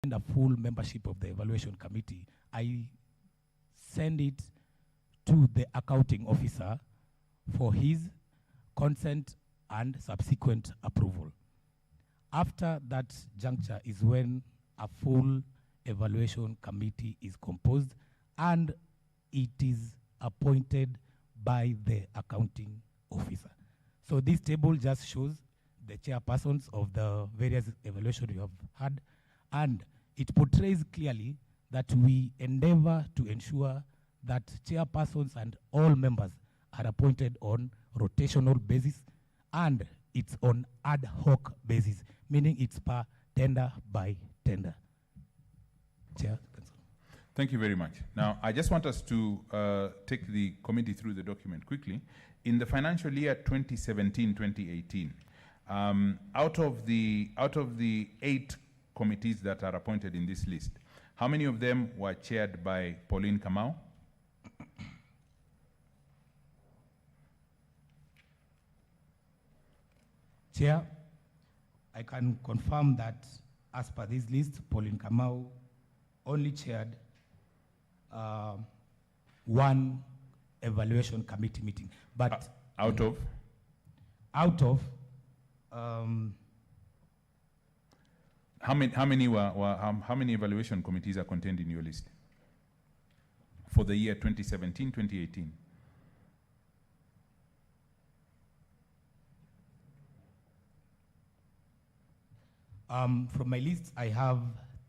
a full membership of the evaluation committee, I send it to the accounting officer for his consent and subsequent approval. After that juncture is when a full evaluation committee is composed and it is appointed by the accounting officer. So this table just shows the chairpersons of the various evaluations you have had, and it portrays clearly that we endeavor to ensure that chairpersons and all members are appointed on rotational basis, and it's on ad hoc basis, meaning it's per tender by tender. Chair. Thank you very much. Now, I just want us to take the committee through the document quickly. In the financial year 2017-2018, out of the 8 committees that are appointed in this list, how many of them were chaired by Pauline Kamau? Chair, I can confirm that as per this list, Pauline Kamau only chaired 1 evaluation committee meeting. But out of? Out of how many evaluation committees are contained in your list for the year 2017-2018? From my list, I have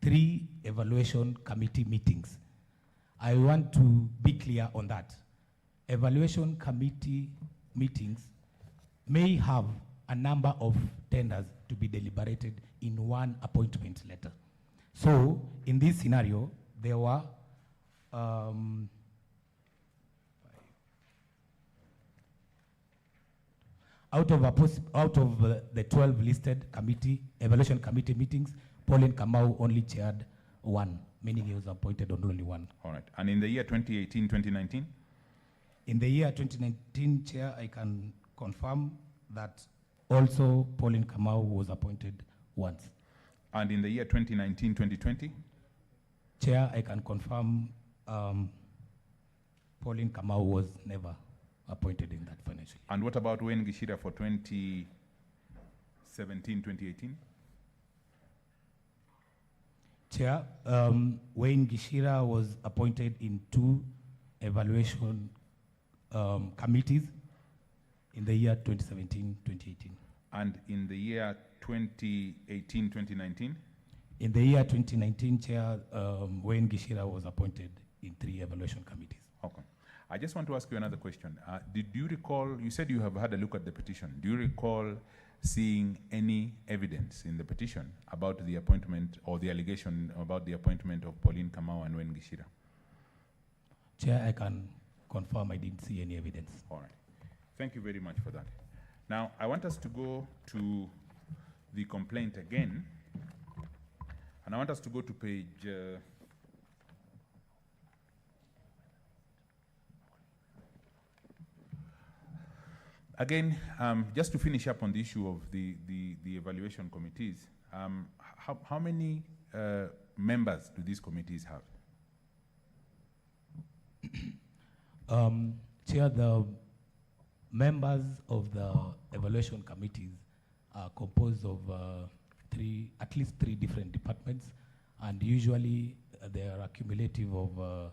3 evaluation committee meetings. I want to be clear on that. Evaluation committee meetings may have a number of tenders to be deliberated in one appointment letter. So in this scenario, there were out of the 12 listed evaluation committee meetings, Pauline Kamau only chaired 1, meaning he was appointed on only 1. All right. And in the year 2018-2019? In the year 2019, Chair, I can confirm that also Pauline Kamau was appointed once. And in the year 2019-2020? Chair, I can confirm Pauline Kamau was never appointed in that financial year. And what about Wayne Gishira for 2017-2018? Chair, Wayne Gishira was appointed in 2 evaluation committees in the year 2017-2018. And in the year 2018-2019? In the year 2019, Chair, Wayne Gishira was appointed in 3 evaluation committees. Okay. I just want to ask you another question. Did you recall, you said you have had a look at the petition. Do you recall seeing any evidence in the petition about the appointment or the allegation about the appointment of Pauline Kamau and Wayne Gishira? Chair, I can confirm I didn't see any evidence. All right. Thank you very much for that. Now, I want us to go to the complaint again, and I want us to go to page... Again, just to finish up on the issue of the evaluation committees, how many members do these committees have? Chair, the members of the evaluation committees are composed of at least three different departments, and usually they are accumulative of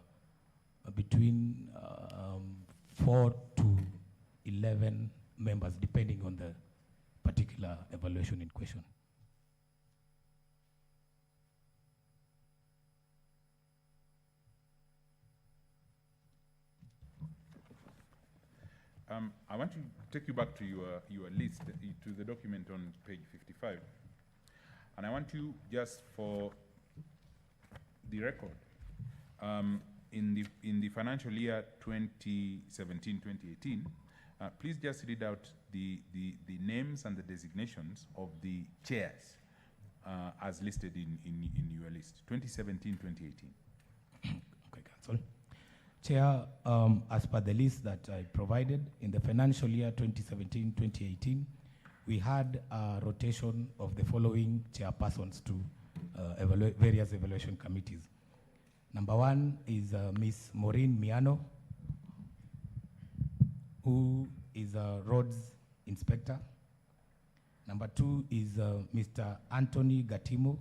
between 4 to 11 members, depending on the particular evaluation in question. I want to take you back to your list, to the document on page 55. And I want you, just for the record, in the financial year 2017-2018, please just read out the names and the designations of the chairs as listed in your list, 2017-2018. Okay, Council. Chair, as per the list that I provided, in the financial year 2017-2018, we had a rotation of the following chairpersons to various evaluation committees. Number one is Ms. Maureen Miano, who is a roads inspector. Number two is Mr. Anthony Gatimo,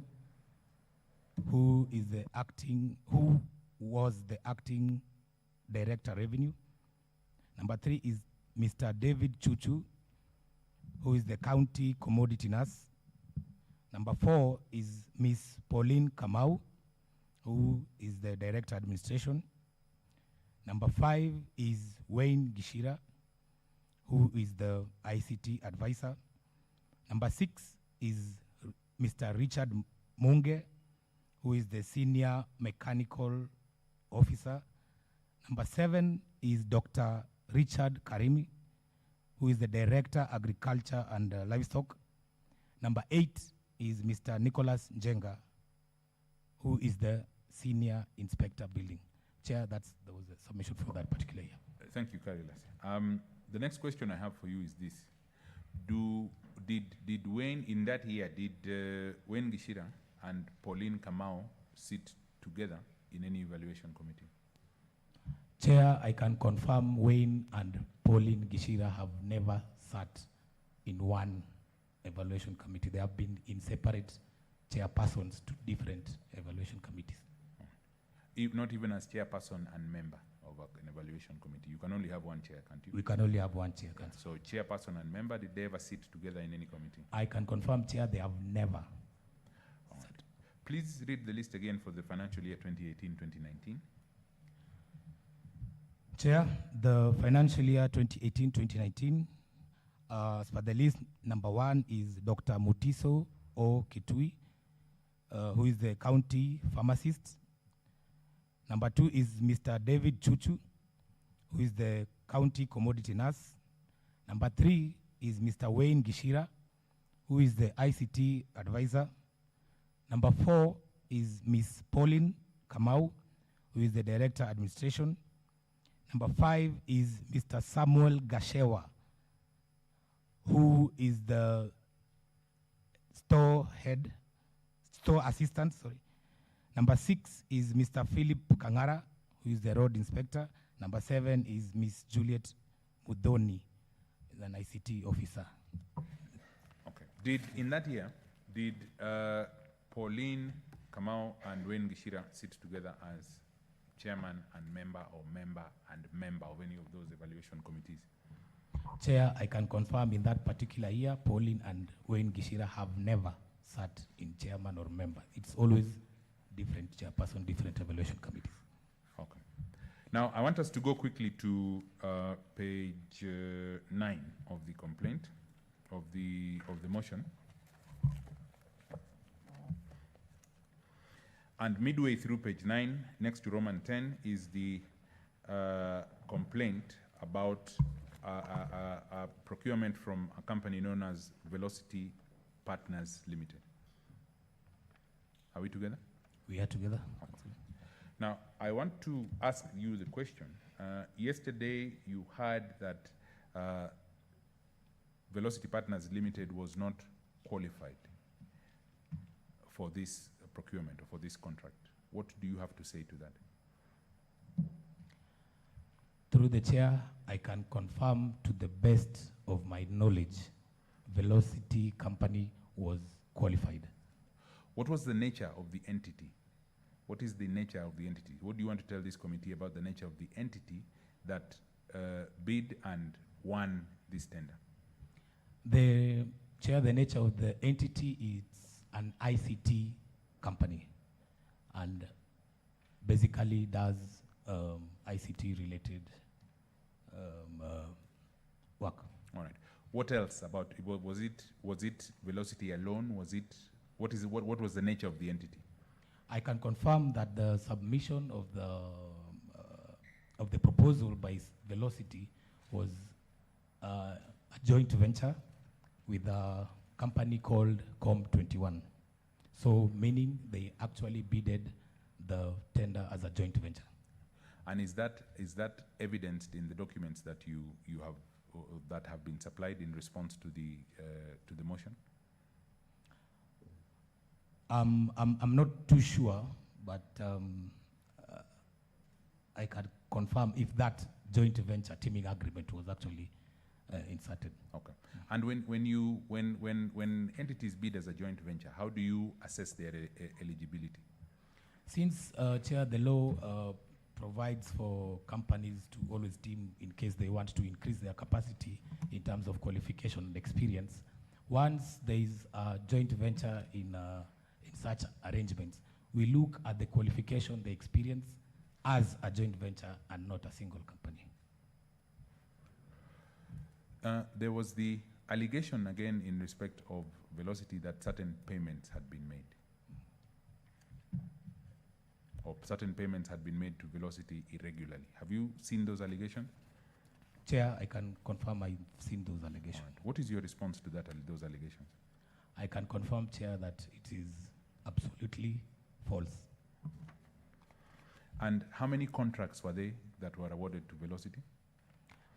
who was the acting director revenue. Number three is Mr. David Chuchu, who is the county commodity nurse. Number four is Ms. Pauline Kamau, who is the director administration. Number five is Wayne Gishira, who is the ICT advisor. Number six is Mr. Richard Munge, who is the senior mechanical officer. Number seven is Dr. Richard Karimi, who is the director agriculture and livestock. Number eight is Mr. Nicholas Njenga, who is the senior inspector building. Chair, there was a submission for that particular year. Thank you, Karilas. The next question I have for you is this. Did Wayne, in that year, Wayne Gishira and Pauline Kamau sit together in any evaluation committee? Chair, I can confirm Wayne and Pauline Gishira have never sat in one evaluation committee. They have been in separate chairpersons to different evaluation committees. Not even as chairperson and member of an evaluation committee. You can only have one chair, can't you? We can only have one chair. Yeah. So chairperson and member, did they ever sit together in any committee? I can confirm, Chair, they have never. Right. Please read the list again for the financial year 2018-2019. Chair, the financial year 2018-2019, as per the list, number one is Dr. Mutiso O. Kitui, who is the county pharmacist. Number two is Mr. David Chuchu, who is the county commodity nurse. Number three is Mr. Wayne Gishira, who is the ICT advisor. Number four is Ms. Pauline Kamau, who is the director administration. Number five is Mr. Samuel Gashewa, who is the store assistant, sorry. Number six is Mr. Philip Kangara, who is the road inspector. Number seven is Ms. Juliet Mudoni, an ICT officer. Okay. In that year, did Pauline Kamau and Wayne Gishira sit together as chairman and member, or member and member of any of those evaluation committees? Chair, I can confirm in that particular year, Pauline and Wayne Gishira have never sat in chairman or member. It's always different chairperson, different evaluation committees. Okay. Now, I want us to go quickly to page 9 of the complaint, of the motion. And midway through page 9, next to Roman 10, is the complaint about a procurement from a company known as Velocity Partners Limited. Are we together? We are together. Okay. Now, I want to ask you the question. Yesterday, you heard that Velocity Partners Limited was not qualified for this procurement or for this contract. What do you have to say to that? Through the chair, I can confirm to the best of my knowledge, Velocity Company was qualified. What was the nature of the entity? What is the nature of the entity? What do you want to tell this committee about the nature of the entity that bid and won this tender? The chair, the nature of the entity is an ICT company and basically does ICT related work. All right. What else about it? Was it Velocity alone? What was the nature of the entity? I can confirm that the submission of the proposal by Velocity was a joint venture with a company called Com21. So meaning they actually bidded the tender as a joint venture. And is that evidenced in the documents that you have that have been supplied in response to the motion? I'm not too sure, but I can confirm if that joint venture teaming agreement was actually inserted. Okay. And when entities bid as a joint venture, how do you assess their eligibility? Since, Chair, the law provides for companies to always team in case they want to increase their capacity in terms of qualification and experience, once there is a joint venture in such arrangements, we look at the qualification, the experience as a joint venture and not a single company. There was the allegation again in respect of Velocity that certain payments had been made. Or certain payments had been made to Velocity irregularly. Have you seen those allegations? Chair, I can confirm I've seen those allegations. Right. What is your response to that, those allegations? I can confirm, Chair, that it is absolutely false. And how many contracts were they that were awarded to Velocity?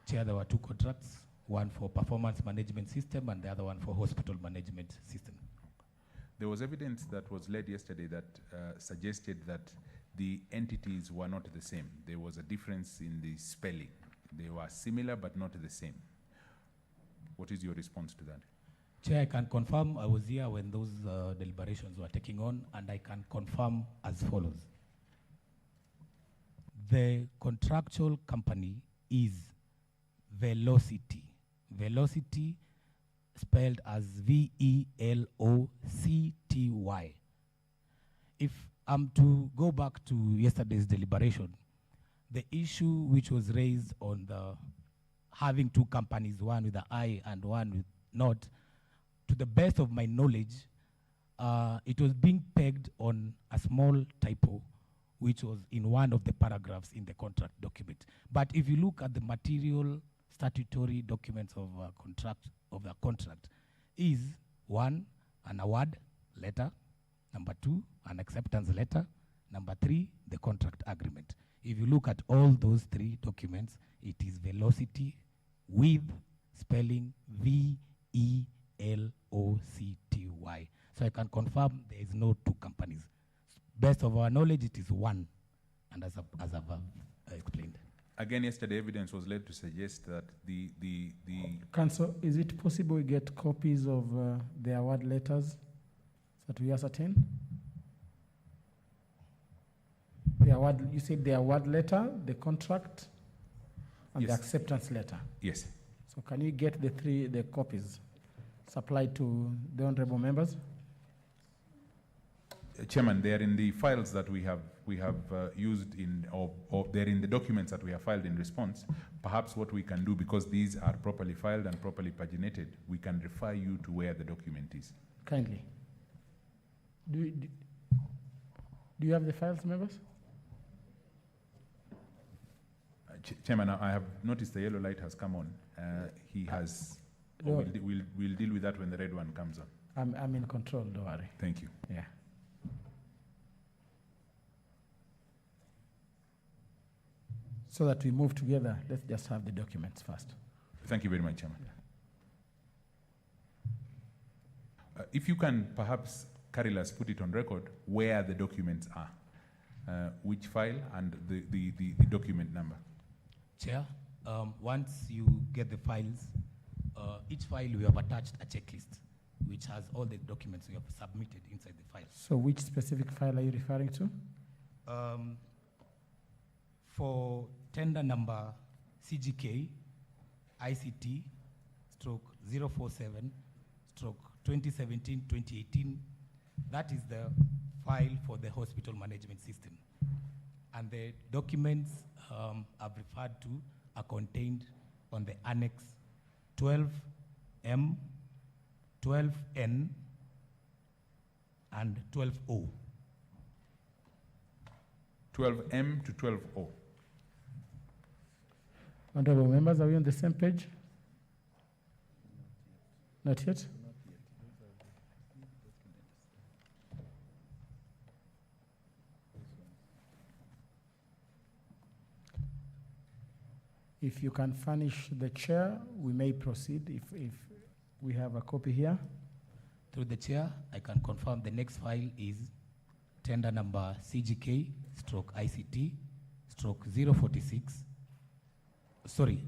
Chair, there were 2 contracts, one for performance management system and the other one for hospital management system. There was evidence that was led yesterday that suggested that the entities were not the same. There was a difference in the spelling. They were similar but not the same. What is your response to that? Chair, I can confirm I was here when those deliberations were taking on, and I can confirm as follows. The contractual company is Velocity. Velocity spelled as V-E-L-O-C-T-Y. If I'm to go back to yesterday's deliberation, the issue which was raised on the having 2 companies, one with an I and one with not, to the best of my knowledge, it was being pegged on a small typo which was in one of the paragraphs in the contract document. But if you look at the material statutory documents of the contract, is 1, an award letter, number 2, an acceptance letter, number 3, the contract agreement. If you look at all those 3 documents, it is Velocity with spelling V-E-L-O-C-T-Y. So I can confirm there is no 2 companies. Best of our knowledge, it is 1, and as I've explained. Again, yesterday evidence was led to suggest that the Council, is it possible we get copies of the award letters so that we ascertain? The award, you said the award letter, the contract, and Yes. the acceptance letter. Yes. So can you get the copies supplied to the honorable members? Chairman, they are in the files that we have used in, or they're in the documents that we have filed in response. Perhaps what we can do, because these are properly filed and properly paginated, we can refer you to where the document is. Kindly. Do you have the files, members? Chairman, I have noticed the yellow light has come on. He has. No. We'll deal with that when the red one comes on. I'm in control, don't worry. Thank you. Yeah. So that we move together, let's just have the documents first. Thank you very much, Chairman. If you can perhaps, Carilas, put it on record where the documents are, which file and the document number. Chair, once you get the files, each file we have attached a checklist which has all the documents we have submitted inside the file. So which specific file are you referring to? For tender number CGK ICT stroke 047 stroke 2017-2018, that is the file for the hospital management system. And the documents I've referred to are contained on the Annex 12M, 12N, and 12O. 12M to 12O. Honorable members, are we on the same page? Not yet? If you can furnish the chair, we may proceed if we have a copy here. Through the chair, I can confirm the next file is tender number CGK stroke ICT stroke 046. Sorry,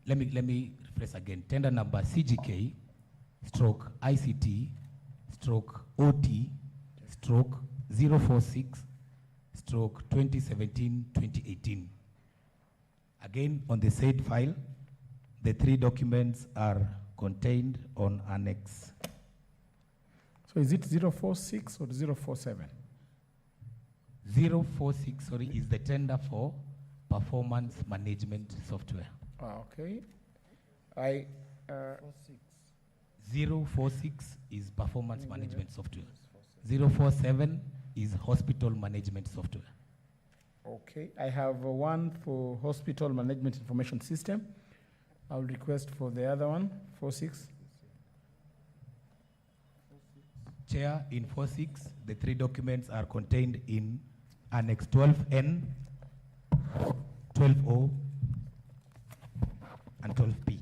let me rephrase again. Tender number CGK stroke ICT stroke OT stroke 046 stroke 2017-2018. Again, on the said file, the three documents are contained on Annex. So is it 046 or 047? 046, sorry, is the tender for performance management software. Okay. 046 is performance management software. 047 is hospital management software. Okay. I have one for hospital management information system. I'll request for the other one, 46. Chair, in 46, the three documents are contained in Annex 12N, 12O, and 12P.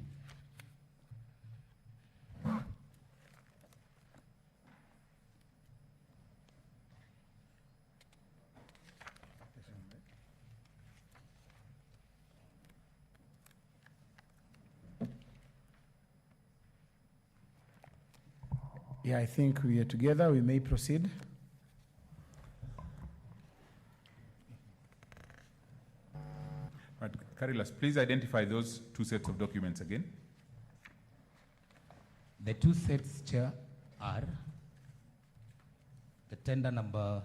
Yeah, I think we are together. We may proceed. Right, Carilas, please identify those two sets of documents again. The two sets, Chair, are the tender number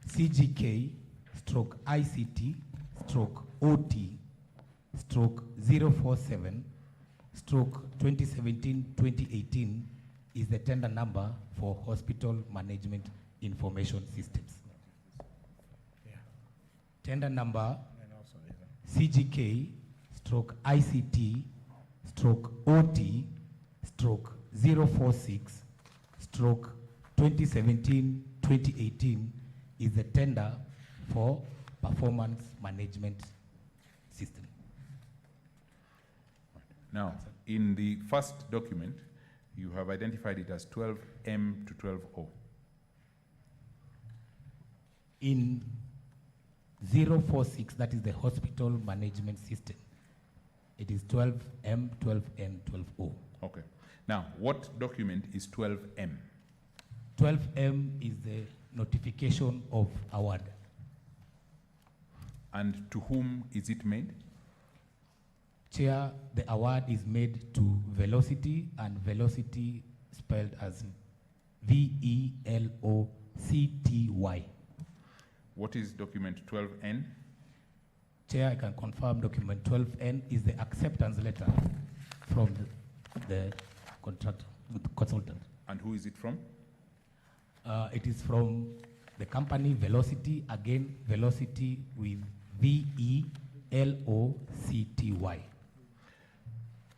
CGK stroke ICT stroke OT stroke 047 stroke 2017-2018 is the tender number for hospital management information systems. Yeah. Tender number And also CGK stroke ICT stroke OT stroke 046 stroke 2017-2018 is the tender for performance management system. Now, in the first document, you have identified it as 12M to 12O. In 046, that is the hospital management system, it is 12M, 12N, 12O. Okay. Now, what document is 12M? 12M is the notification of award. And to whom is it made? Chair, the award is made to Velocity, and Velocity spelled as VELOCTY. What is document 12N? Chair, I can confirm document 12N is the acceptance letter from the contractor, consultant. And who is it from? It is from the company Velocity, again Velocity with VELOCTY.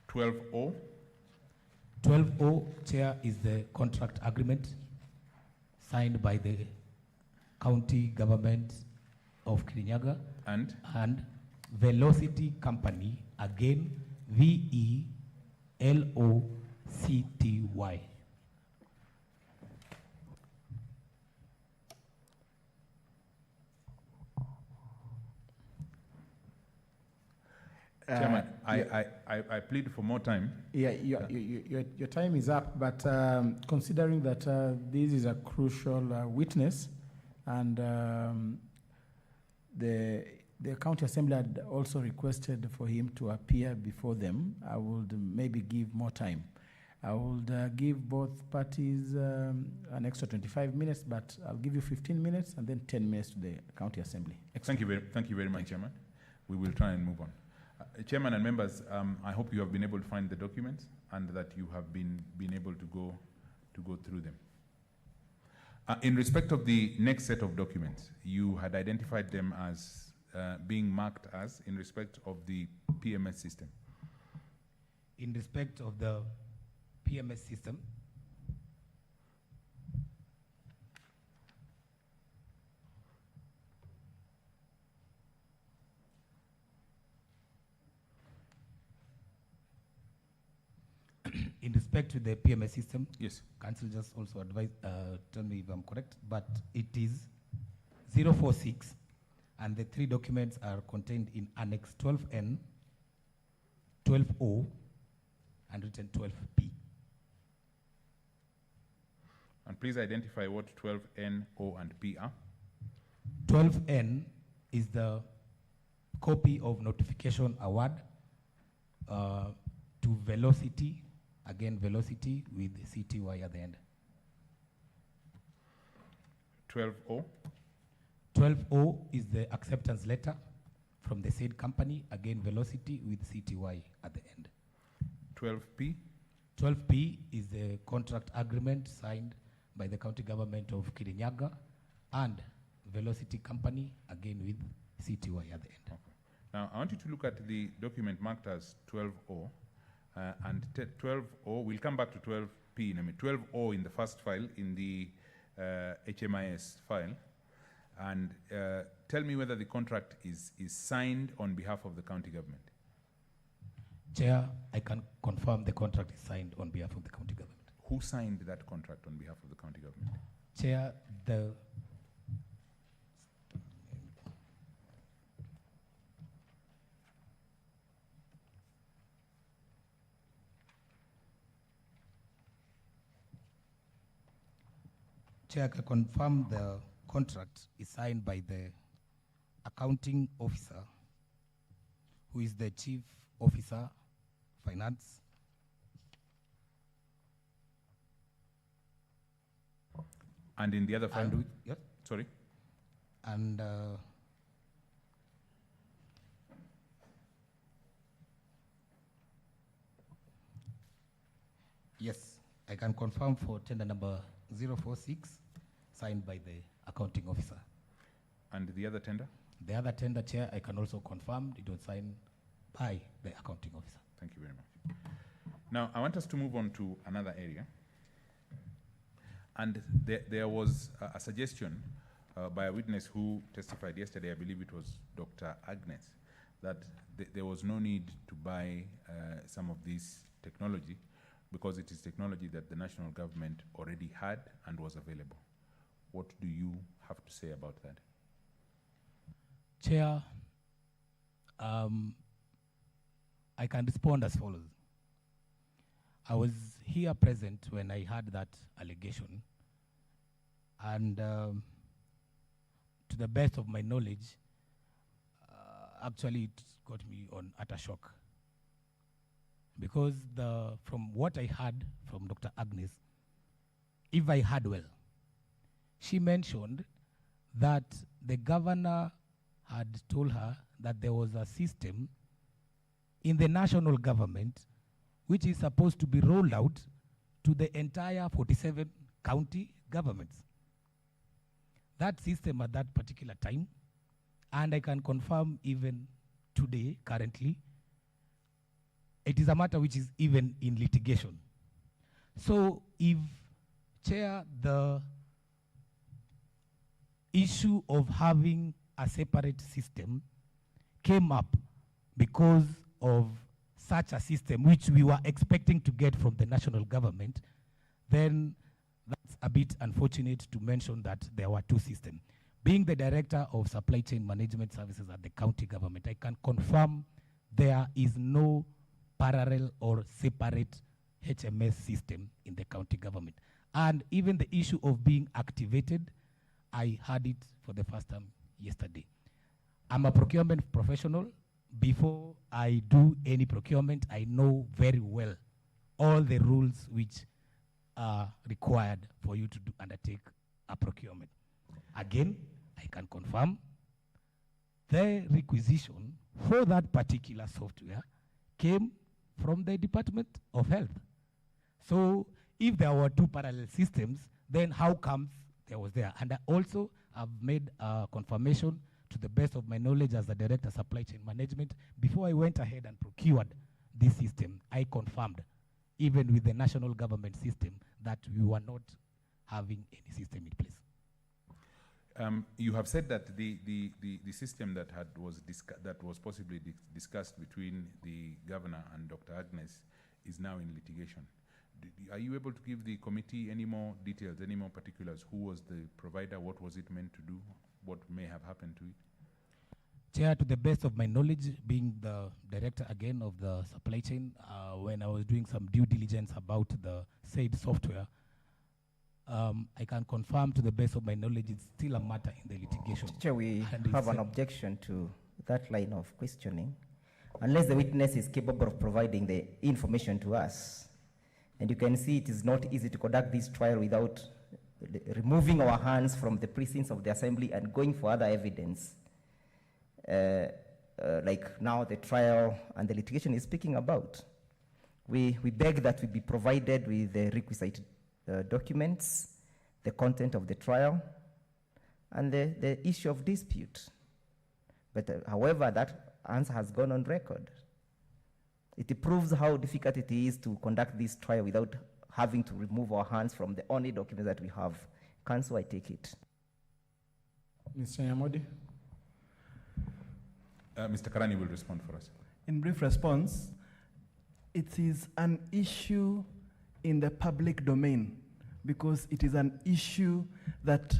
12O? 12O, Chair, is the contract agreement signed by the county government of Kirinyaga And? Velocity Company, again VELOCTY. Chairman, I plead for more time. Yeah, your time is up, but considering that this is a crucial witness, and the county assembly had also requested for him to appear before them, I would maybe give more time. I would give both parties an extra 25 minutes, but I'll give you 15 minutes and then 10 minutes to the county assembly. Thank you very much, Chairman. We will try and move on. Chairman and members, I hope you have been able to find the documents and that you have been able to go through them. In respect of the next set of documents, you had identified them as being marked as in respect of the PMS system. In respect of the PMS system, In respect to the PMS system, Yes. Council just also advise, tell me if I'm correct, but it is 046, and the three documents are contained in Annex 12N, 12O, and written 12P. And please identify what 12N, O, and P are. 12N is the copy of notification award to Velocity, again Velocity with CTY at the end. 12O. 12O is the acceptance letter from the said company, again Velocity with CTY at the end. 12P. 12P is the contract agreement signed by the county government of Kirinyaga and Velocity company, again with CTY at the end. Okay. Now, I want you to look at the document marked as 12O, and 12O, we'll come back to 12P in a minute. 12O in the first file, in the HMIS file, and tell me whether the contract is signed on behalf of the county government. Chair, I can confirm the contract is signed on behalf of the county government. Who signed that contract on behalf of the county government? Chair, the Chair, I can confirm the contract is signed by the accounting officer, who is the chief officer, finance. And in the other file? And yes, Sorry? and yes, I can confirm for tender number 046, signed by the accounting officer. And the other tender? The other tender, Chair, I can also confirm it was signed by the accounting officer. Thank you very much. Now, I want us to move on to another area. And there was a suggestion by a witness who testified yesterday, I believe it was Dr. Agnes, that there was no need to buy some of this technology because it is technology that the national government already had and was available. What do you have to say about that? Chair, I can respond as follows. I was here present when I heard that allegation, and to the best of my knowledge, actually it got me on utter shock. Because from what I heard from Dr. Agnes, if I heard well, she mentioned that the governor had told her that there was a system in the national government which is supposed to be rolled out to the entire 47 county governments. That system at that particular time, and I can confirm even today, currently, it is a matter which is even in litigation. So if, Chair, the issue of having a separate system came up because of such a system which we were expecting to get from the national government, then that's a bit unfortunate to mention that there were two systems. Being the Director of Supply Chain Management Services at the county government, I can confirm there is no parallel or separate HMS system in the county government. And even the issue of being activated, I heard it for the first time yesterday. I'm a procurement professional. Before I do any procurement, I know very well all the rules which are required for you to undertake a procurement. Again, I can confirm the requisition for that particular software came from the Department of Health. So if there were two parallel systems, then how comes there was there? And I also have made a confirmation to the best of my knowledge as the Director of Supply Chain Management. Before I went ahead and procured this system, I confirmed, even with the national government system, that we were not having any system in place. You have said that the system that was possibly discussed between the governor and Dr. Agnes is now in litigation. Are you able to give the committee any more details, any more particulars? Who was the provider? What was it meant to do? What may have happened to it? Chair, to the best of my knowledge, being the director again of the supply chain, when I was doing some due diligence about the said software, I can confirm to the best of my knowledge it's still a matter in the litigation. Chair, we And have it's, an objection to that line of questioning. Unless the witness is capable of providing the information to us, and you can see it is not easy to conduct this trial without removing our hands from the precincts of the assembly and going for other evidence, like now the trial and the litigation is speaking about. We beg that we be provided with the requisite documents, the content of the trial, and the issue of dispute. But however, that answer has gone on record. It proves how difficult it is to conduct this trial without having to remove our hands from the only document that we have. Counsel, I take it. Mr. Nyamodi? Mr. Karani will respond for us. In brief response, it is an issue in the public domain because it is an issue that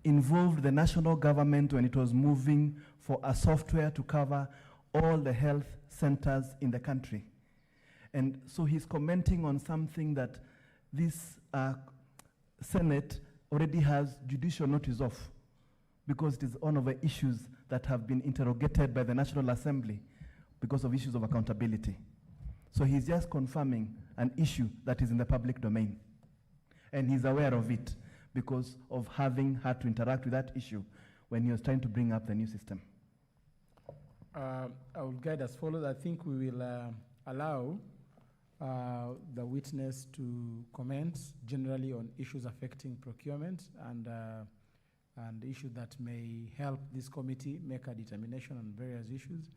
involved the national government when it was moving for a software to cover all the health centers in the country. And so he's commenting on something that this Senate already has judicial notice of, because it is one of the issues that have been interrogated by the National Assembly because of issues of accountability. So he's just confirming an issue that is in the public domain. And he's aware of it because of having had to interact with that issue when he was trying to bring up the new system. I will guide as follows. I think we will allow the witness to comment generally on issues affecting procurement and issues that may help this committee make a determination on various issues.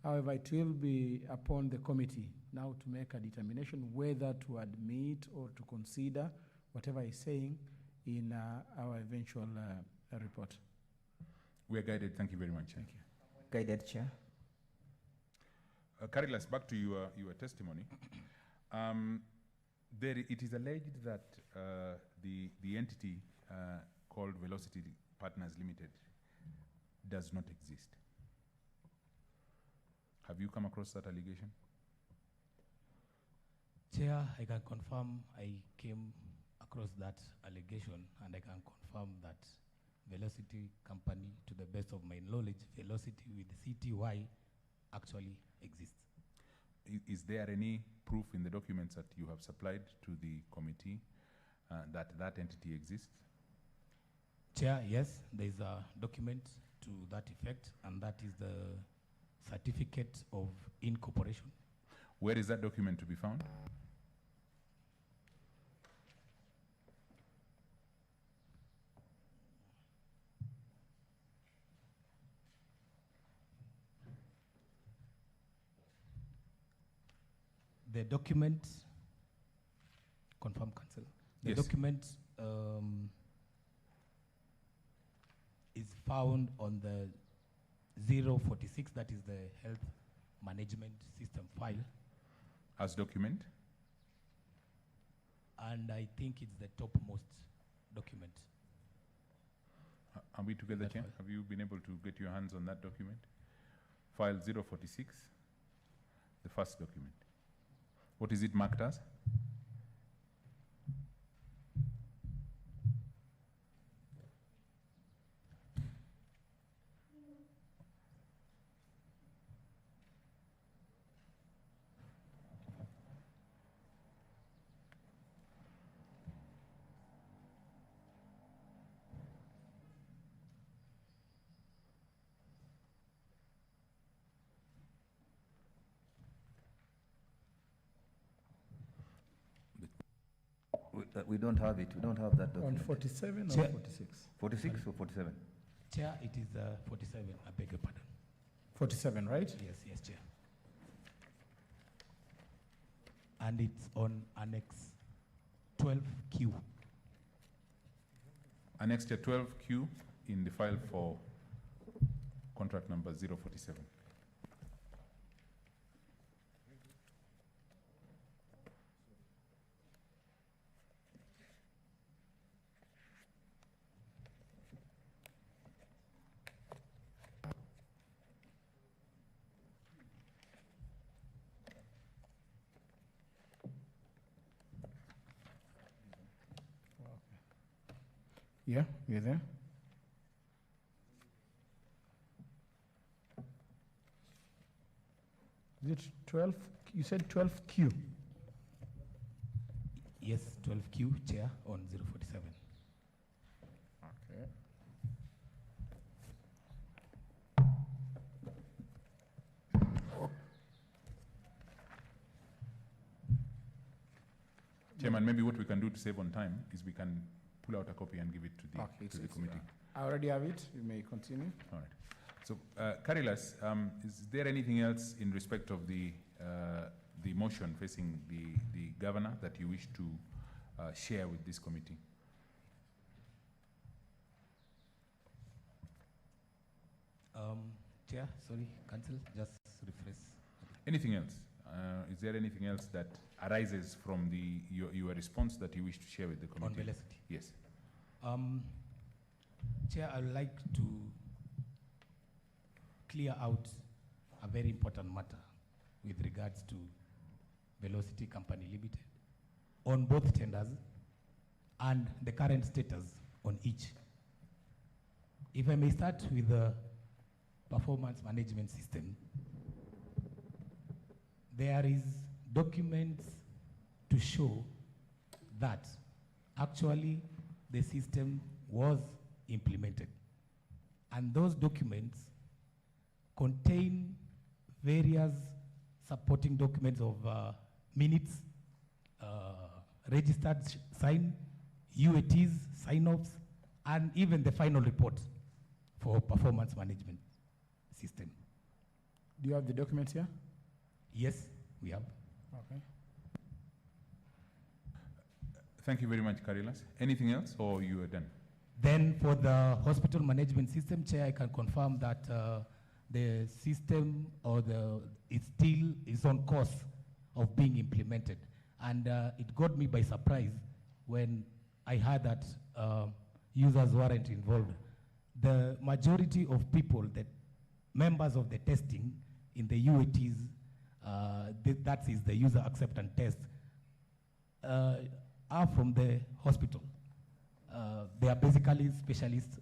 However, it will be upon the committee now to make a determination whether to admit or to consider whatever he's saying in our eventual report. We are guided. Thank you very much. Thank you. Guided, Chair. Carilas, back to your testimony. It is alleged that the entity called Velocity Partners Limited does not exist. Have you come across that allegation? Chair, I can confirm I came across that allegation, and I can confirm that Velocity Company, to the best of my knowledge, Velocity with CTY actually exists. Is there any proof in the documents that you have supplied to the committee that that entity exists? Chair, yes, there is a document to that effect, and that is the certificate of incorporation. Where is that document to be found? The document, confirm counsel, the Yes. document is found on the 046, that is the health management system file, As document? and I think it's the topmost document. Are we together, That Chair? file. Have you been able to get your hands on that document? File 046, the first document. What is it marked as? We don't have it. We don't have that On document. 47 Chair. or 46? 46 or 47? Chair, it is 47, I beg your pardon. 47, right? Yes, yes, Chair. And it's on Annex 12Q. Annexure 12Q in the file for contract number 047. Yeah, you're there. Is it 12? You said 12Q. Yes, 12Q, Chair, on 047. Okay. Chairman, maybe what we can do to save on time is we can pull out a copy and give it to the committee. I already have it. You may continue. All right. So, Carilas, is there anything else in respect of the motion facing the governor that you wish to share with this committee? Chair, sorry, Council, just refresh. Anything else? Is there anything else that arises from your response that you wish to share with the committee? On velocity. Yes. Chair, I would like to clear out a very important matter with regards to Velocity Company Limited on both tenders and the current status on each. If I may start with the performance management system, there is documents to show that actually the system was implemented. And those documents contain various supporting documents of minutes, registered sign, UATs, sign-offs, and even the final report for performance management system. Do you have the documents here? Yes, we have. Okay. Thank you very much, Carilas. Anything else, or you are done? Then for the hospital management system, Chair, I can confirm that the system it still is on course of being implemented. And it got me by surprise when I heard that users weren't involved. The majority of people, the members of the testing in the UATs, that is the user acceptance test, are from the hospital. They are basically specialists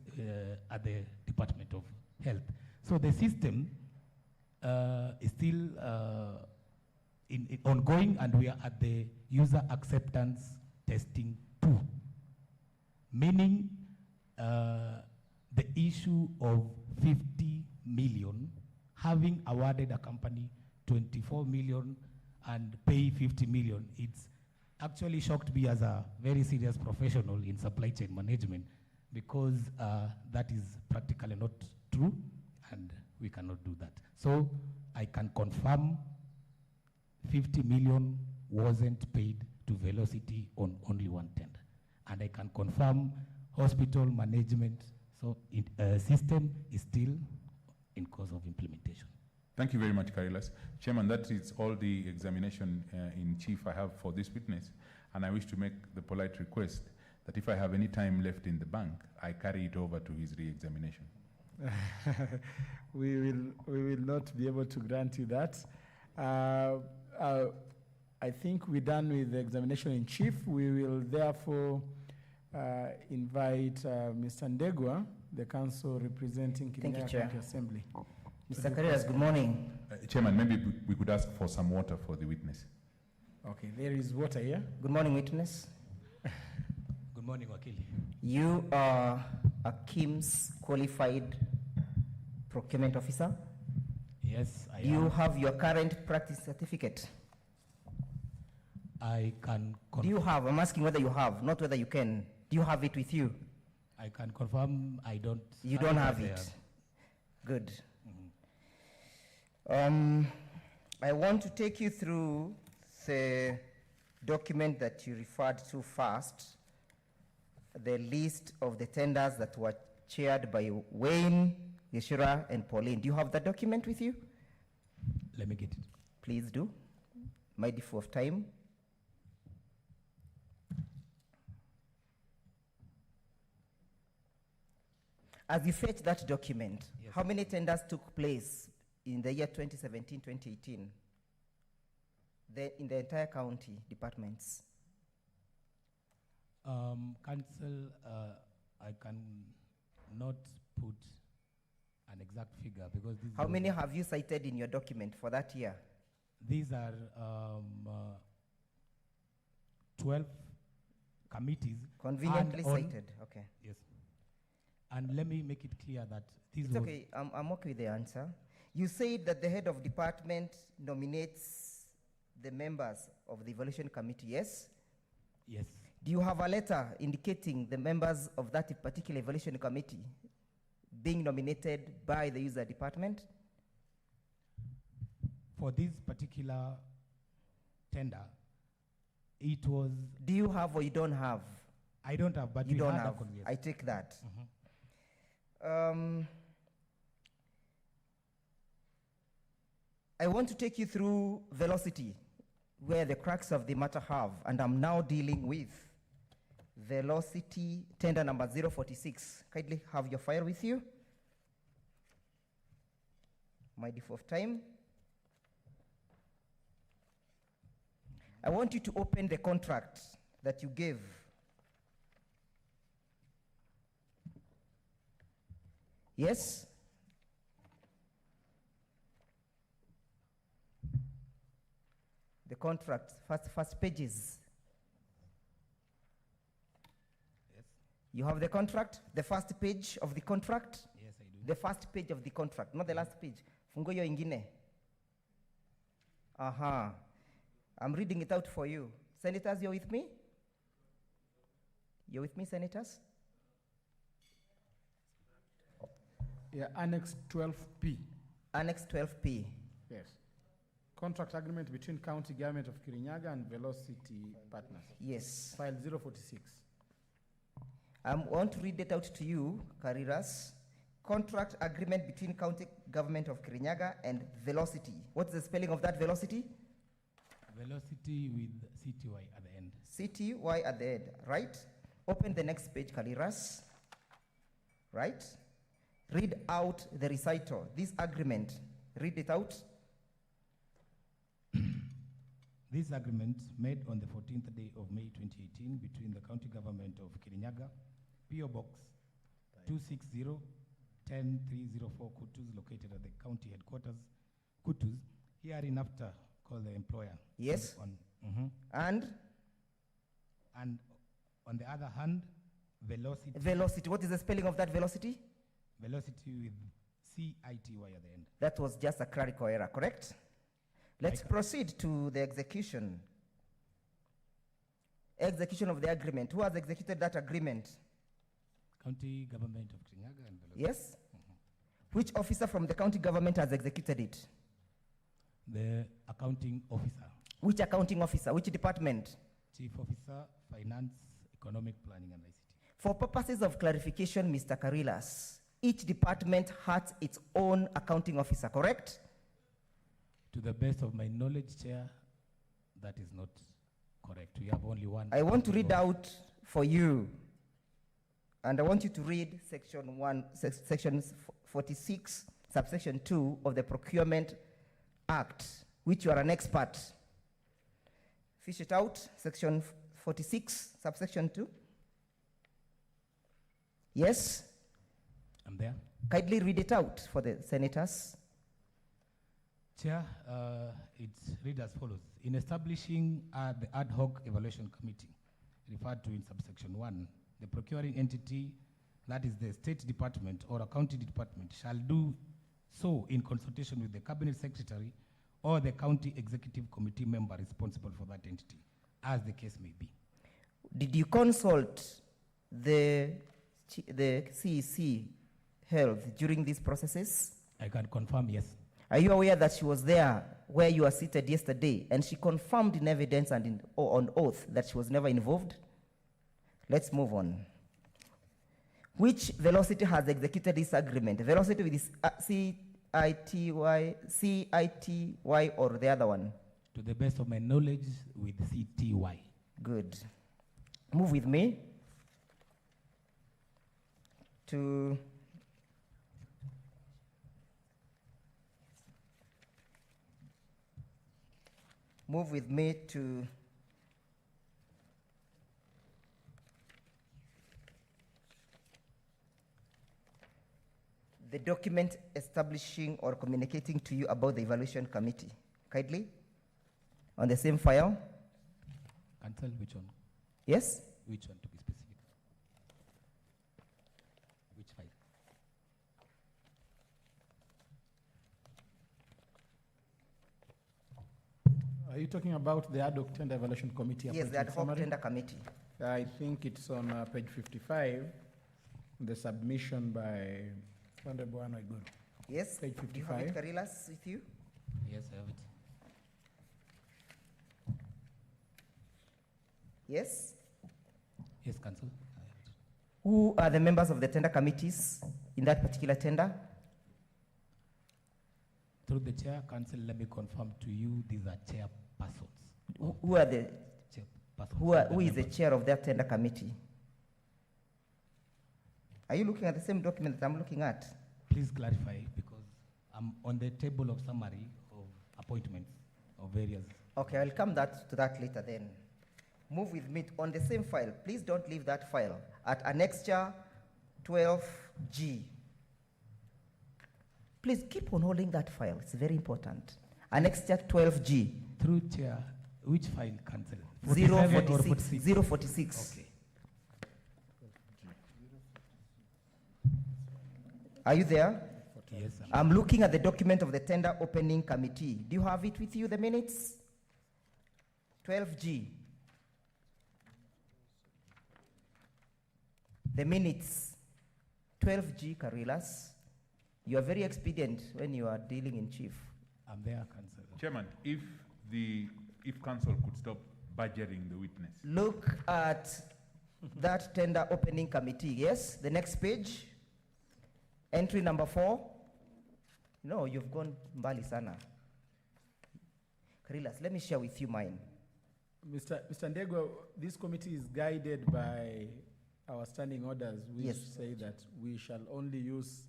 at the Department of Health. So the system is still ongoing, and we are at the user acceptance testing 2, meaning the issue of 50 million, having awarded a company 24 million and pay 50 million, it's actually shocked me as a very serious professional in supply chain management, because that is practically not true, and we cannot do that. So I can confirm 50 million wasn't paid to Velocity on only one tender. And I can confirm hospital management system is still in course of implementation. Thank you very much, Carilas. Chairman, that is all the examination in chief I have for this witness, and I wish to make the polite request that if I have any time left in the bank, I carry it over to his re-examination. We will not be able to grant you that. I think we're done with the examination in chief. We will therefore invite Mr. Ndegwa, the council representing Kirinyaga County Assembly. Mr. Carreras, good morning. Chairman, maybe we could ask for some water for the witness. Okay, there is water here. Good morning, witness. Good morning, Wakili. You are a KIMS qualified procurement officer. Yes, I am. Do you have your current practice certificate? I can Do you have? I'm asking whether you have, not whether you can. Do you have it with you? I can confirm I don't. You don't have it. Good. I want to take you through the document that you referred to first, the list of the tenders that were chaired by Wayne, Yeshura, and Pauline. Do you have that document with you? Let me get it. Please do. Mindful of time. As you fetch that document, yes, how many tenders took place in the year 2017-2018 in the entire county departments? Council, I can not put an exact figure because this. How many have you cited in your document for that year? These are 12 committees. Conveniently and on- cited. Okay. Yes. And let me make it clear that this It's was okay. I'm okay with the answer. You said that the head of department nominates the members of the evaluation committee, yes? yes. Do you have a letter indicating the members of that particular evaluation committee being nominated by the user department? For this particular tender, it was. Do you have or you don't have? I don't have, but You we don't had a have. con- yes. I take that. Mhm. I want to take you through velocity, where the crux of the matter have, and I'm now dealing with velocity tender number 046. Kindly have your file with you. Mindful of time. I want you to open the contract that you gave. Yes? The contract, first pages. Yes. You have the contract, the first page of the contract, Yes, I do. the first page of the contract, not the last page. Fungo yo ingine. Aha. I'm reading it out for you. Senators, you're with me? You're with me, senators? Yeah, Annex 12P. Annex 12P. Yes. Contract agreement between County Government of Kirinyaga and Velocity Partners. Yes. File 046. I want to read it out to you, Kariras. Contract agreement between County Government of Kirinyaga and Velocity. What's the spelling of that Velocity? Velocity with CTY at the end. CTY at the end, right? Open the next page, Kaliras. Right? Read out the recital. This agreement, read it out. This agreement made on the 14th day of May 2018 between the County Government of Kirinyaga, PO Box 260-10304 Kutus, located at the county headquarters, Kutus, hereinafter called the employer. Yes. Mhm. And And on the other hand, Velocity. Velocity. What is the spelling of that Velocity? Velocity with CITY at the end. That was just a clerical error, correct? Let's Like- proceed to the execution. Execution of the agreement. Who has executed that agreement? County Government of Kirinyaga and Velocity. Yes? Which officer from the county government has executed it? The accounting officer, Which accounting officer? Which department? Chief Officer, Finance, Economic Planning and ICT. For purposes of clarification, Mr. Karilas, each department has its own accounting officer, correct? To the best of my knowledge, Chair, that is not correct. We have only one. I want to accounting read officer. out for you, and I want you to read section 46, subsection 2 of the Procurement Act, which you are an expert. Fish it out, section 46, subsection 2. Yes? I'm there. Kindly read it out for the senators. Chair, it reads as follows. In establishing the ad hoc evaluation committee, referred to in subsection 1, the procuring entity, that is the state department or a county department, shall do so in consultation with the cabinet secretary or the county executive committee member responsible for that entity, as the case may be. Did you consult the CEC held during these processes? I can confirm, yes. Are you aware that she was there where you were seated yesterday and she confirmed in evidence and on oath that she was never involved? Let's move on. Which Velocity has executed this agreement? Velocity with this CITY or the other one? To the best of my knowledge, with CTY. Good. Move with me to the document establishing or communicating to you about the evaluation committee. Kindly, on the same file. Cancel which one? Yes? Which one to be specific? Which file? Are you talking about the ad hoc tender evaluation committee? Yes, the ad appointment hoc summary? tender committee. I think it's on page 55, the submission by Honorable Waiguru. Yes? Page Do you have it, 55. Karilas, with you? Yes, I have it. Yes? Yes, cancel. I have it. Who are the members of the tender committees in that particular tender? Through the chair, council, let me confirm to you, these are chairpersons. Who are the Chairpersons. who is the chair of that tender committee? Are you looking at the same document that I'm looking at? Please clarify, because I'm on the table of summary of appointments of various. Okay, I'll come to that later then. Move with me on the same file. Please don't leave that file. At Annexure 12G. Please keep on holding that file. It's very important. Annexure 12G. Through chair, which file, council? 046. 046. Okay. Are you there? Yes, I'm looking at the document of the tender opening committee. Do you have it with you, the minutes? 12G. The minutes. 12G, Karilas. You are very expedient when you are dealing in chief. I'm there, council. Chairman, if council could stop badgering the witness. Look at that tender opening committee. Yes, the next page. Entry number 4. No, you've gone mbali sana. Karilas, let me share with you mine. Mr. Ndegwa, this committee is guided by our standing orders, which Yes. say that we shall only use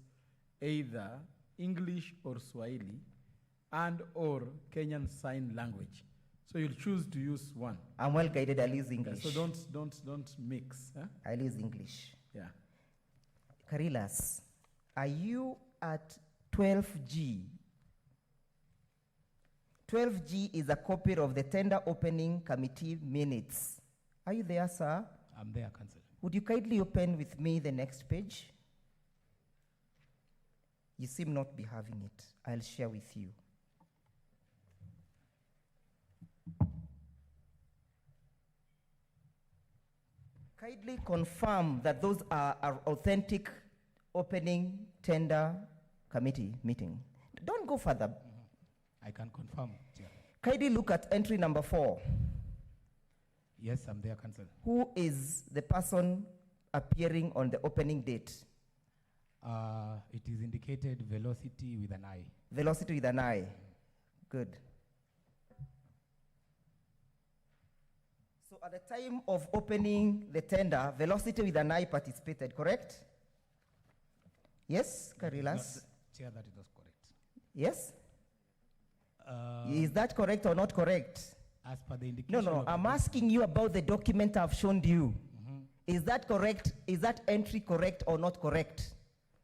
either English or Swahili and or Kenyan Sign Language. So you'll choose to use one. I'm well guided, I'll use English. So don't mix. Huh? I'll use English. Yeah. Karilas, are you at 12G? 12G is a copy of the tender opening committee minutes. Are you there, sir? I'm there, council. Would you kindly open with me the next page? You seem not be having it. I'll share with you. Kindly confirm that those are authentic opening tender committee meeting. Don't go further. I can confirm, chair. Kindly look at entry number 4. Yes, I'm there, council. Who is the person appearing on the opening date? It is indicated velocity with an I. Velocity with an I. Good. So at the time of opening the tender, Velocity with an I participated, correct? Yes, Karilas? Chair, that is not correct. Yes? Uh, Is that correct or not correct? As per the No, indication. no, of I'm the- asking you about the document I've shown you. Is that correct? Is that entry correct or not correct?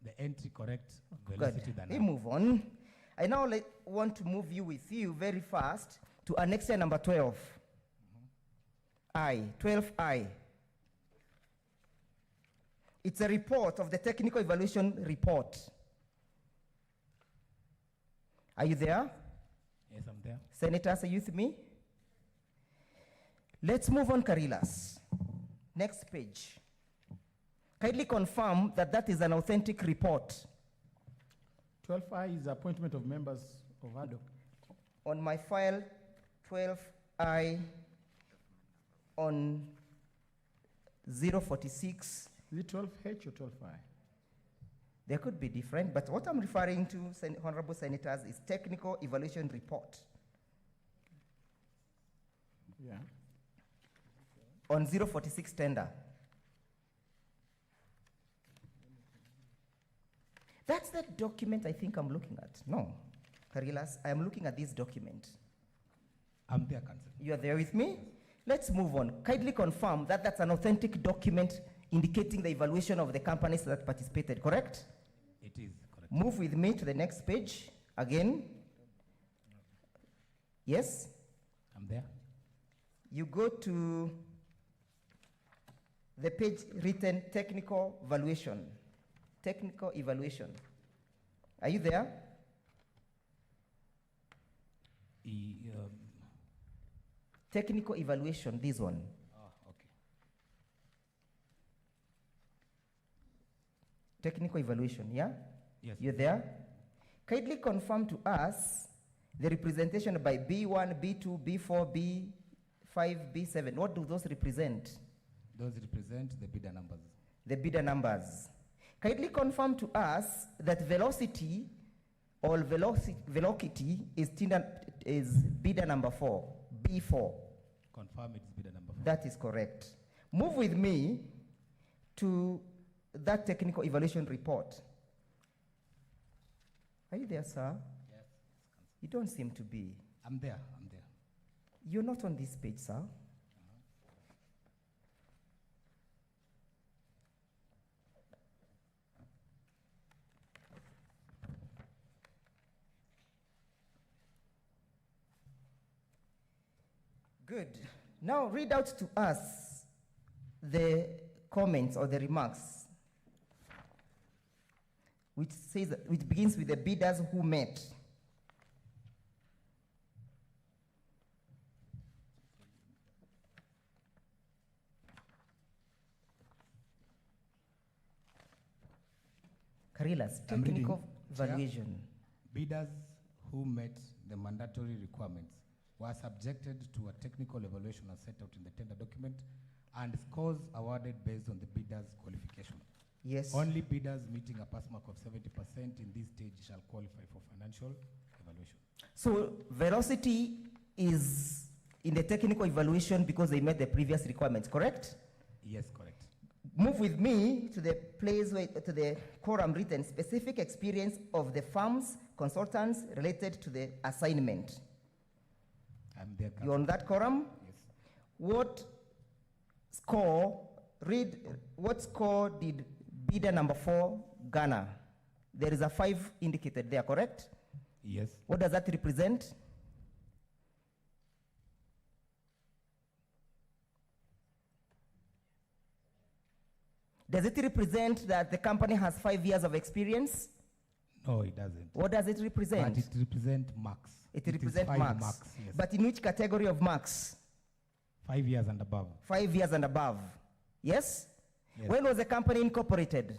The entry correct, Good. velocity than We I. move on. I now want to move you with you very fast to annexure number 12. I, 12I. It's a report of the technical evaluation report. Are you there? Yes, I'm there. Senators, are you with me? Let's move on, Karilas. Next page. Kindly confirm that that is an authentic report. 12I is appointment of members of ad hoc. On my file, 12I on 046. Is it 12H or 12I? There could be different, but what I'm referring to, Honorable Senators, is technical evaluation report. Yeah. On 046 tender. That's the document I think I'm looking at. No, Karilas, I am looking at this document. I'm there, council. You are there with me? Let's move on. Kindly confirm that that's an authentic document indicating the evaluation of the companies that participated, correct? It is correct. Move with me to the next page again. Yes? I'm there. You go to the page written technical valuation. Technical evaluation. Are you there? Technical evaluation, this one. Okay. Technical evaluation, yeah? Yes. You there? Kindly confirm to us the representation by B1, B2, B4, B5, B7. What do those represent? Those represent the bidder numbers. The bidder numbers. Kindly confirm to us that velocity or velocity is bidder number 4, B4. Confirm it's bidder number 4. That is correct. Move with me to that technical evaluation report. Are you there, sir? Yes. You don't seem to be. I'm there. You're not on this page, sir. Good. Now read out to us the comments or the remarks, which begins with the bidders who met. Karilas, I'm reading. technical valuation. Bidders who met the mandatory requirements were subjected to a technical evaluation as set out in the tender document and scores awarded based on the bidder's qualification. Yes. Only bidders meeting a pass mark of 70% in this stage shall qualify for financial evaluation. So velocity is in the technical evaluation because they met the previous requirements, correct? Yes, correct. Move with me to the place where, to the quorum written specific experience of the firms, consultants related to the assignment. I'm there. You on that quorum? Yes. What score did bidder number 4 garner? There is a 5 indicated there, correct? Yes. What does that represent? Does it represent that the company has 5 years of experience? No, it doesn't. What does it represent? But it represents marks. It is represents 5 marks. Yes. But in which category of marks? 5 years and above. 5 years and above. Yes? Yes. When was the company incorporated?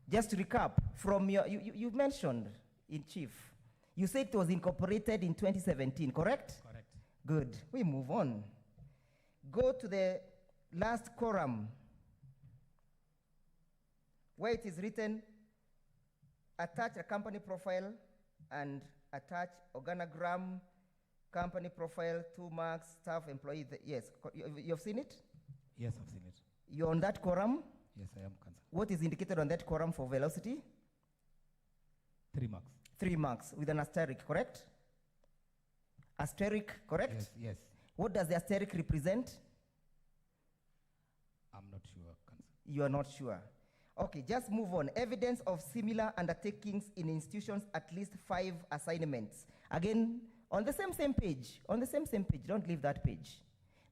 Just to recap, from you mentioned in chief, you said it was incorporated in 2017, correct? Correct. Good. We move on. Go to the last column where it is written, attach a company profile and attach organogram, company profile, 2 marks, staff, employee. Yes, you've seen it? Yes, I've seen it. You're on that quorum? Yes, I am concerned. What is indicated on that quorum for velocity? 3 marks. 3 marks with an asterisk, correct? Asterisk, correct? Yes, yes. What does the asterisk represent? I'm not sure. Concerned. You are not sure. Okay, just move on. Evidence of similar undertakings in institutions, at least 5 assignments. Again, on the same page. On the same page. Don't leave that page.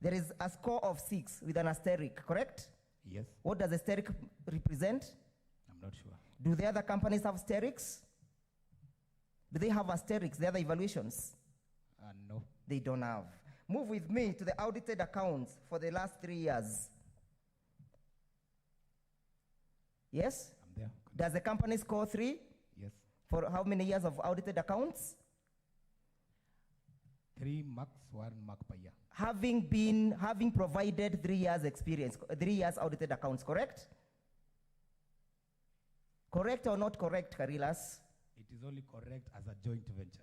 There is a score of 6 with an asterisk, correct? Yes. What does asterisk represent? I'm not sure. Do the other companies have asterisks? Do they have asterisks, the other evaluations? No. They don't have. Move with me to the audited accounts for the last 3 years. Yes? I'm there. Does the company score 3? Yes. For how many years of audited accounts? 3 marks, 1 mark per year. Having provided 3 years experience, 3 years audited accounts, correct? Correct or not correct, Karilas? It is only correct as a joint venture.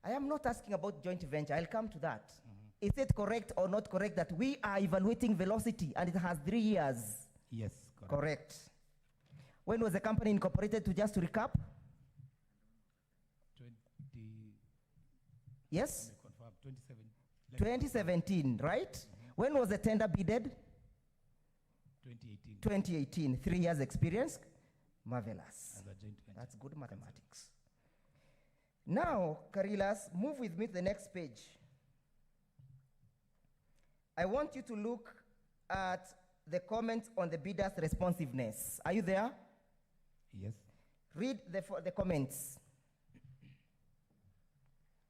I am not asking about joint venture. I'll come to that. Is it correct or not correct that we are evaluating velocity and it has 3 years? Yes, correct. Correct. When was the company incorporated, just to recap? 20. Yes? Let me confirm. 2017, right? When was the tender bidded? 2018. 2018, 3 years experience. Marvelous. as a joint venture. That's good mathematics. Now, Karilas, move with me to the next page. I want you to look at the comments on the bidder's responsiveness. Are you there? Yes. Read the comments.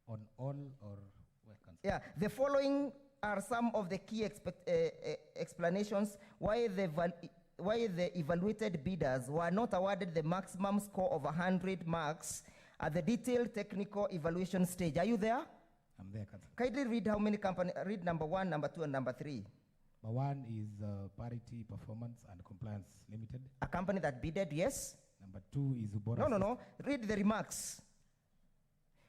On all or where council? Yeah, the following are some of the key explanations why the evaluated bidders were not awarded the maximum score of 100 marks at the detailed technical evaluation stage. Are you there? I'm there, council. Kindly read how many companies, read number 1, number 2, and number 3. Number 1 is Parity Performance and Compliance Limited. A company that bidded, yes? Number 2 is Ubora. No. Read the remarks.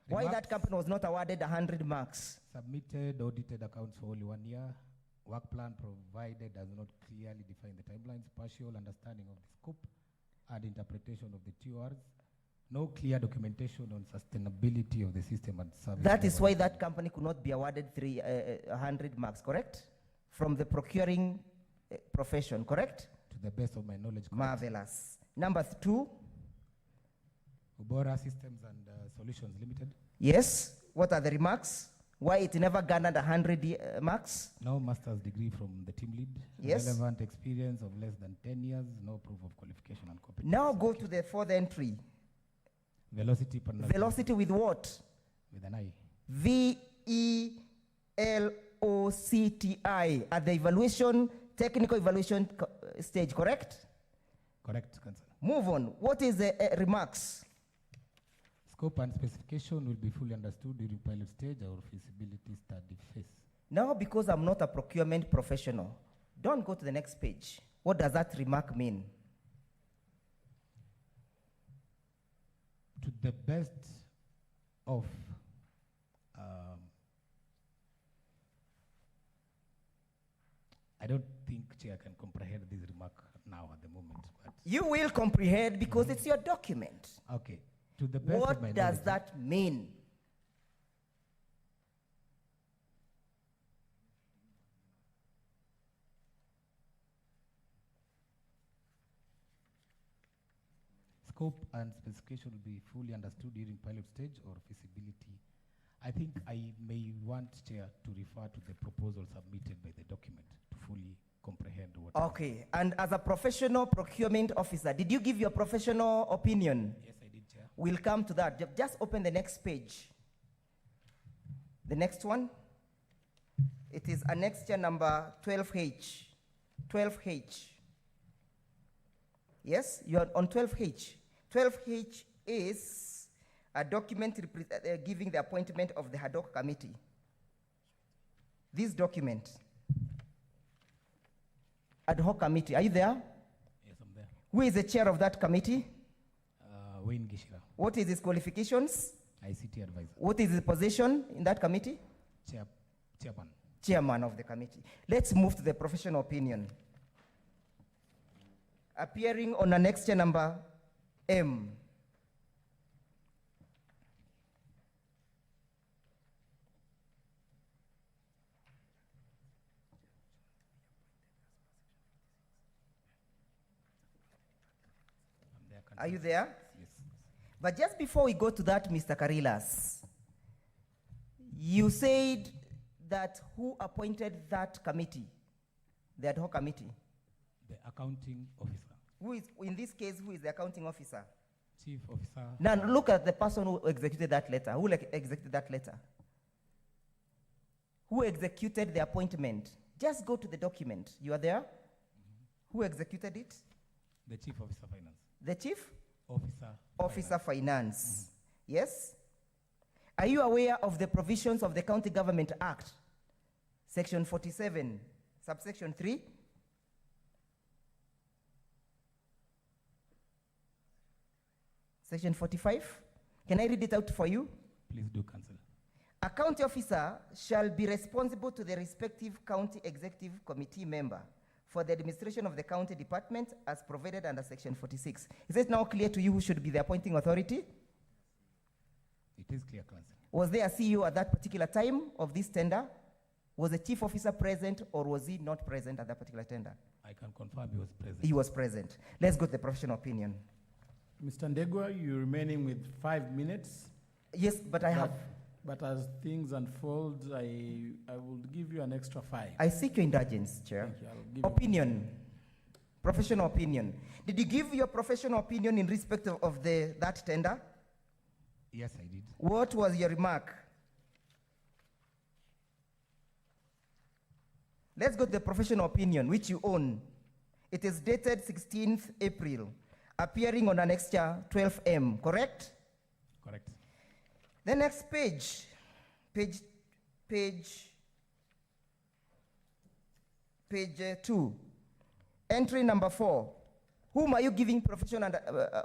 Why that Remarks. company was not awarded 100 marks. Submitted audited accounts for only 1 year. Work plan provided does not clearly define the timelines, partial understanding of the scope and interpretation of the TORs. No clear documentation on sustainability of the system and service. That is why level. that company could not be awarded 100 marks, correct? From the procuring profession, correct? To the best of my knowledge. correct. Marvelous. Number 2, Ubora Systems and Solutions Limited. yes. What are the remarks? Why it never garnered 100 marks? No master's degree from the team lead. Yes. Relevant experience of less than 10 years. No proof of qualification and competence. Now go to the 4th entry. Velocity partner. Velocity with what? With an I. VELOCTI at the evaluation, technical evaluation stage, correct? Correct, council. Move on. What is the remarks? Scope and specification will be fully understood during pilot stage or feasibility study phase. Now, because I'm not a procurement professional, don't go to the next page. What does that remark mean? To the best of I don't think Chair can comprehend this remark now at the moment. But You will comprehend because it's your document. okay. To the best of my What does knowledge, that mean? scope and specification will be fully understood during pilot stage or feasibility. I think I may want Chair to refer to the proposal submitted by the document to fully comprehend what. Okay, and as a professional procurement officer, did you give your professional opinion? Yes, I did, Chair. We'll come to that. Just open the next page. The next one. It is annexure number 12H. 12H. Yes, you are on 12H. 12H is a document giving the appointment of the ad hoc committee. This document. Ad hoc committee. Are you there? Yes, I'm there. Who is the chair of that committee? Wayne Gishira, What is his qualifications? ICT advisor, What is his position in that committee? chairman. Chairman of the committee. Let's move to the professional opinion. Appearing on annexure number M. I'm there, Are you there? Yes. But just before we go to that, Mr. Karilas, you said that who appointed that committee, the ad hoc committee? The accounting officer, Who is, in this case, who is the accounting officer? chief officer. Now look at the person who executed that letter. Who executed that letter? Who executed the appointment? Just go to the document. You are there? Who executed it? The chief officer finance. The chief Officer. finance. Yes? Are you aware of the provisions of the County Government Act? Section 47, subsection 3? Section 45? Can I read it out for you? Please do, counsel. A county officer shall be responsible to the respective county executive committee member for the administration of the county department as provided under section 46. Is it now clear to you who should be the appointing authority? It is clear, counsel. Was there a CEO at that particular time of this tender? Was the chief officer present or was he not present at that particular tender? I can confirm he was present. He was present. Let's go to the professional opinion. Mr. Ndegwa, you're remaining with 5 minutes. Yes, but I have. But as things unfold, I will give you an extra 5. I seek your indulgence, Chair. Thank you. I'll give you- Opinion, professional opinion. Did you give your professional opinion in respect of that tender? Yes, I did. What was your remark? Let's go to the professional opinion, which you own. It is dated 16th April, appearing on Annexure 12M, correct? Correct. The next page, page 2, entry number 4. Whom are you giving professional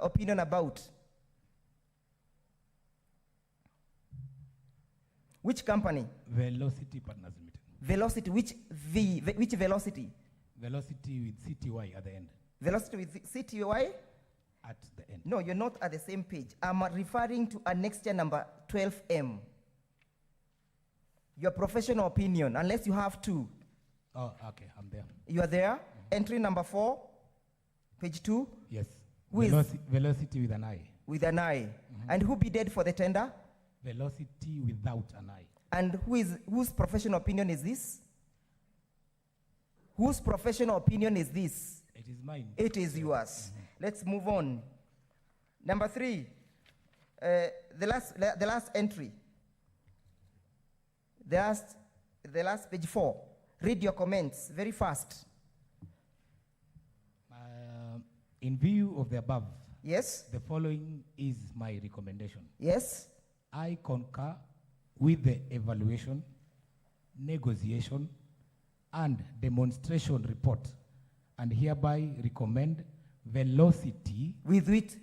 opinion about? Which company? Velocity Partners Limited. Velocity, which velocity? Velocity with CTY at the end. Velocity with CTY? At the end. No, you're not at the same page. I'm referring to Annexure number 12M. Your professional opinion, unless you have two. Oh, okay, I'm there. You are there? Entry number 4, page 2, Yes. Who is- Velocity with an I. with an I. And who bidded for the tender? Velocity without an I. And whose professional opinion is this? Whose professional opinion is this? It is mine. It is yours. Let's move on. Number 3, the last entry. The last page 4. Read your comments very fast. In view of the above, Yes? the following is my recommendation. Yes? I concur with the evaluation, negotiation, and demonstration report, and hereby recommend velocity With which?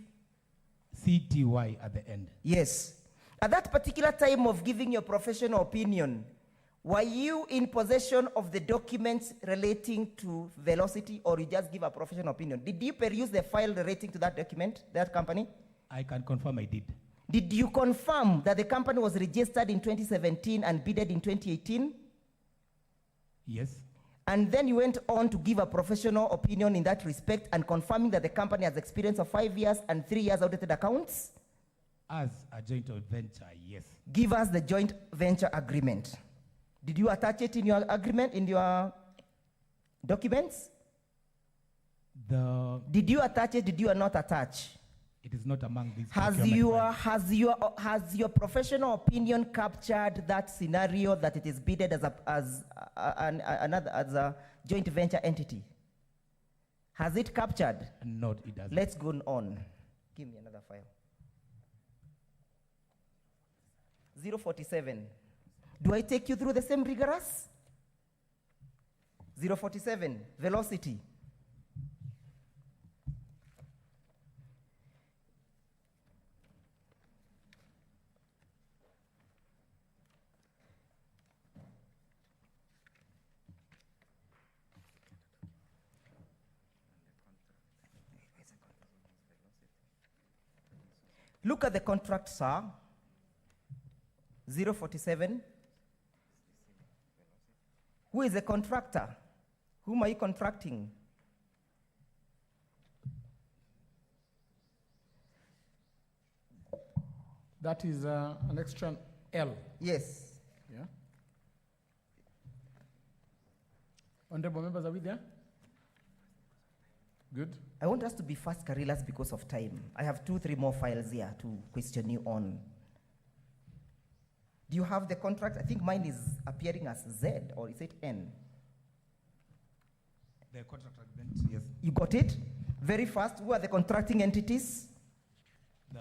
CTY at the end. Yes. At that particular time of giving your professional opinion, were you in possession of the documents relating to velocity, or you just give a professional opinion? Did you peruse the file relating to that document, that company? I can confirm I did. Did you confirm that the company was registered in 2017 and bidded in 2018? Yes. And then you went on to give a professional opinion in that respect and confirming that the company has experience of 5 years and 3 years audited accounts? As a joint venture, yes. Give us the joint venture agreement. Did you attach it in your agreement, in your documents? Did you attach it? Did you not attach? It is not among these. Has your professional opinion captured that scenario that it is bidded as a joint venture entity? Has it captured? No, it doesn't. Let's go on. Give me another file. 047. Do I take you through the same rigorous? 047, velocity. Look at the contract, sir. 047. Who is the contractor? Whom are you contracting? That is an extra L. Yes. Yeah. Honorable members, are we there? Good. I want us to be fast, Karilas, because of time. I have 2-3 more files here to question you on. Do you have the contract? I think mine is appearing as Z, or is it N? The contract agreement, yes. You got it? Very fast. Who are the contracting entities? The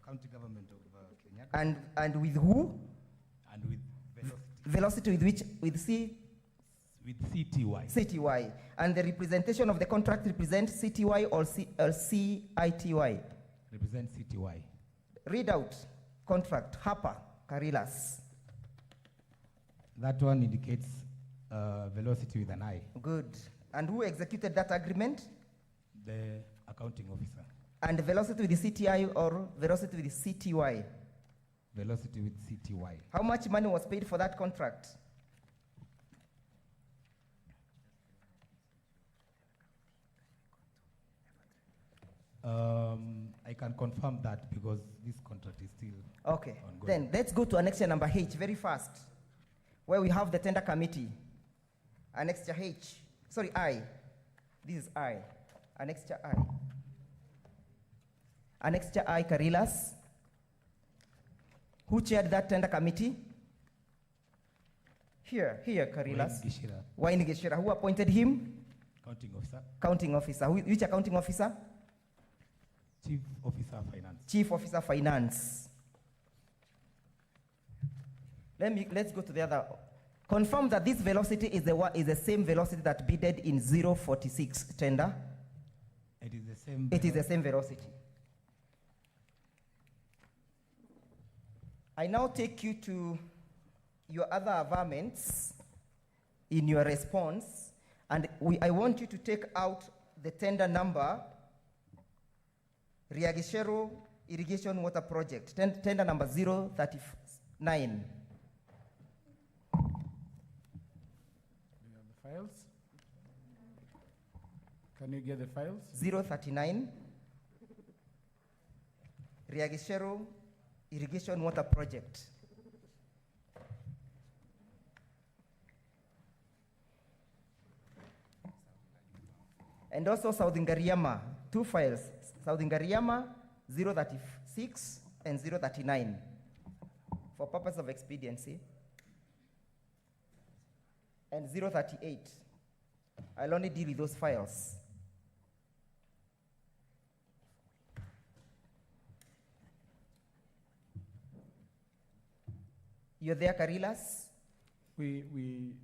county government of Kenya. And with who? And with velocity. Velocity with which? With C? With CTY. CTY. And the representation of the contract represents CTY or CITY? Represent CTY. Read out. Contract. Harper. Karilas. That one indicates velocity with an I. Good. And who executed that agreement? The accounting officer. And velocity with the CTI or velocity with the CTY? Velocity with CTY. How much money was paid for that contract? I can confirm that because this contract is still Okay. ongoing. Then let's go to annexure number H very fast, where we have the tender committee. Annexure H. Sorry, I. This is I. Annexure I. Annexure I, Karilas. Who chaired that tender committee? Here, Karilas. Gishira, Wayne Geshira. Who appointed him? counting officer, Counting officer. Which accounting officer? chief officer of finance. Chief Officer Finance. Let's go to the other. Confirm that this velocity is the same velocity that bidded in 046 tender. It is the same. It is the same velocity. I now take you to your other averments in your response, and I want you to take out the tender number, Riagishero Irrigation Water Project, tender number 039. Do you have the files? Can you get the files? 039, Riagishero Irrigation Water Project. And also Saudingariama, 2 files, Saudingariama 036 and 039, for purpose of expediency. And 038, I'll only deal with those files. You're there, Karilas? We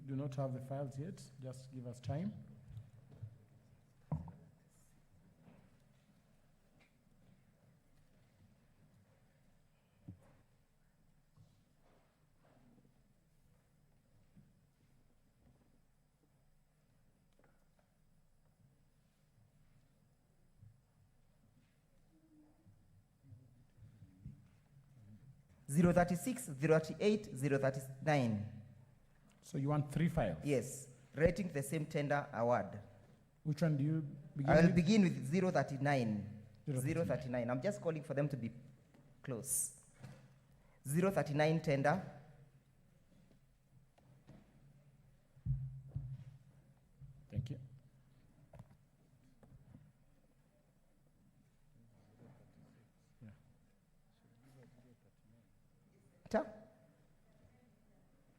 do not have the files yet. Just give us time. Zero 36, 038, 039. So you want 3 files? Yes, rating the same tender award. Which one do you begin I will with? begin with 039. 039. 039. I'm just calling for them to be close. 039 tender. Thank you.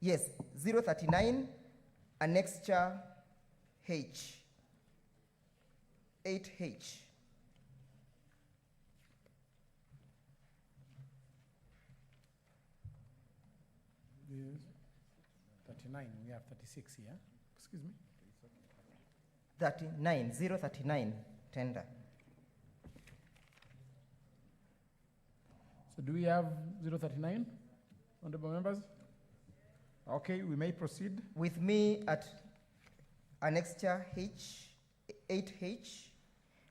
Yes, 039, annexure H. 8H. Yes. 39. We have 36 here. Excuse me. 39, 039 tender. So do we have 039, honorable members? Okay, we may proceed. With me at annexure H, 8H,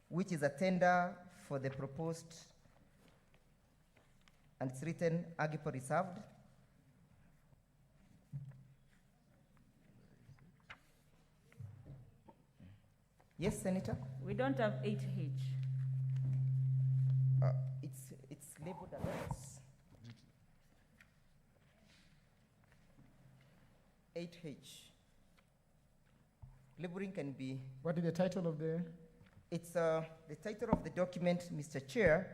which is a tender for the proposed, and it's written Agipo reserved. Yes, Senator? We don't have 8H. It's labeled as this. 8H. Labeling can be. What is the title of the? It's the title of the document, Mr. Chair,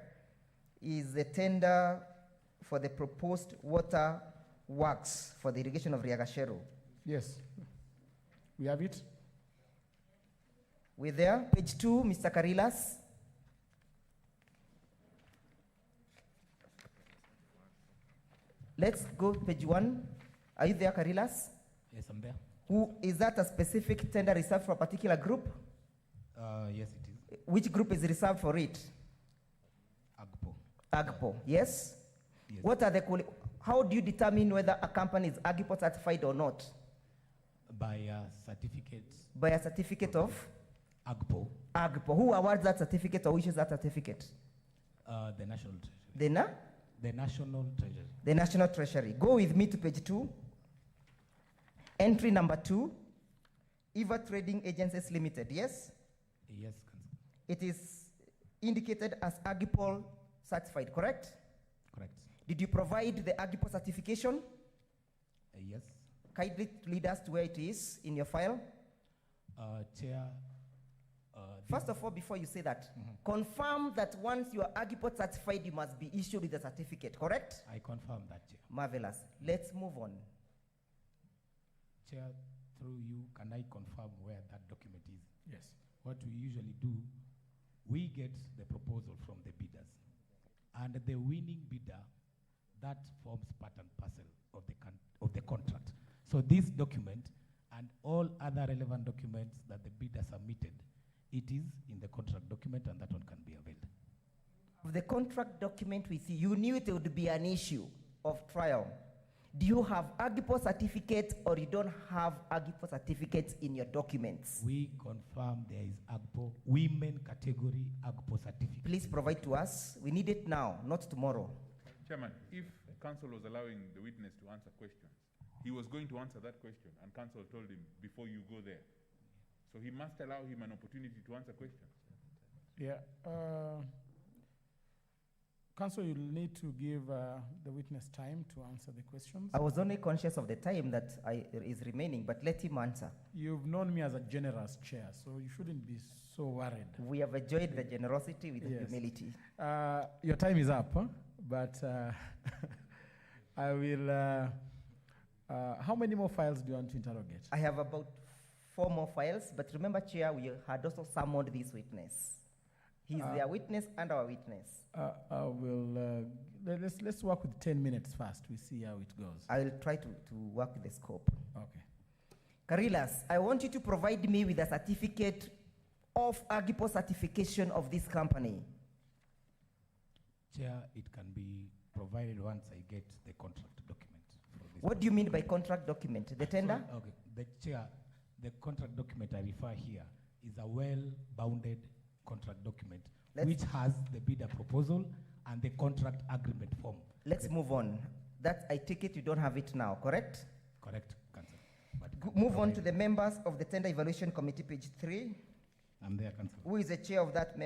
is the tender for the proposed water works for the irrigation of Riagashero. Yes. We have it. We're there. Page 2, Mr. Karilas. Let's go page 1. Are you there, Karilas? Yes, I'm there. Is that a specific tender reserved for a particular group? Yes, it is. Which group is reserved for it? Agpo. Agpo, yes? Yes. What are the how do you determine whether a company is Agpo certified or not? By a certificate. By a certificate of Agpo. Agpo. Who awards that certificate or issues that certificate? The National Treasury. The National Treasury. The National Treasury. Go with me to page 2. Entry number 2, Eva Trading Agencies Limited, yes? Yes, It is indicated as Agipol certified, correct? Correct. Did you provide the Agipo certification? Yes. Kindly lead us to where it is in your file. Chair. First of all, before you say that, confirm that once you are Agipo certified, you must be issued with a certificate, correct? I confirm that, Chair. Marvelous. Let's move on. Chair, through you, can I confirm where that document is? Yes. What we usually do, we get the proposal from the bidders. And the winning bidder, that forms part and parcel of the contract. So this document and all other relevant documents that the bidder submitted, it is in the contract document and that one can be availed. The contract document with you, you knew it would be an issue of trial. Do you have Agipo certificate or you don't have Agipo certificates in your documents? We confirm there is AGPO, women category AGPO certificate. Please provide to us. We need it now, not tomorrow. Chairman, if counsel was allowing the witness to answer questions, he was going to answer that question, and counsel told him, before you go there. So he must allow him an opportunity to answer questions. Yeah. Counsel, you'll need to give the witness time to answer the questions. I was only conscious of the time that is remaining, but let him answer. You've known me as a generous chair, so you shouldn't be so worried. We have enjoyed the generosity with Yes. humility. Your time is up, huh? But I will. How many more files do you want to interrogate? I have about 4 more files, but remember, Chair, we had also summoned this witness. He's their witness and our witness. I will. Let's work with 10 minutes first. We see how it goes. I will try to work with the scope. Okay. Carillas, I want you to provide me with a certificate of Agipo certification of this company. Chair, it can be provided once I get the contract document. For this What do you mean by contract document? The tender? So, okay, the chair, the contract document I refer here is a well-bounded contract document which has the bidder proposal and the contract agreement form. Let's move on. That, I take it you don't have it now, correct? Correct, Council. Move on to the members of the Tender Evaluation Committee, page 3. I'm there, Council. Who is the chair of that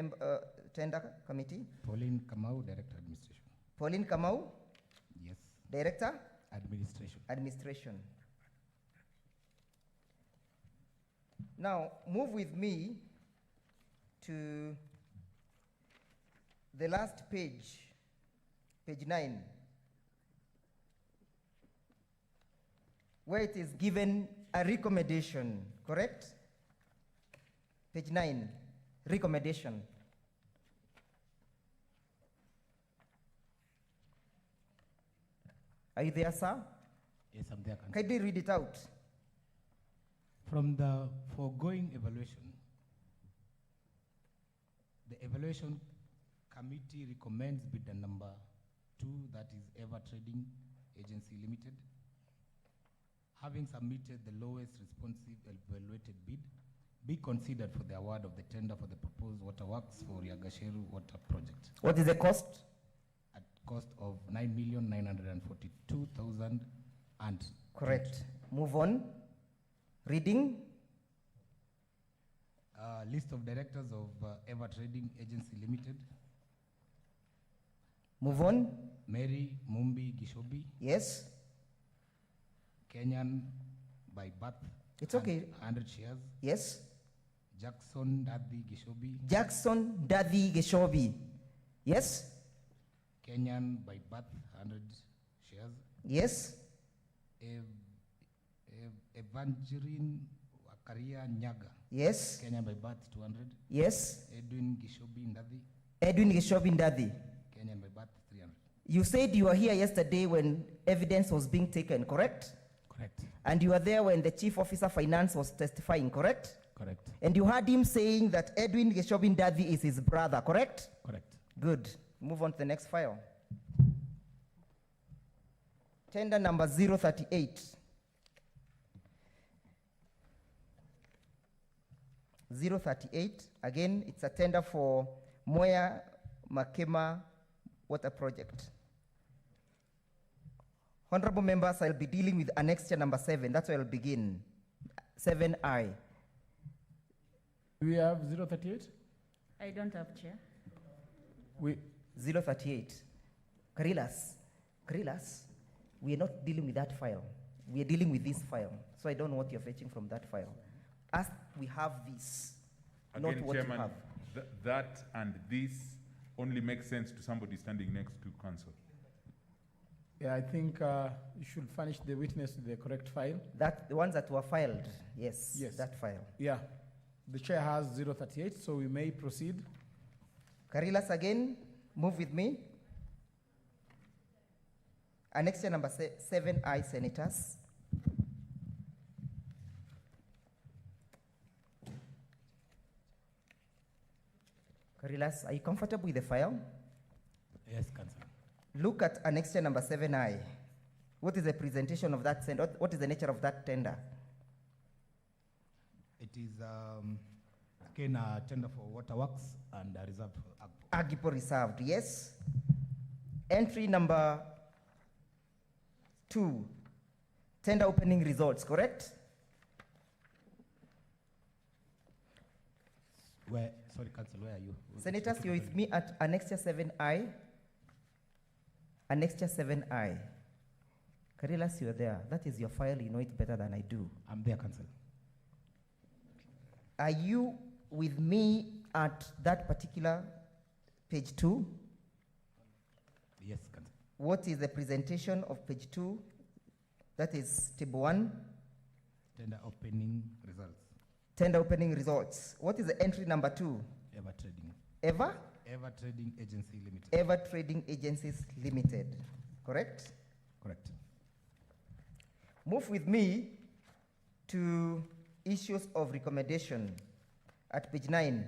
tender committee? Pauline Kamau, Director Administration. Pauline Kamau, Yes. Director? Administration. Administration. Now, move with me to the last page, page 9, where it is given a recommendation, correct? Page 9, recommendation. Are you there, sir? Yes, I'm there, Council. Kindly read it out. From the foregoing evaluation, the evaluation committee recommends bidder number 2, that is Ever Trading Agency Limited, having submitted the lowest responsive evaluated bid, be considered for the award of the tender for the proposed waterworks for Yagasheru Water Project What is the cost? at cost of 9,942,000 and Correct. Move on. Reading. List of directors of Ever Trading Agency Limited: Move on. Mary Mumbi Gishobi, Yes. Kenyan by birth. It's okay. 100 shares. Yes. Jackson Daddy Gishobi, Jackson Daddy Geshobi. Yes. Kenyan by birth, 100 shares. Yes. Evangeline Wakaria Nyaga, Yes. Kenyan by birth, 200. Yes. Edwin Gishobi Ndadi, Edwin Geshobi Daddy. Kenyan by birth, 300. You said you were here yesterday when evidence was being taken, correct? Correct. And you were there when the chief officer finance was testifying, correct? Correct. And you heard him saying that Edwin Geshobi Daddy is his brother, correct? Correct. Good. Move on to the next file. Tender number 038. 038. Again, it's a tender for Moya Makema Water Project. Honorable members, I'll be dealing with annexure number 7. That's where I'll begin. 7I. Do we have 038? I don't have, Chair. We 038. Karilas, we are not dealing with that file. We are dealing with this file. So I don't know what you're fetching from that file. As we have this, not Again, what Chairman, you have. that and this only makes sense to somebody standing next to counsel. Yeah, I think you should furnish the witness the correct file. The ones that were filed, yes, Yes. that file. Yeah, the chair has 038, so we may proceed. Karilas again, move with me. Annexure number 7I, senators. Karilas, are you comfortable with the file? Yes, Councillor. Look at annexure number 7I. What is the presentation of that tender? What is the nature of that tender? It is again a tender for waterworks and a reserve for Agbo. Agipo reserved, yes. Entry number 2, tender opening results, correct? Where, sorry, Council, where are you? Senators, you're with me at annexure 7I. Annexure 7I. Karilas, you're there. That is your file. You know it better than I do. I'm there, Council. Are you with me at that particular page 2? Yes, Council. What is the presentation of page 2? That is table 1. Tender opening results. Tender opening results. What is the entry number 2? Ever Trading. Ever? Ever Trading Agency Limited. Ever Trading Agencies Limited. Correct? Correct. Move with me to issues of recommendation at page 9.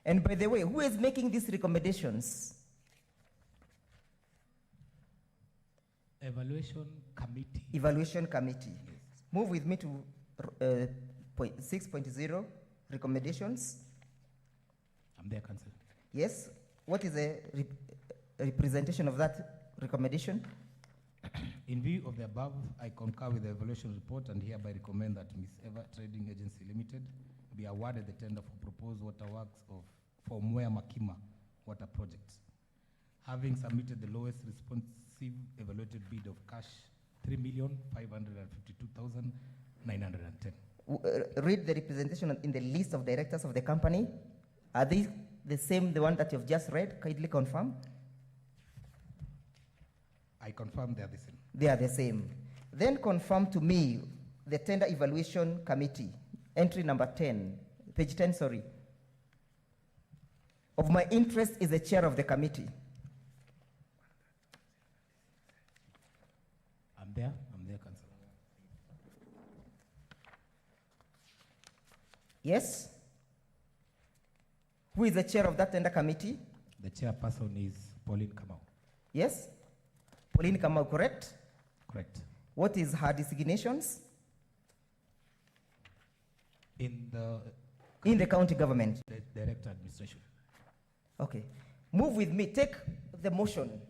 And by the way, who is making these recommendations? Evaluation Committee. Evaluation Committee. Move with me to 6.0, recommendations. I'm there, Council. Yes. What is the representation of that recommendation? In view of the above, I concur with the evaluation report and hereby recommend that Ms. Ever Trading Agency Limited be awarded the tender for proposed waterworks for Mwea Makima water projects, having submitted the lowest responsive evaluated bid of cash 3,552,910. Read the representation in the list of directors of the company. Are they the same, the one that you've just read? Kindly confirm. I confirm they are the same. They are the same. Then confirm to me the Tender Evaluation Committee, entry number 10, page 10, sorry. Of my interest is the chair of the committee. I'm there, Council. Yes? Who is the chair of that tender committee? The chairperson is Pauline Kamau. Yes? Pauline Kamau, correct? Correct. What is her designations? In In the county government. the Director Administration. Okay. Move with me. Take the motion.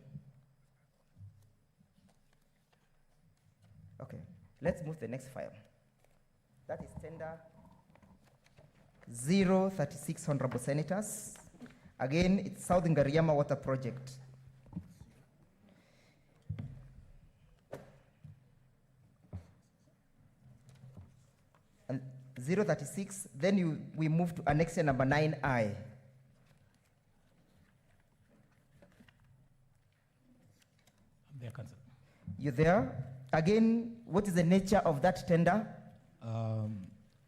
Okay. Let's move to the next file. That is tender 036, Honorable Senators. Again, it's South Ngariama Water Project. And 036, then we move to annexure number 9I. I'm there, Council. You there? Again, what is the nature of that tender?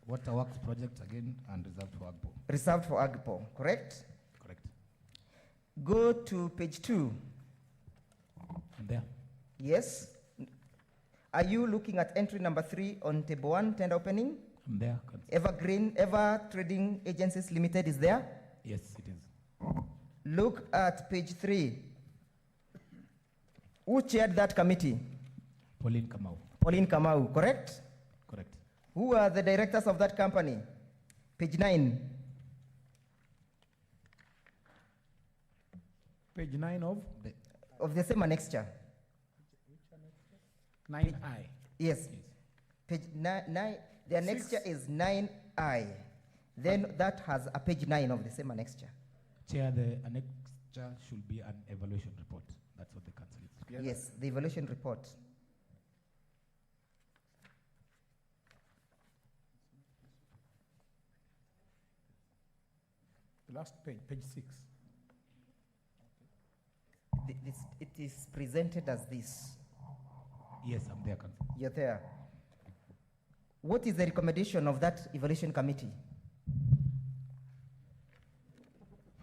Waterworks project again and reserved for Agbo. Reserved for Agpo, correct? Correct. Go to page 2. I'm there. Yes? Are you looking at entry number 3 on table 1, tender opening? I'm there, Council. Evergreen, Ever Trading Agencies Limited is there? Yes, it is. Look at page 3. Who chaired that committee? Pauline Kamau. Pauline Kamau, correct? Correct. Who are the directors of that company? Page 9. Page 9 Of the same annexure. 9I. Yes. Page 9, the annexure is 9I. Then that has a page 9 of the same annexure. Chair, the annexure should be an evaluation report. That's what the council is. Yes, the evaluation report. The last page, page 6. It is presented as this. Yes, I'm there, council. You're there. What is the recommendation of that evaluation committee?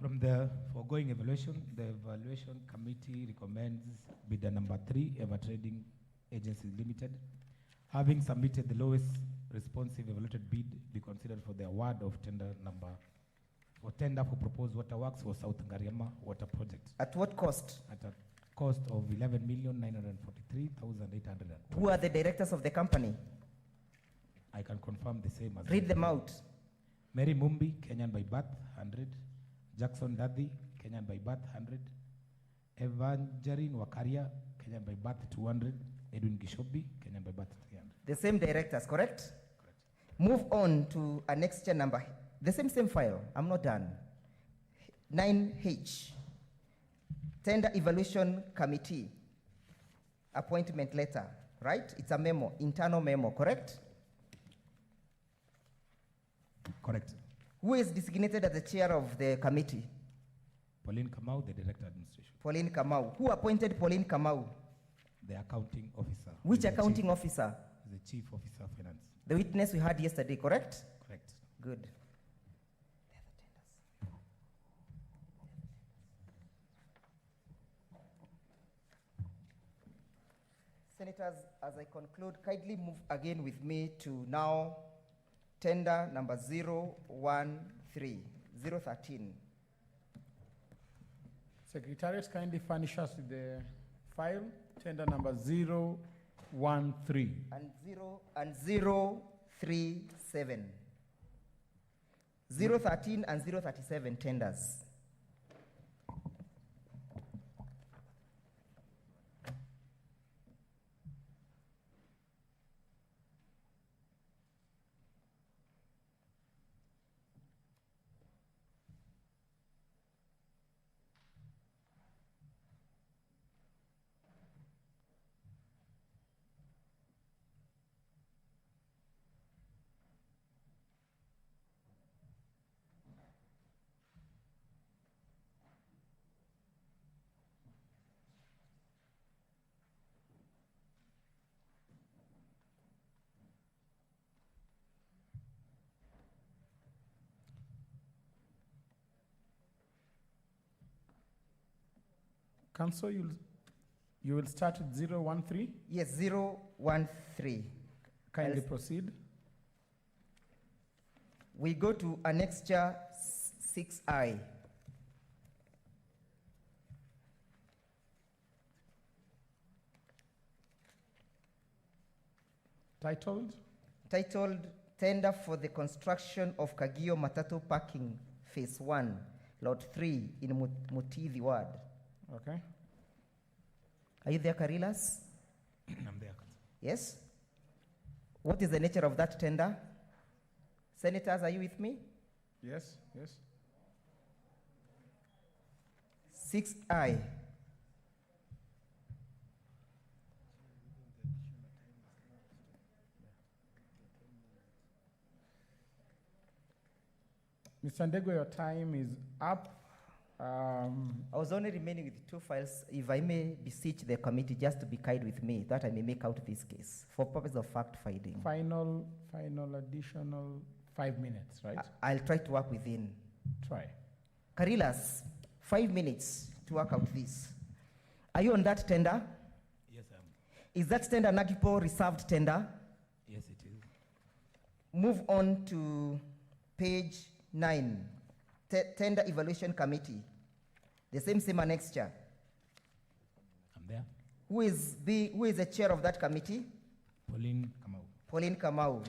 From the foregoing evaluation, the evaluation committee recommends bidder number 3, Ever Trading Agencies Limited, having submitted the lowest responsive evaluated bid, be considered for the award of tender for proposed water works for South Ngariama water project At what cost? at a cost of 11,943,800. Who are the directors of the company? I can confirm the same as Read them out. Mary Mumbi, Kenyan by birth, 100. Jackson Daddy, Kenyan by birth, 100. Evangeline Wakaria, Kenyan by birth, 200. Edwin Gishobi, Kenyan by birth, 300. The same directors, correct? Move on to annexure number, the same file. I'm not done. 9H, Tender Evaluation Committee, appointment letter, right? It's a memo, internal memo, correct? Correct. Who is designated as the chair of the committee? Pauline Kamau, the director administration. Pauline Kamau. Who appointed Pauline Kamau? The accounting officer. Which The accounting officer? The chief officer of finance. The witness we had yesterday, correct? Correct. Good. Senators, as I conclude, kindly move again with me to now tender number 013. Secretariat, kindly furnish us with the file, tender number 013. And 037. 013 and 037 tenders. Council, you will start with 013. Yes, 013. Kindly Yes. proceed. We go to annexure 6I. Titled? Titled Tender for the Construction of Kagio Matatu Parking Phase 1, Lot 3 in Mutivi Ward. Okay. Are you there, Karilas? I'm there, council. Yes? What is the nature of that tender? Senators, are you with me? Yes, yes. 6I. Mr. Ndego, your time is up. I was only remaining with 2 files. If I may beseech the committee just to be kind with me, that I may make out this case for purpose of fact finding. Final additional 5 minutes, right? I'll try to work within. Try. Karilas, 5 minutes to work out this. Are you on that tender? Yes, I am. Is that tender Nagipo reserved tender? Yes, it is. Move on to page 9, Tender Evaluation Committee. The same annexure. I'm there. Who is the chair of that committee? Pauline Kamau. Pauline Kamau.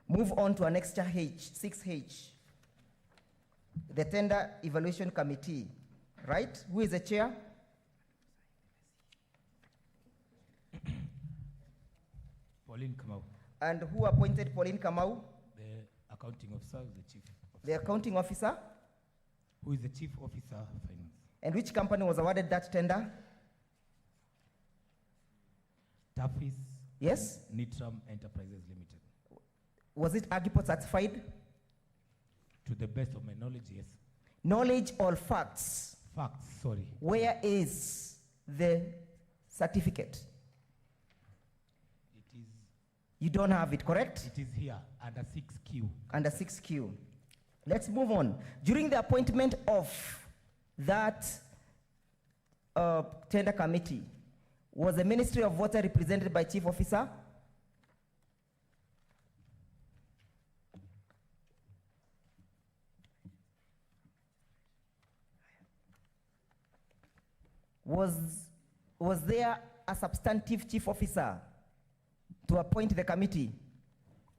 Move on to annexure H, 6H. The Tender Evaluation Committee, right? Who is the chair? Pauline Kamau. And who appointed Pauline Kamau? The accounting officer, the chief. The accounting officer? who is the Chief Officer of Finance. And which company was awarded that tender? Tafis Yes? Nitram Enterprises Limited. Was it Agiport certified? To the best of my knowledge, yes. Knowledge or facts? Facts, sorry. Where is the certificate? It is, You don't have it, correct? it is here under 6Q. Under 6Q. Let's move on. During the appointment of that tender committee, was the Ministry of Water represented by Chief Officer? Was there a substantive Chief Officer to appoint the committee?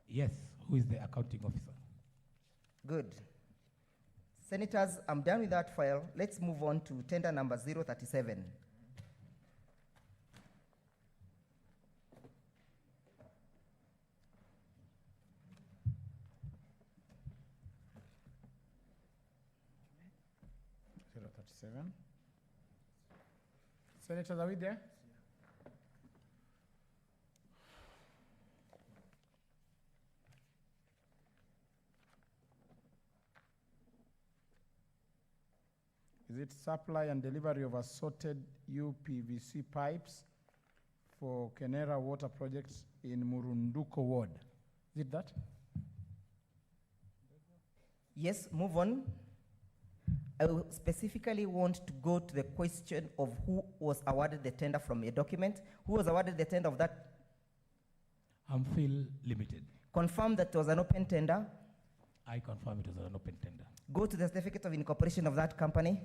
Yes, who is the accounting officer? Good. Senators, I'm done with that file. Let's move on to tender number 037. Senators, are we there? Is it supply and delivery of assorted UPVC pipes for Kenera water projects in Murunduko ward? Is it that? Yes, move on. I will specifically want to go to the question of who was awarded the tender from a document. Who was awarded the tender of that? Amphil Limited. Confirm that it was an open tender. I confirm it was an open tender. Go to the certificate of incorporation of that company.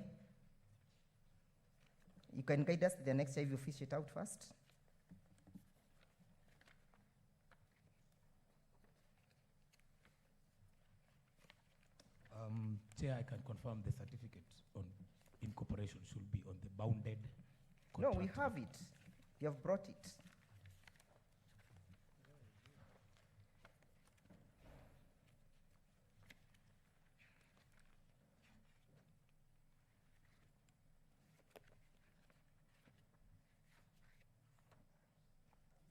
You can guide us to the next if you fish it out first. Chair, I can confirm the certificate on incorporation should be on the bounded No, contract. we have it. You have brought it.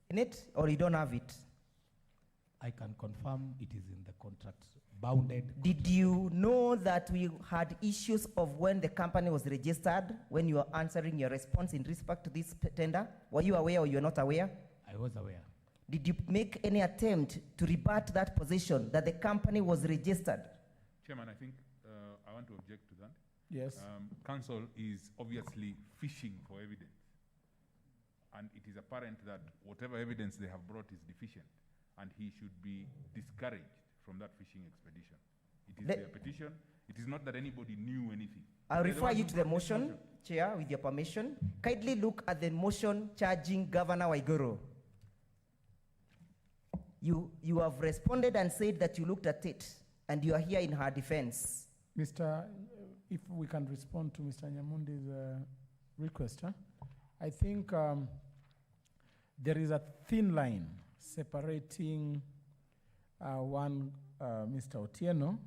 In it, or you don't have it? I can confirm it is in the contract, bounded. Did you know that we had issues of when the company was registered, when you were answering your response in respect to this tender? Were you aware or you're not aware? I was aware. Did you make any attempt to rebut that position that the company was registered? Chairman, I think I want to object to that. Yes. Council is obviously fishing for evidence. And it is apparent that whatever evidence they have brought is deficient. And he should be discouraged from that fishing expedition. It is their petition. It is not that anybody knew anything. I'll They're the refer ones you who to the brought this motion, Chair, with your permission. Kindly look at the motion charging Governor Waiguru. You have responded and said that you looked at it, and you are here in her defense. Mr. If we can respond to Mr. Nyamundi's request, huh? I think there is a thin line separating Mr. Otieno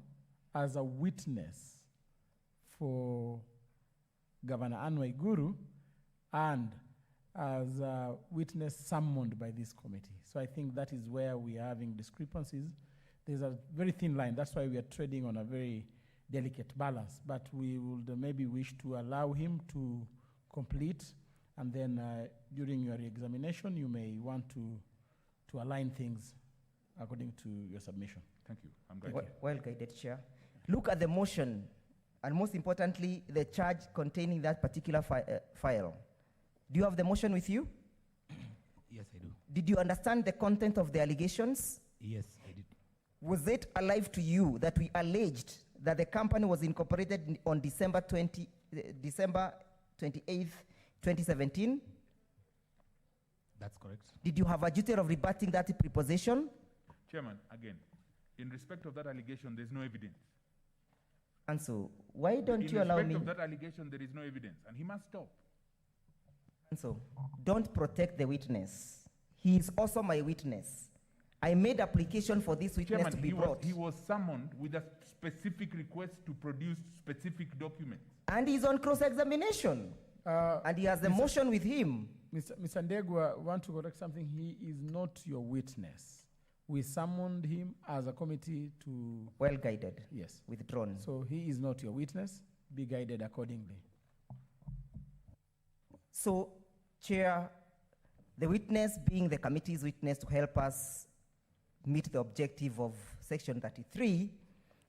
as a witness for Governor Anne Waiguru and as a witness summoned by this committee. So I think that is where we are having discrepancies. There's a very thin line. That's why we are trading on a very delicate balance. But we would maybe wish to allow him to complete, and then during your examination, you may want to align things according to your submission. Thank you. I'm glad. Well guided, Chair. Look at the motion, and most importantly, the charge containing that particular file. Do you have the motion with you? Yes, I do. Did you understand the content of the allegations? Yes, I did. Was it alive to you that we alleged that the company was incorporated on December 28th, 2017? That's correct. Did you have a duty of rebutting that preposition? Chairman, again, in respect of that allegation, there's no evidence. And so, why don't you allow me? In respect of that allegation, there is no evidence, and he must stop. And so, don't protect the witness. He is also my witness. I made application for this witness Chairman, to be brought. he was summoned with a specific request to produce specific documents. And he's on cross-examination. And he has the motion with him. Mr. Ndegwa, want to correct something? He is not your witness. We summoned him as a committee to... Well guided. Yes. Withdrawn. So he is not your witness. Be guided accordingly. So, Chair, the witness being the committee's witness to help us meet the objective of Section 33,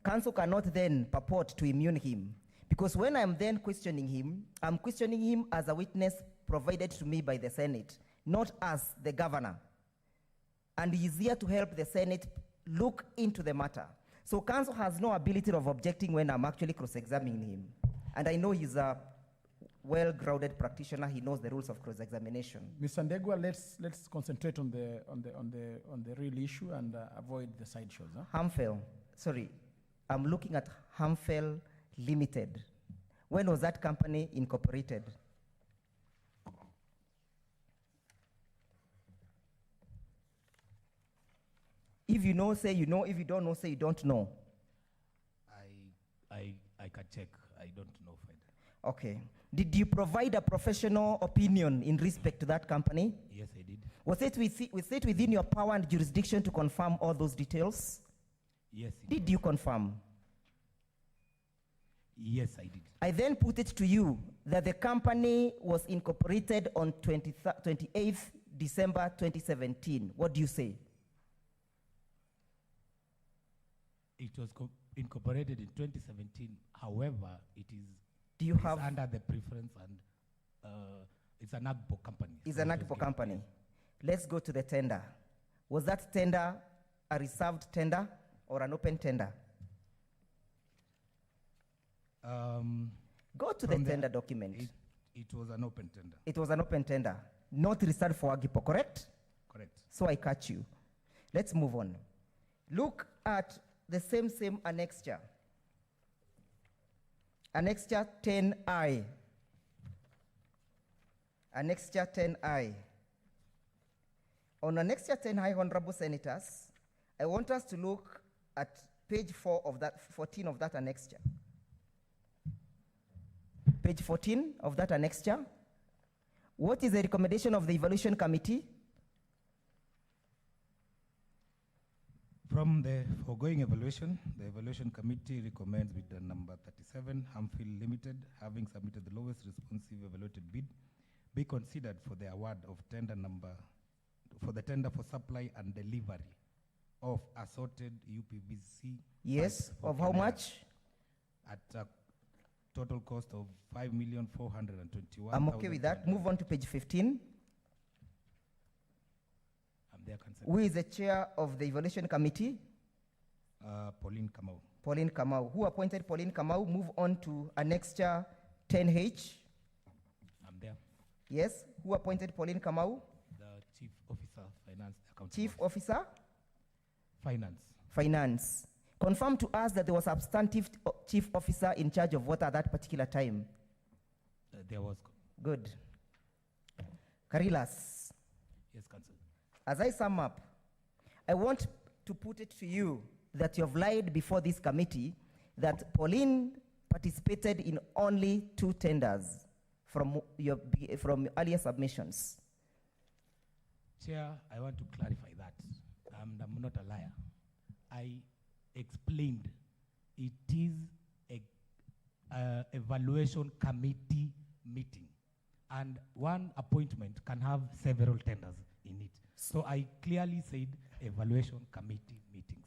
Council cannot then purport to immune him. Because when I'm then questioning him, I'm questioning him as a witness provided to me by the Senate, not as the governor. And he is here to help the Senate look into the matter. So Council has no ability of objecting when I'm actually cross-examining him. And I know he's a well-grounded practitioner. He knows the rules of cross-examination. Mr. Ndegwa, let's concentrate on the real issue and avoid the sideshows. Huh? Hamfel, sorry, I'm looking at Hamfel Limited. When was that company incorporated? If you know, say you know. If you don't know, say you don't know. I can check. I don't know. Okay. Did you provide a professional opinion in respect to that company? Yes, I did. Was it within your power and jurisdiction to confirm all those details? Yes. Did you confirm? Yes, I did. I then put it to you that the company was incorporated on 28th December 2017. What do you say? It was incorporated in 2017. However, it is under the preference and it's an AGPO company. It's an AGPO company. Let's go to the tender. Was that tender a reserved tender or an open tender? Go to the tender document. It was an open tender. It was an open tender, not reserved for AGPO, correct? Correct. So I catch you. Let's move on. Look at the same annexure. Annexure 10I. Annexure 10I. On Annexure 10I, Honorable Senators, I want us to look at page 14 of that annexure. Page 14 of that annexure. What is the recommendation of the evaluation committee? From the foregoing evaluation, the evaluation committee recommends with the number 37, Hamfield Limited, having submitted the lowest responsive evaluated bid, be considered for the award of tender for supply and delivery of assorted UPVC. Yes, of how much? At a total cost of 5,421,000. I'm okay with that. Move on to page 15. Who is the chair of the evaluation committee? Pauline Kamau. Pauline Kamau. Who appointed Pauline Kamau? Move on to annexure 10H. I'm there. Yes. Who appointed Pauline Kamau? The Chief Officer, Finance Accounting. Chief Officer? Finance. Finance. Confirm to us that there was a substantive chief officer in charge of what at that particular time? There was. Good. Karilas. Yes, Council. As I sum up, I want to put it to you that you have lied before this committee that Pauline participated in only 2 tenders from earlier submissions. Chair, I want to clarify that. I'm not a liar. I explained it is a evaluation committee meeting, and one appointment can have several tenders in it. So I clearly said evaluation committee meetings.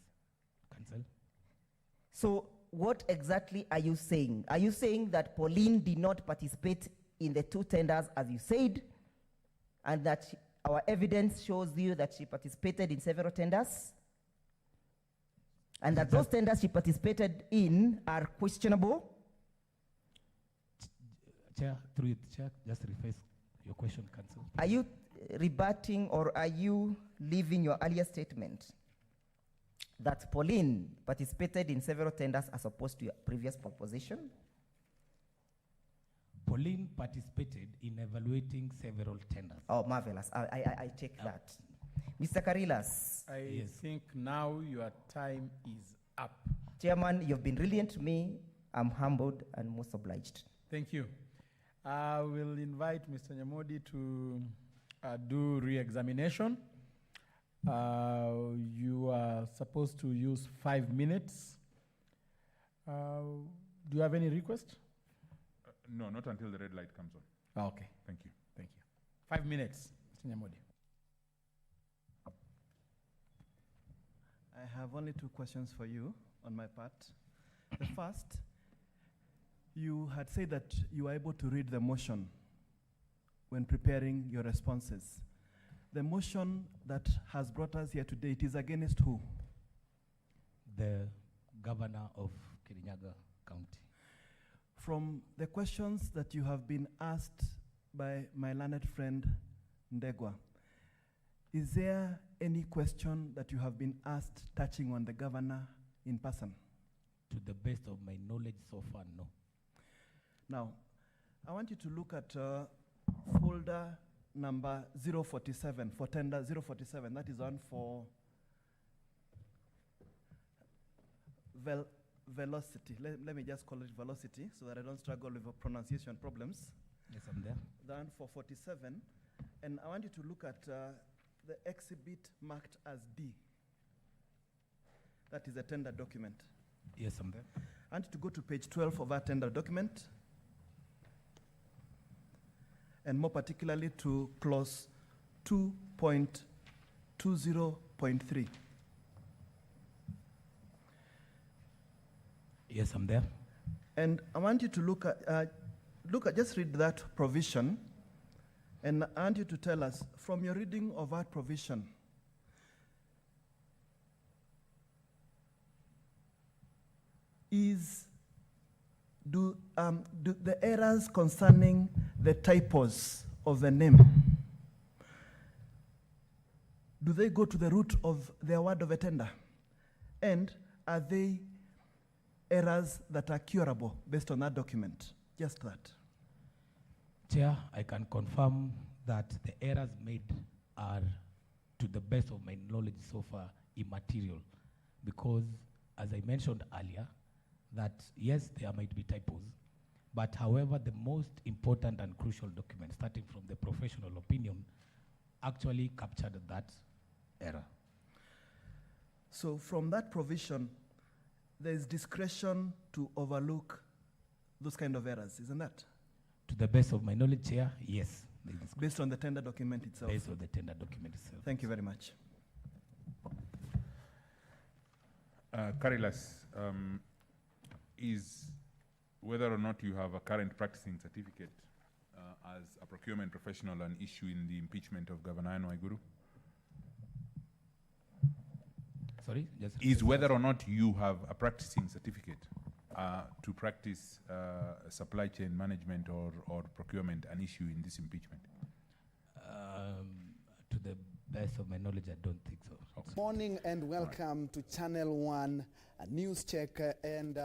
Council? So what exactly are you saying? Are you saying that Pauline did not participate in the 2 tenders as you said, and that our evidence shows you that she participated in several tenders? And that those tenders she participated in are questionable? Chair, through it, Chair, just rephrase your question, Council. Are you rebutting or are you leaving your earlier statement that Pauline participated in several tenders as opposed to your previous proposition? Pauline participated in evaluating several tenders. Oh, marvelous. I take that. Mr. Karilas, I think now your time is up. Chairman, you've been brilliant to me. I'm humbled and most obliged. Thank you. I will invite Mr. Nyamodi to do re-examination. You are supposed to use 5 minutes. Do you have any request? No, not until the red light comes on. Okay, Thank you. thank you. 5 minutes, Mr. Nyamodi. I have only 2 questions for you on my part. The first, you had said that you were able to read the motion when preparing your responses. The motion that has brought us here today, it is against who? The governor of Kirinyaga County. From the questions that you have been asked by my learned friend Ndegwa, is there any question that you have been asked touching on the governor in person? To the best of my knowledge so far, no. Now, I want you to look at folder number 047, for tender 047. That is on for velocity. Let me just call it velocity so that I don't struggle with pronunciation problems. Yes, I'm there. Then for 47, and I want you to look at the exhibit marked as D. That is a tender document. Yes, I'm there. I want you to go to page 12 of our tender document, and more particularly to clause 2.20.3. Yes, I'm there. And I want you to look at, just read that provision, and I want you to tell us, from your reading of that provision, do the errors concerning the typos of the name, do they go to the root of the award of a tender? And are they errors that are curable based on that document? Just that. Chair, I can confirm that the errors made are, to the best of my knowledge so far, immaterial. Because, as I mentioned earlier, that yes, there might be typos, but however, the most important and crucial document, starting from the professional opinion, actually captured that error. So from that provision, there is discretion to overlook those kind of errors, isn't that? To the best of my knowledge, Chair, yes. Based on the tender document itself. Based on the tender document itself. Thank you very much. Karilas, is whether or not you have a current practicing certificate as a procurement professional an issue in the impeachment of Governor Waiguru? Sorry? Just Is whether or not you have a practicing certificate to practice supply chain management or procurement an issue in this impeachment? To the best of my knowledge, I don't think so. Okay. Morning and welcome to Channel 1 News Check. And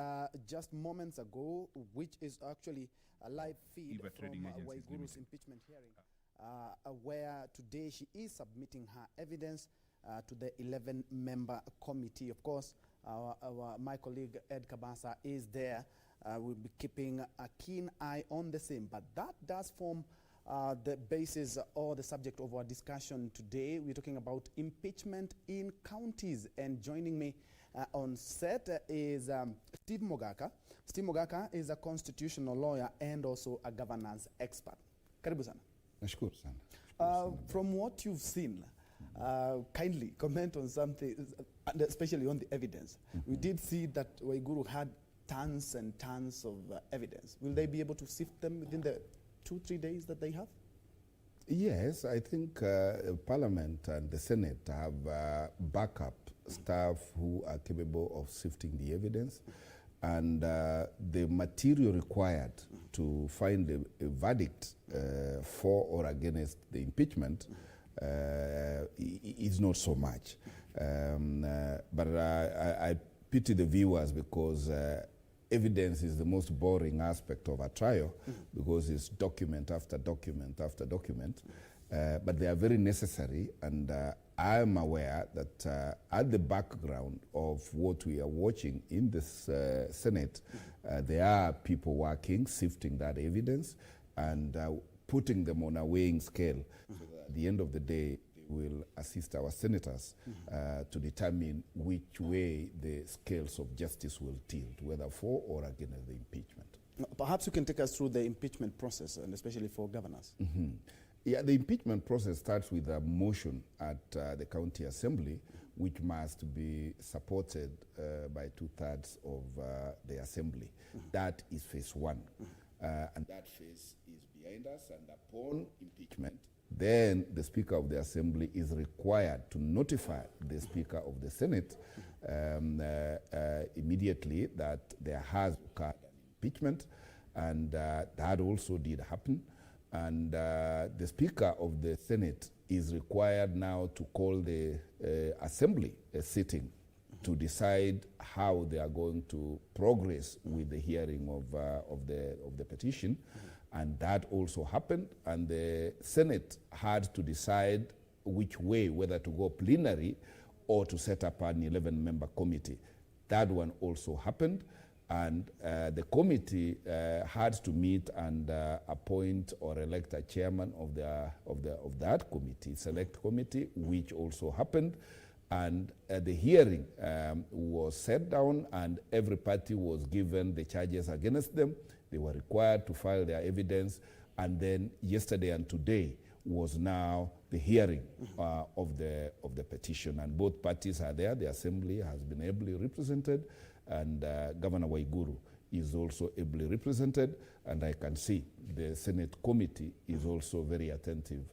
just moments ago, which is actually a live feed from Waiguru's impeachment hearing, where today she is submitting her evidence to the 11-member committee. Of course, my colleague Ed Kabasa is there. We'll be keeping a keen eye on the same. But that does form the basis or the subject of our discussion today. We're talking about impeachment in counties. And joining me on set is Steve Mogaka. Steve Mogaka is a constitutional lawyer and also a governance expert. Karibu sana. Nashukuru sana. From what you've seen, kindly comment on something, and especially on the evidence. We did see that Waiguru had tons and tons of evidence. Will they be able to sift them within the 2-3 days that they have? Yes, I think Parliament and the Senate have backup staff who are capable of sifting the evidence, and the material required to find a verdict for or against the impeachment is not so much. But I pity the viewers because evidence is the most boring aspect of a trial because it's document after document after document. But they are very necessary, and I'm aware that at the background of what we are watching in this Senate, there are people working, sifting that evidence, and putting them on a weighing scale. So that at the end of the day, they will assist our senators to determine which way the scales of justice will tilt, whether for or against the impeachment. Perhaps you can take us through the impeachment process, and especially for governors. Yeah, the impeachment process starts with a motion at the county assembly, which must be supported by 2/3 of the assembly. That is phase one. And that phase is behind us, and upon impeachment, then the Speaker of the Assembly is required to notify the Speaker of the Senate immediately that there has occurred an impeachment, and that also did happen. And the Speaker of the Senate is required now to call the Assembly sitting to decide how they are going to progress with the hearing of the petition. And that also happened, and the Senate had to decide which way, whether to go plenary or to set up an 11-member committee. That one also happened, and the committee had to meet and appoint or elect a chairman of that committee, select committee, which also happened. And the hearing was set down, and every party was given the charges against them. They were required to file their evidence, and then yesterday and today was now the hearing of the petition, and both parties are there. The assembly has been ably represented, and Governor Waiguru is also ably represented, and I can see the Senate committee is also very attentive.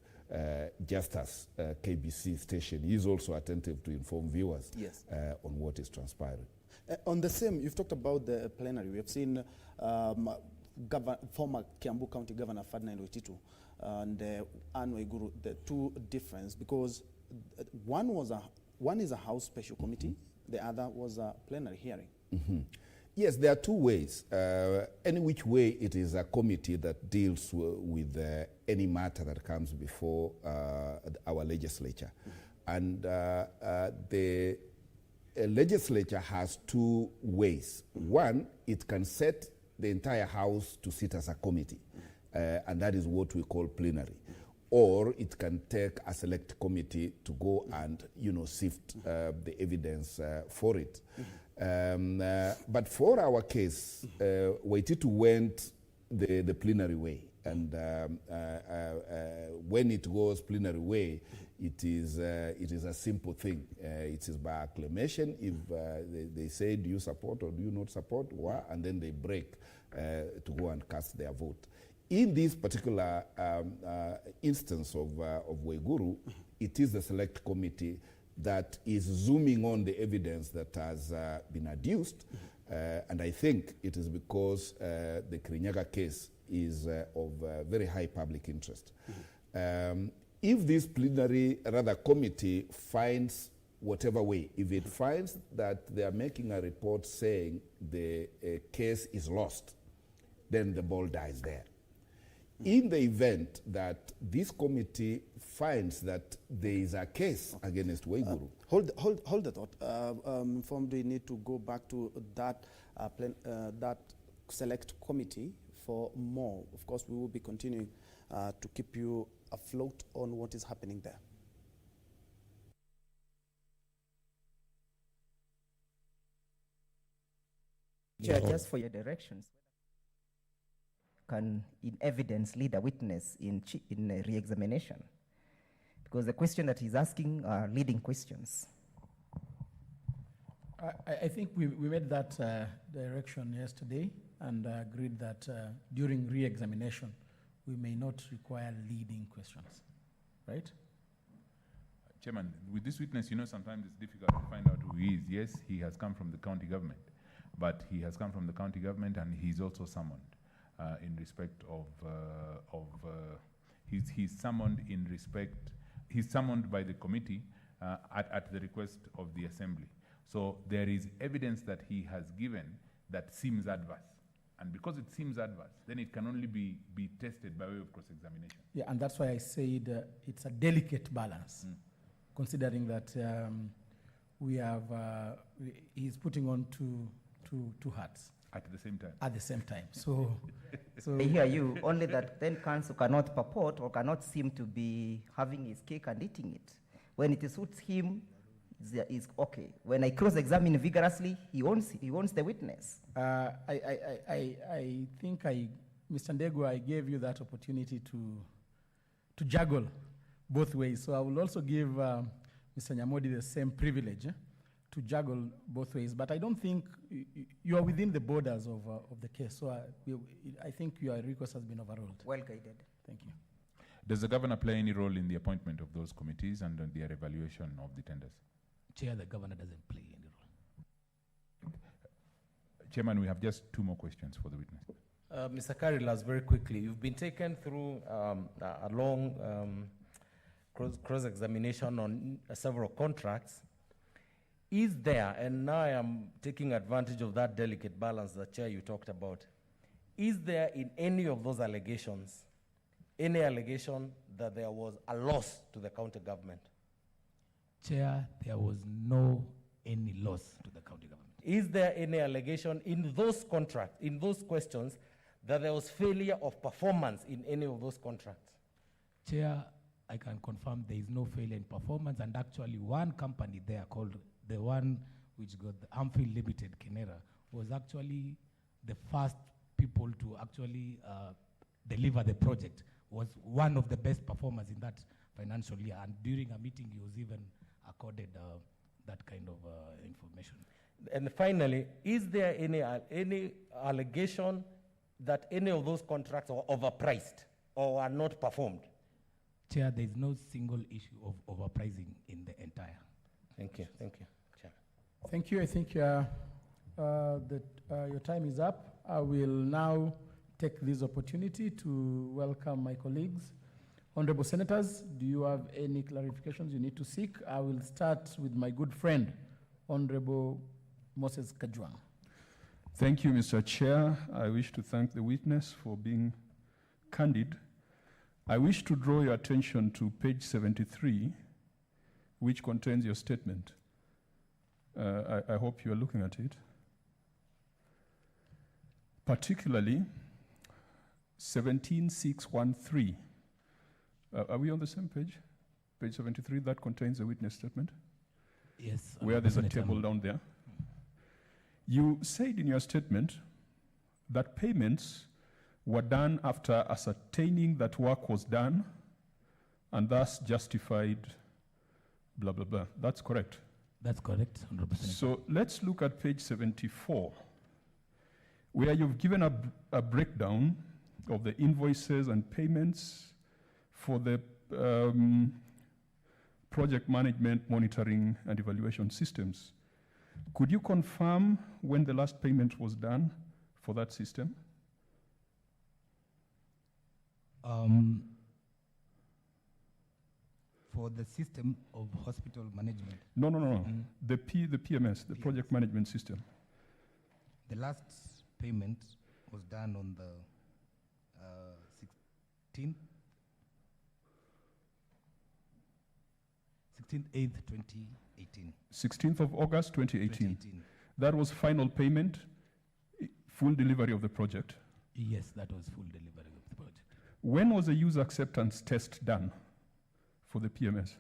Just as KBC station is also attentive to inform viewers on what is transpiring. On the same, you've talked about the plenary. We have seen former Kiambu County Governor Ferdinand Waititu and Anne Waiguru, the two difference, because one is a House Special Committee, the other was a plenary hearing. Yes, there are two ways. Any which way, it is a committee that deals with any matter that comes before our legislature. And the legislature has two ways. One, it can set the entire House to sit as a committee, and that is what we call plenary. Or it can take a select committee to go and, sift the evidence for it. But for our case, Waititu went the plenary way, and when it goes plenary way, it is a simple thing. It is by acclamation. If they say, do you support or do you not support, and then they break to go and cast their vote. In this particular instance of Waiguru, it is the select committee that is zooming on the evidence that has been adduced, and I think it is because the Kirinyaga case is of very high public interest. If this plenary, rather committee, finds whatever way, if it finds that they are making a report saying the case is lost, then the ball dies there. In the event that this committee finds that there is a case against Waiguru. Hold the thought. We need to go back to that that select committee for more. Of course, we will be continuing to keep you afloat on what is happening there. Chair, just for your directions, can in evidence lead a witness in re-examination? Because the question that he's asking are leading questions. I think we made that direction yesterday and agreed that during re-examination, we may not require leading questions, right? Chairman, with this witness, sometimes it's difficult to find out who he is. Yes, he has come from the county government, but he has come from the county government and he's also summoned. In respect of he's summoned in respect, he's summoned by the committee at the request of the assembly. So there is evidence that he has given that seems adverse. And because it seems adverse, then it can only be tested by way of cross-examination. Yeah, and that's why I said it's a delicate balance. considering that he's putting on two hats At the same time. at the same time. So I hear you, only that then council cannot purport or cannot seem to be having his cake and eating it. When it suits him, is okay. When I cross-examine vigorously, he owns the witness. I think Mr. Ndego, I gave you that opportunity to juggle both ways. So I will also give Mr. Nyamodi the same privilege to juggle both ways. But I don't think you are within the borders of the case. So I think your request has been overruled. Well guided. Thank you. Does the governor play any role in the appointment of those committees and on their evaluation of the tenders? Chair, the governor doesn't play any role. Chairman, we have just 2 more questions for the witness. Mr. Karilas, very quickly, you've been taken through a long cross-examination on several contracts. Is there, and now I am taking advantage of that delicate balance that, Chair, you talked about, is there in any of those allegations any allegation that there was a loss to the county government? Chair, there was no any loss to the county government. Is there any allegation in those contracts, in those questions, that there was failure of performance in any of those contracts? Chair, I can confirm there is no failure in performance, and actually one company there called the one which got the Amphi Limited, Kenera, was actually the first people to actually deliver the project, was one of the best performers in that financial year, and during a meeting he was even accorded that kind of information. And finally, is there any allegation that any of those contracts are overpriced or are not performed? Chair, there is no single issue of overpricing in the entire. Thank you, Chair. Thank you. I think your time is up. I will now take this opportunity to welcome my colleagues. Honorable Senators, do you have any clarifications you need to seek? I will start with my good friend, Honorable Moses Kajwang. Thank you, Mr. Chair. I wish to thank the witness for being candid. I wish to draw your attention to page 73, which contains your statement. I hope you are looking at it. Particularly, 17613. Are we on the same page? Page 73, that contains the witness statement? Yes. Where there's a table down there. You said in your statement that payments were done after ascertaining that work was done and thus justified blah, blah, blah. That's correct? That's correct, 100%. So let's look at page 74, where you've given a breakdown of the invoices and payments for the project management, monitoring, and evaluation systems. Could you confirm when the last payment was done for that system? For the system of hospital management. No. The PMS, the project management system. The last payment was done on the 16th, 2018. 16th of August, 2018. That was final payment, full delivery of the project? Yes, that was full delivery of the project. When was the user acceptance test done for the PMS?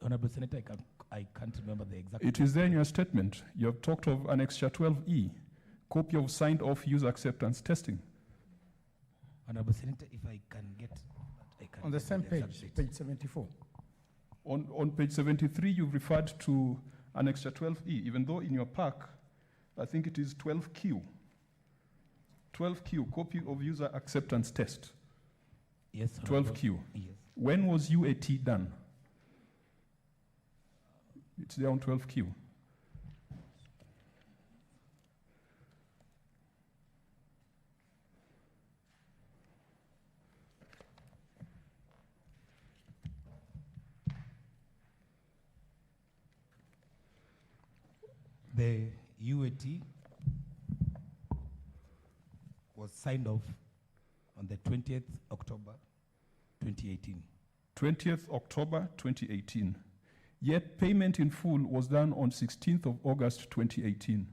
Honorable Senator, I can't remember the exact. It is there in your statement. You have talked of Annexure 12E, copy of signed off user acceptance testing. Honorable Senator, if I can get I can on the same page, page 74. On page 73, you've referred to Annexure 12E, even though in your pack, I think it is 12Q. 12Q, copy of user acceptance test. Yes, 12Q. Yes. When was UAT done? It's there on 12Q. The UAT was signed off on the the 20th October 2018. 20th October 2018. Yet payment in full was done on 16th of August 2018.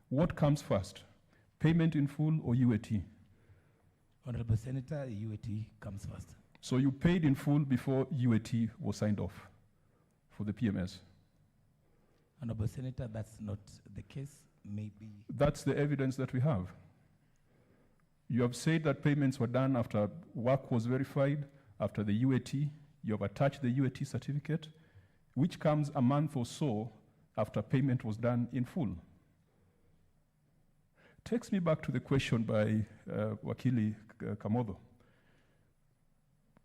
What comes first, payment in full or UAT? Honorable Senator, UAT comes first. So you paid in full before UAT was signed off for the PMS? Honorable Senator, that's not the case. Maybe. That's the evidence that we have. You have said that payments were done after work was verified, after the UAT. You have attached the UAT certificate, which comes a month or so after payment was done in full. Takes me back to the question by Wakili Kamodho.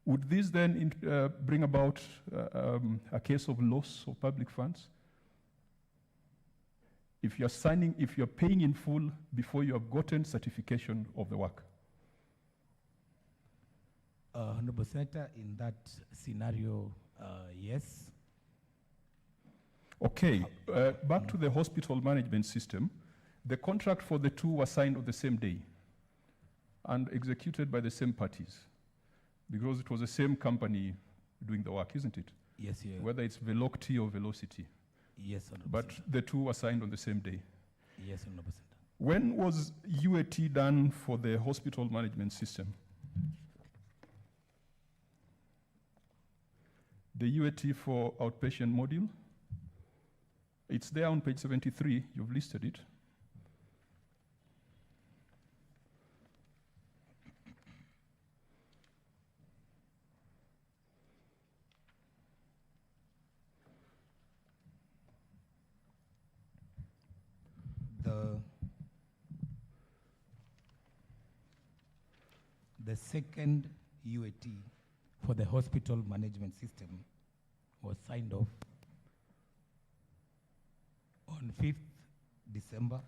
Would this then bring about a case of loss of public funds? If you're paying in full before you have gotten certification of the work? Honorable Senator, in that scenario, yes. Okay, back to the hospital management system. The contract for the two was signed on the same day and executed by the same parties because it was the same company doing the work, isn't it? Yes, yeah. Whether it's Velocity or Velocity. Yes, Honorable But Senator. the two were signed on the same day. Yes, Honorable Senator. When was UAT done for the hospital management system? The UAT for outpatient module? It's there on page 73, you've listed it. The second UAT for the hospital management system was signed off on 5th December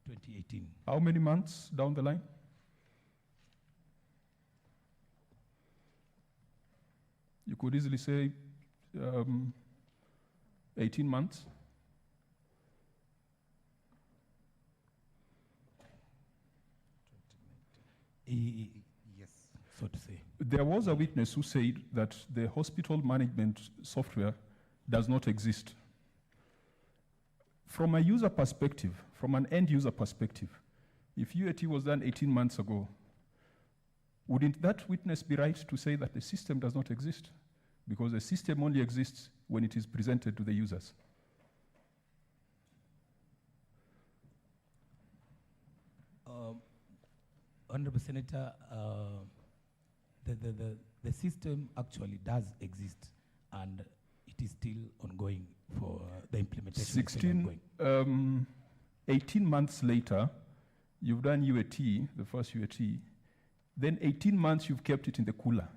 2018. How many months down the line? You could easily say 18 months. Yes, so to say. There was a witness who said that the hospital management software does not exist. From a user perspective, from an end user perspective, if UAT was done 18 months ago, wouldn't that witness be right to say that the system does not exist? Because the system only exists when it is presented to the users. Honorable Senator, the system actually does exist, and it is still ongoing for the implementation. 18 months later, you've done UAT, the first UAT, then 18 months you've kept it in the cooler.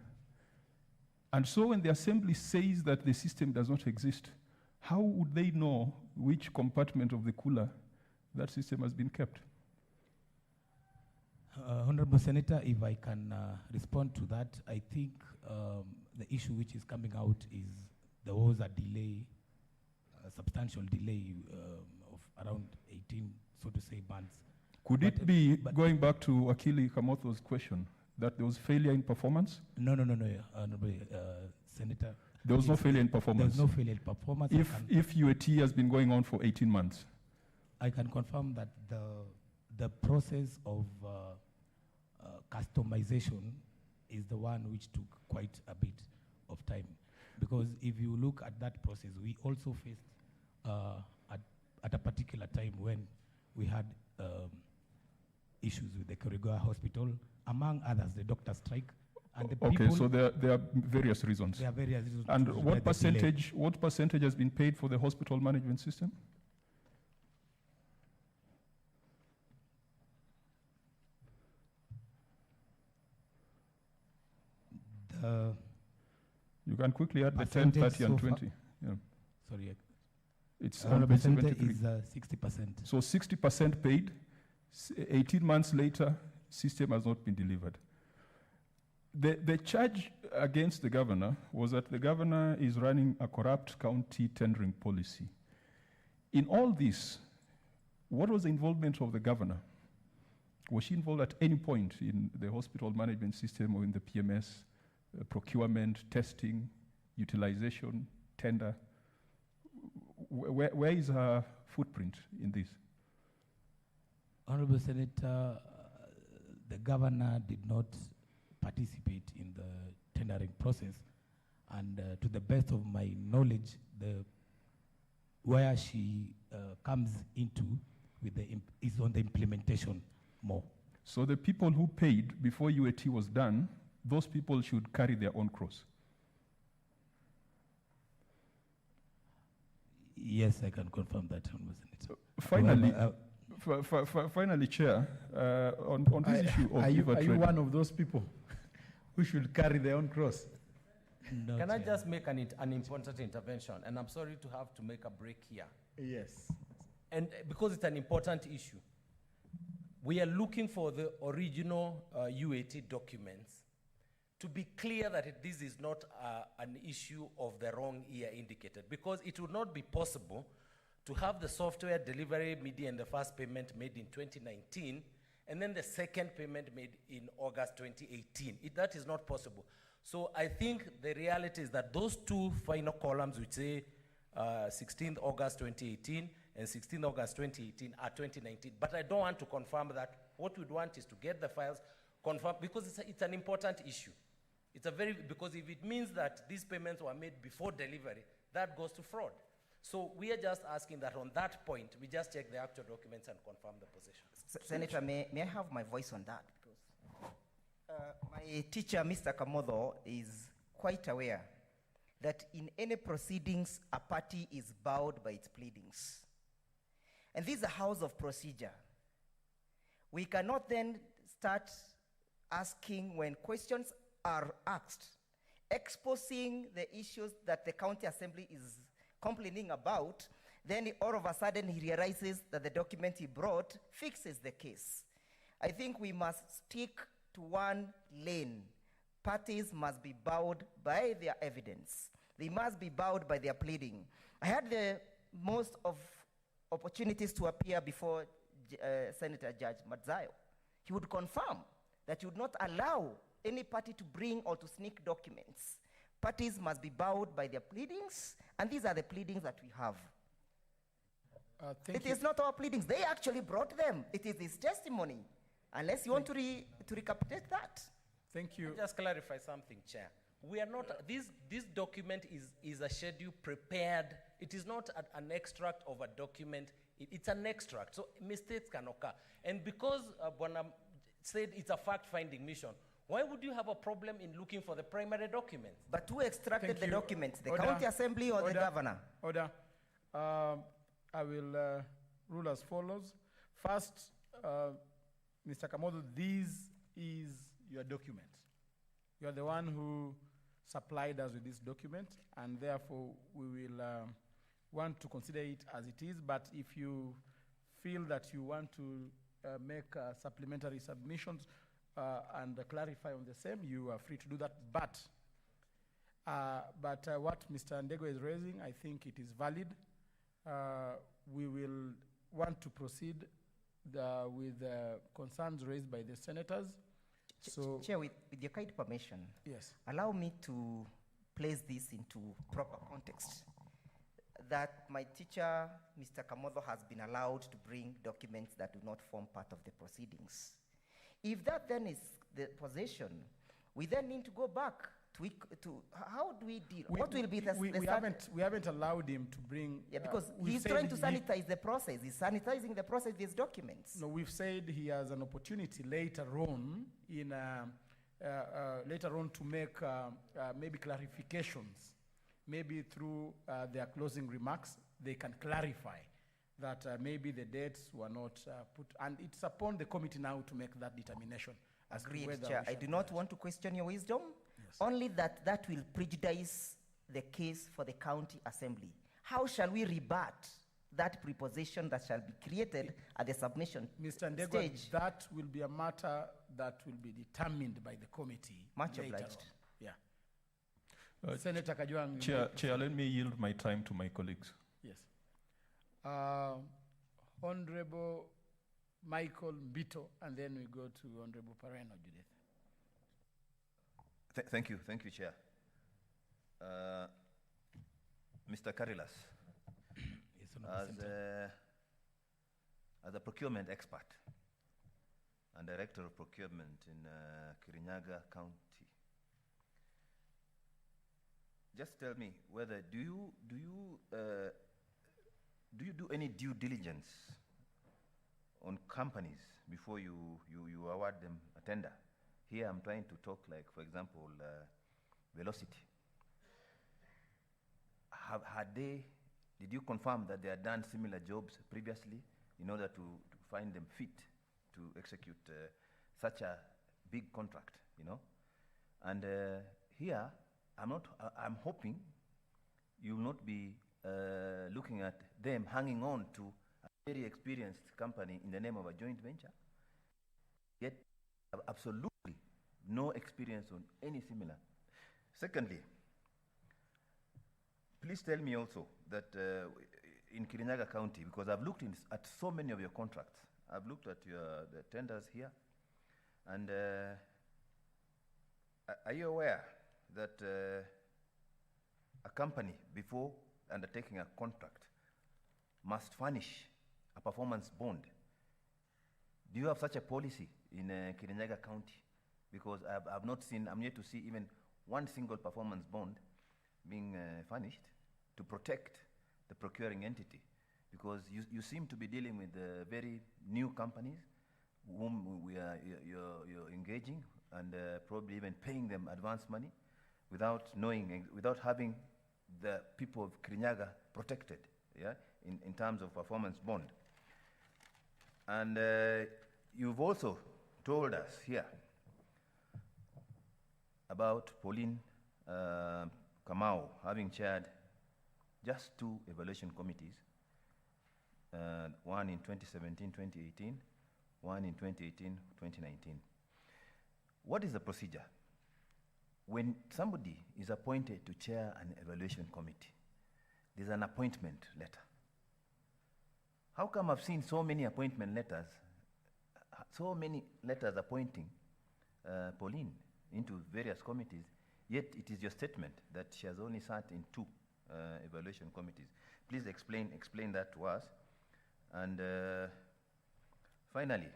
And so when the assembly says that the system does not exist, how would they know which compartment of the cooler that system has been kept? Honorable Senator, if I can respond to that, I think the issue which is coming out is there was a delay, a substantial delay of around 18, so to say, months. Could it be, going back to Wakili Kamotho's question, that there was failure in performance? No, Honorable Senator. There was no failure in performance? There was no failure in performance. If UAT has been going on for 18 months? I can confirm that the process of customization is the one which took quite a bit of time. Because if you look at that process, we also faced at a particular time when we had issues with the Korigua Hospital, among others, the doctor strike. And the okay, so there are various reasons. There are various reasons. And what percentage has been paid for the hospital management system? You can quickly add the 10, 30, and 20. Yeah. Sorry. It's on page 73. Is 60%. So 60% paid, 18 months later, system has not been delivered. The charge against the governor was that the governor is running a corrupt county tendering policy. In all this, what was the involvement of the governor? Was she involved at any point in the hospital management system or in the PMS, procurement, testing, utilization, tender? Where is her footprint in this? Honorable Senator, the governor did not participate in the tendering process, and to the best of my knowledge, where she comes into with is on the implementation more. So the people who paid before UAT was done, those people should carry their own cross. Yes, I can confirm that, Honorable Finally, Senator. finally, Chair, on this issue of are you trading. one of those people who should carry their own cross? No, Can I Chair. just make an important intervention? And I'm sorry to have to make a break here. Yes. And because it's an important issue, we are looking for the original UAT documents to be clear that this is not an issue of the wrong year indicated, because it would not be possible to have the software delivery media and the first payment made in 2019, and then the second payment made in August 2018. That is not possible. So I think the reality is that those two final columns, which say 16th August 2018 and 16th August 2018, are 2019. But I don't want to confirm that. What we'd want is to get the files confirmed, because it's an important issue. Because if it means that these payments were made before delivery, that goes to fraud. So we are just asking that on that point, we just check the actual documents and confirm the position. Senator, may I have my voice on that? Because my teacher, Mr. Kamodo, is quite aware that in any proceedings, a party is bound by its pleadings. And this is a house of procedure. We cannot then start asking, when questions are asked, exposing the issues that the county assembly is complaining about, then all of a sudden he realizes that the document he brought fixes the case. I think we must stick to one lane. Parties must be bound by their evidence. They must be bound by their pleading. I had the most of opportunities to appear before Senator Judge Madzayo. He would confirm that he would not allow any party to bring or to sneak documents. Parties must be bound by their pleadings, and these are the pleadings that we have. It is not our pleadings. They actually brought them. It is his testimony. Unless you want to recapitulate that. Thank you. Just clarify something, Chair. We are not, this document is a schedule prepared. It is not an extract of a document. It's an extract. So mistakes can occur. And because Bwana said it's a fact-finding mission, why would you have a problem in looking for the primary documents? But who extracted the documents? The Order. county assembly or the governor? Order. I will rule as follows. First, Mr. Kamodo, this is your document. You are the one who supplied us with this document, and therefore we will want to consider it as it is. But if you feel that you want to make supplementary submissions and clarify on the same, you are free to do that. But what Mr. Ndego is raising, I think it is valid. We will want to proceed with concerns raised by the senators. So, Chair, with your kind permission, yes, allow me to place this into proper context. That my teacher, Mr. Kamodo, has been allowed to bring documents that do not form part of the proceedings. If that then is the position, we then need to go back to how do we deal? What will be the we haven't allowed him to bring. Yeah, because he's trying to sanitize the process. He's sanitizing the process with his documents. No, we've said he has an opportunity later on to make maybe clarifications. Maybe through their closing remarks, they can clarify that maybe the dates were not put, and it's upon the committee now to make that determination. Agreed, Chair. I do not want to question your wisdom, only that will prejudice the case for the county assembly. How shall we rebut that preposition that shall be created at the submission Mr. Ndegwa, stage? that will be a matter that will be determined by the committee. Much later obliged. on. Yeah. Senator Kajwang. Chair, let me yield my time to my colleagues. Yes. Honorable Michael Mbito, and then we go to Honorable Pareno Judith. Thank you, Chair. Mr. Karilas, as a procurement expert and director of procurement in Kirinyaga County, just tell me whether do you do any due diligence on companies before you award them a tender? Here I'm trying to talk, like, for example, Velocity. Did you confirm that they had done similar jobs previously in order to find them fit to execute such a big contract, you know? And here, I'm hoping you will not be looking at them hanging on to a very experienced company in the name of a joint venture, yet have absolutely no experience on any similar. Secondly, please tell me also that in Kirinyaga County, because I've looked at so many of your contracts, I've looked at the tenders here, and are you aware that a company, before undertaking a contract, must furnish a performance bond? Do you have such a policy in Kirinyaga County? Because I've not seen, I'm yet to see even one single performance bond being furnished to protect the procuring entity, because you seem to be dealing with very new companies whom you're engaging and probably even paying them advance money without knowing, without having the people of Kirinyaga protected, yeah, in terms of performance bond. And you've also told us here about Pauline Kamau having chaired just 2 evaluation committees, one in 2017-2018, one in 2018-2019. What is the procedure? When somebody is appointed to chair an evaluation committee, there's an appointment letter. How come I've seen so many appointment letters, so many letters appointing Pauline into various committees, yet it is your statement that she has only sat in 2 evaluation committees? Please explain that to us. And finally,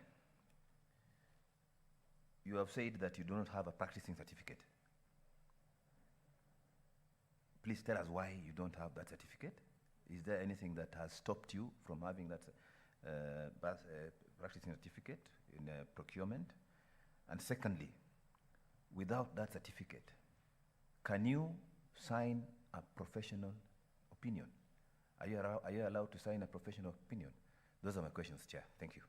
you have said that you do not have a practicing certificate. Please tell us why you don't have that certificate. Is there anything that has stopped you from having that practicing certificate in procurement? And secondly, without that certificate, can you sign a professional opinion? Are you allowed to sign a professional opinion? Those are my questions, Chair. Thank you.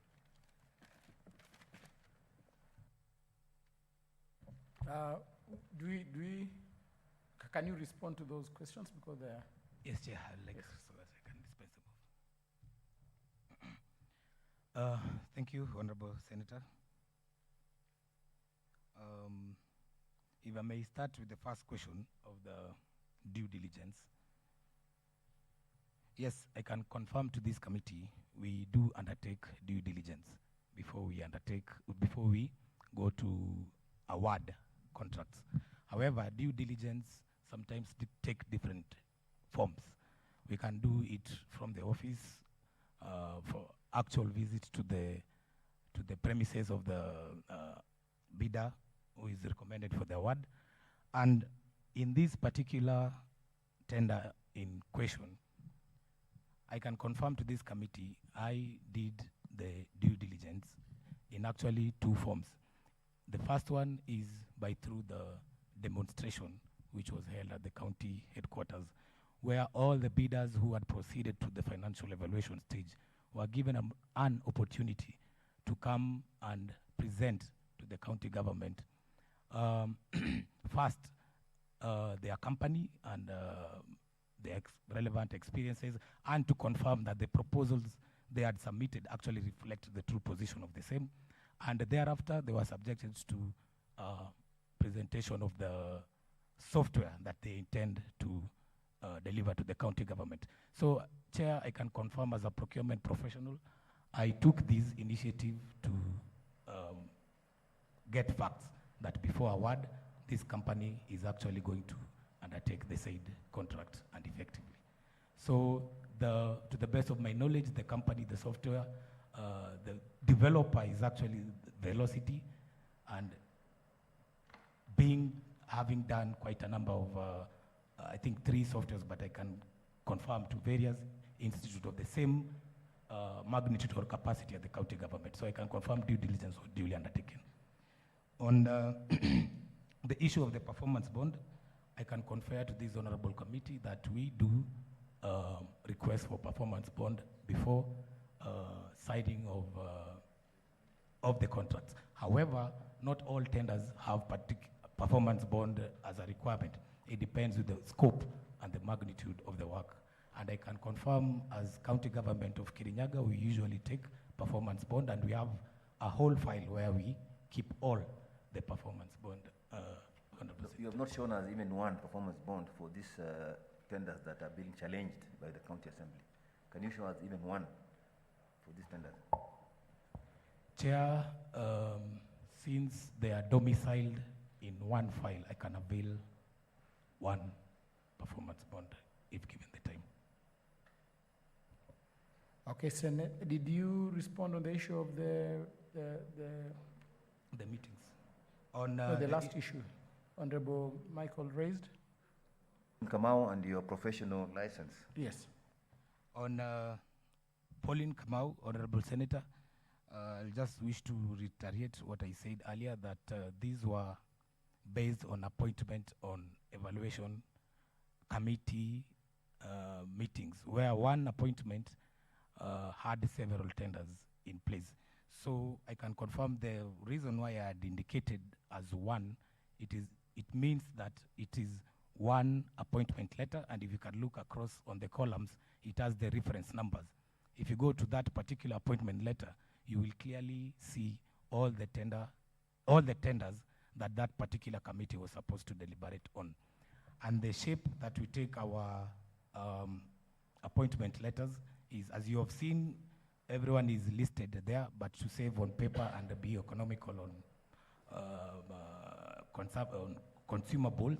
Can you respond to those questions, because they are... Yes, Chair, I'd like so that I can dispense them off. Thank you, Honorable Senator. If I may start with the first question of the due diligence. Yes, I can confirm to this committee we do undertake due diligence before we go to award contracts. However, due diligence sometimes take different forms. We can do it from the office for actual visit to the premises of the bidder who is recommended for the award. And in this particular tender in question, I can confirm to this committee I did the due diligence in actually 2 forms. The first one is through the demonstration which was held at the county headquarters, where all the bidders who had proceeded to the financial evaluation stage were given an opportunity to come and present to the county government first their company and their relevant experiences, and to confirm that the proposals they had submitted actually reflect the true position of the same. And thereafter, they were subjected to presentation of the software that they intend to deliver to the county government. So, Chair, I can confirm as a procurement professional, I took this initiative to get facts that before award, this company is actually going to undertake the said contract and effectively. So to the best of my knowledge, the company, the software, the developer is actually Velocity, and having done quite a number of, I think 3 softwares, but I can confirm to various institutes of the same magnitude or capacity at the county government. So I can confirm due diligence was duly undertaken. On the issue of the performance bond, I can confer to this honorable committee that we do request for performance bond before signing of the contracts. However, not all tenders have performance bond as a requirement. It depends with the scope and the magnitude of the work. And I can confirm, as county government of Kirinyaga, we usually take performance bond, and we have a whole file where we keep all the performance bond. 100%. You have not shown us even one performance bond for these tenders that are being challenged by the county assembly. Can you show us even one for these tenders? Chair, since they are domiciled in one file, I can avail one performance bond if given the time. Okay, Senate, did you respond on the issue of the meetings? On the last issue Honorable Michael raised? Kamau and your professional license. Yes. On Pauline Kamau, Honorable Senator, I just wish to reiterate what I said earlier, that these were based on appointment on evaluation committee meetings, where one appointment had several tenders in place. So I can confirm the reason why I had indicated as one, it means that it is one appointment letter, and if you can look across on the columns, it has the reference numbers. If you go to that particular appointment letter, you will clearly see all the tenders that particular committee was supposed to deliberate on. And the shape that we take our appointment letters is, as you have seen, everyone is listed there, but to save on paper and be economical on consumables,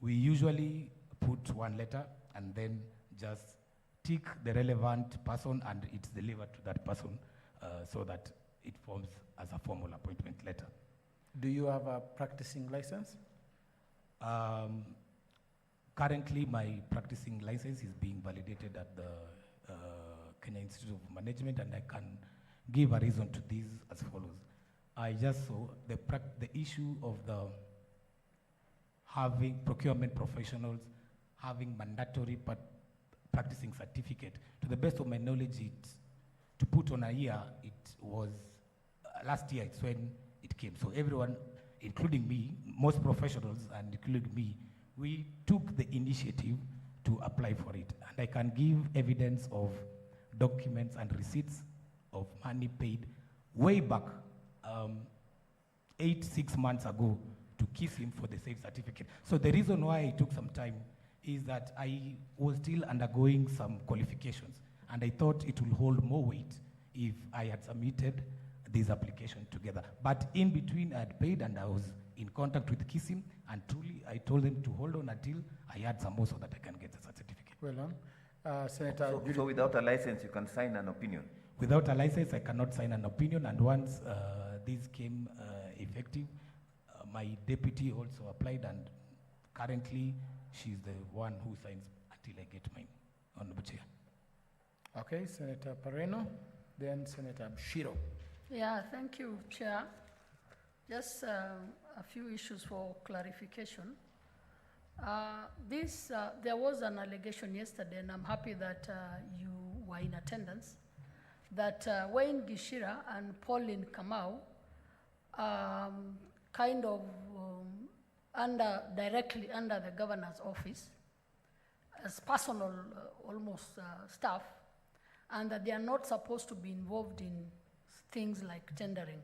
we usually put one letter and then just tick the relevant person, and it's delivered to that person so that it forms as a formal appointment letter. Do you have a practicing license? Currently, my practicing license is being validated at the Kenya Institute of Management, and I can give a reason to this as follows. I just saw the issue of the having procurement professionals having mandatory practicing certificate. To the best of my knowledge, to put on a year, it was last year. It's when it came. So everyone, including me, most professionals and including me, we took the initiative to apply for it. And I can give evidence of documents and receipts of money paid way back 6 months ago to kiss him for the said certificate. So the reason why it took some time is that I was still undergoing some qualifications, and I thought it will hold more weight if I had submitted this application together. But in between, I had paid, and I was in contact with Kissim, and truly I told them to hold on until I had some more so that I can get the certificate. Well done. Senator. So without a license, you can sign an opinion? Without a license, I cannot sign an opinion, and once this came effective, my deputy also applied, and currently she's the one who signs until I get mine, Honorable Chair. Okay, Senator Pareno, then Senator Shiro. Yeah, thank you, Chair. Just a few issues for clarification. There was an allegation yesterday, and I'm happy that you were in attendance, that Wayne Gishira and Pauline Kamau kind of directly under the governor's office as personal almost staff, and that they are not supposed to be involved in things like tendering.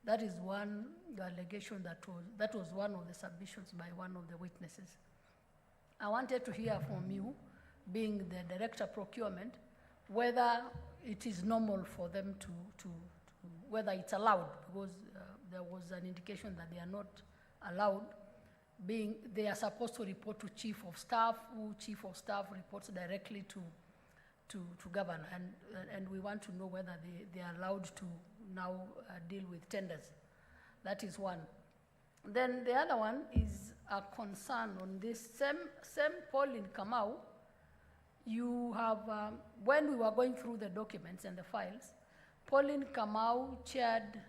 That is one allegation that was one of the submissions by one of the witnesses. I wanted to hear from you, being the director procurement, whether it is normal for them to whether it's allowed, because there was an indication that they are not allowed, being they are supposed to report to chief of staff, who chief of staff reports directly to governor, and we want to know whether they are allowed to now deal with tenders. That is one. Then the other one is a concern on this same Paul in Kamau. You have, when we were going through the documents and the files, Pauline Kamau chaired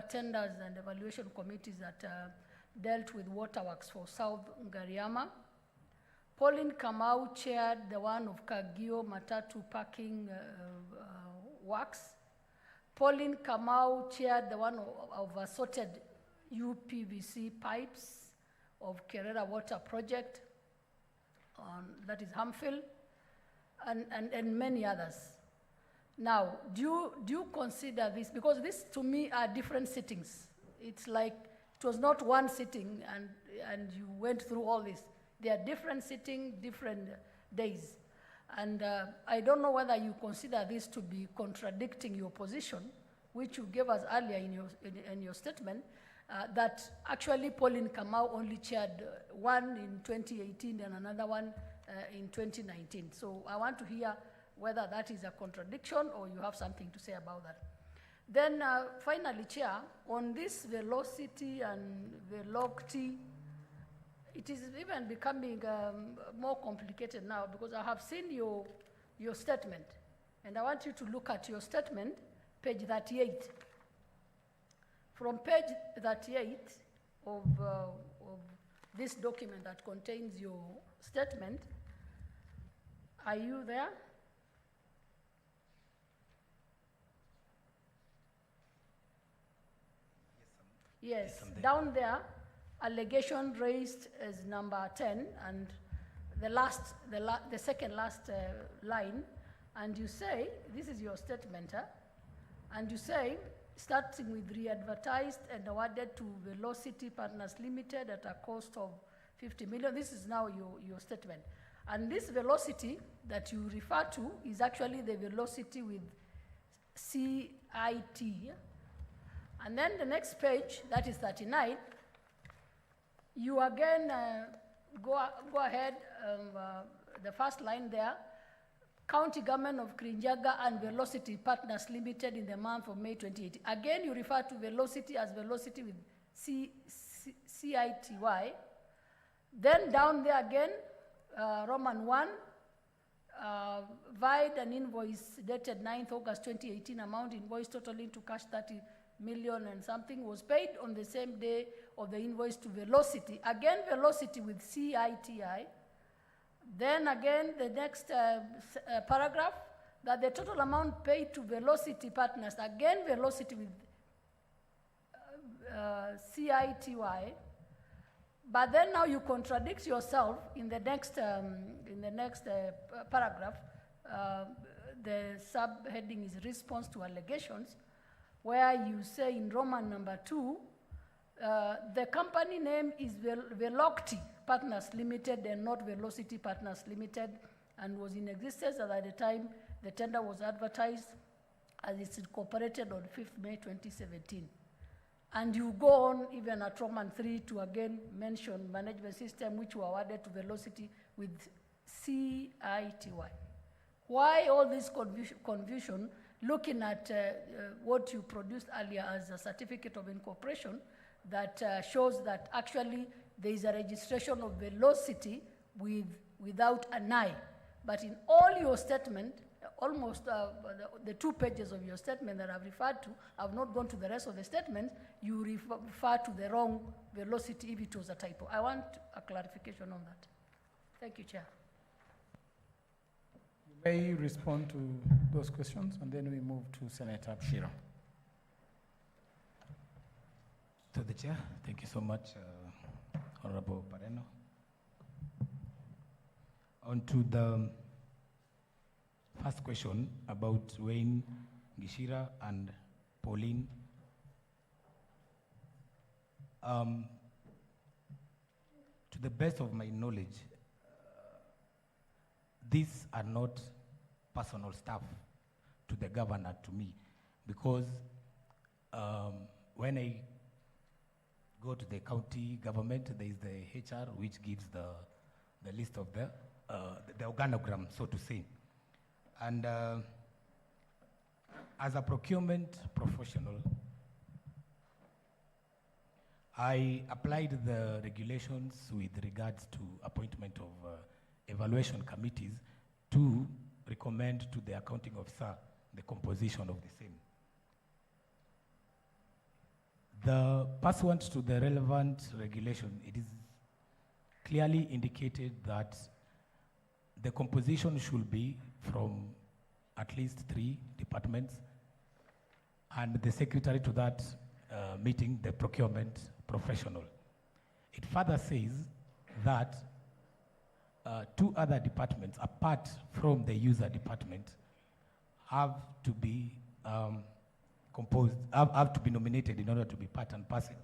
tenders and evaluation committees that dealt with waterworks for South Ngariama. Pauline Kamau chaired the one of Kagio Matatu parking works. Pauline Kamau chaired the one of assorted UPVC pipes of Kerera Water Project, that is Hamfill, and many others. Now, do you consider this, because this to me are different sittings. It's like it was not one sitting and you went through all this. They are different sitting, different days. And I don't know whether you consider this to be contradicting your position, which you gave us earlier in your statement, that actually Pauline Kamau only chaired one in 2018 and another one in 2019. So I want to hear whether that is a contradiction or you have something to say about that. Then finally, Chair, on this velocity and velocity, it is even becoming more complicated now, because I have seen your statement, and I want you to look at your statement, page 38. From page 38 of this document that contains your statement, are you there? Yes, down there, allegation raised as number 10, and the second last line, and you say, this is your statement, and you say, starting with re-advertised and awarded to Velocity Partners Limited at a cost of 50 million. This is now your statement. And this velocity that you refer to is actually the velocity with CIT. And then the next page, that is 39, you again go ahead, the first line there, County Government of Kirinyaga and Velocity Partners Limited in the month of May 2018. Again, you refer to velocity as velocity with CITY. Then down there again, Roman 1, vide an invoice dated 9th August 2018, amount invoice totaling to cash 30 million and something was paid on the same day of the invoice to Velocity. Again, Velocity with CITI. Then again, the next paragraph, that the total amount paid to Velocity Partners, again Velocity with CITY. But then now you contradict yourself in the next paragraph. The subheading is response to allegations, where you say in Roman number 2, the company name is Velocity Partners Limited and not Velocity Partners Limited, and was in existence at the time the tender was advertised, as it's incorporated on 5th May 2017. And you go on even at Roman 3 to again mention management system, which were awarded to Velocity with CITY. Why all this confusion, looking at what you produced earlier as a certificate of incorporation that shows that actually there is a registration of Velocity without an I. But in all your statement, almost the 2 pages of your statement that I've referred to, I've not gone to the rest of the statement, you refer to the wrong velocity if it was a typo. I want a clarification on that. Thank you, Chair. You may respond to those questions, and then we move to Senator Abshiro. To the Chair, thank you so much, Honorable Pareno. On to the first question about Wayne Gishira and Pauline. To the best of my knowledge, these are not personal staff to the governor to me, because when I go to the county government, there is the HR which gives the list of the organogram, so to say. And as a procurement professional, I applied the regulations with regards to appointment of evaluation committees to recommend to the accounting officer the composition of the same. Pursuant to the relevant regulation, it is clearly indicated that the composition should be from at least 3 departments, and the secretary to that meeting, the procurement professional. It further says that 2 other departments, apart from the user department, have to be have to be nominated in order to be part and parcel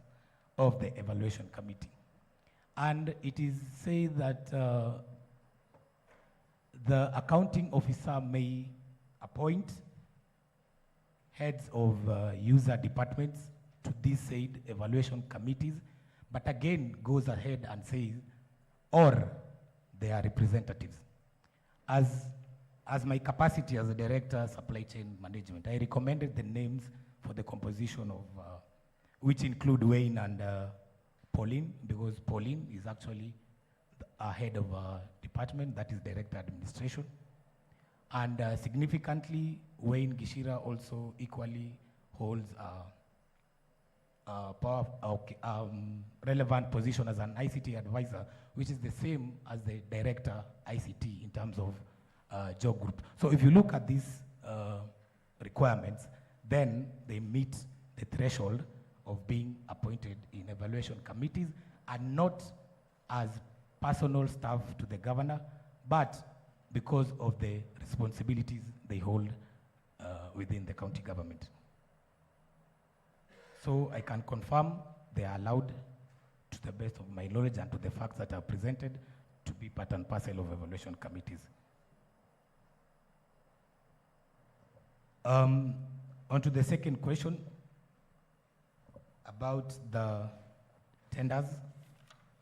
of the evaluation committee. And it is said that the accounting officer may appoint heads of user departments to these said evaluation committees, but again goes ahead and says, or they are representatives. As my capacity as a director, supply chain management, I recommended the names for the composition of, which include Wayne and Pauline, because Pauline is actually a head of a department, that is director administration. And significantly, Wayne Gishira also equally holds a relevant position as an ICT advisor, which is the same as the director ICT in terms of job group. So if you look at these requirements, then they meet the threshold of being appointed in evaluation committees, and not as personal staff to the governor, but because of the responsibilities they hold within the county government. So I can confirm they are allowed, to the best of my knowledge and to the facts that are presented, to be part and parcel of evaluation committees. On to the second question about the tenders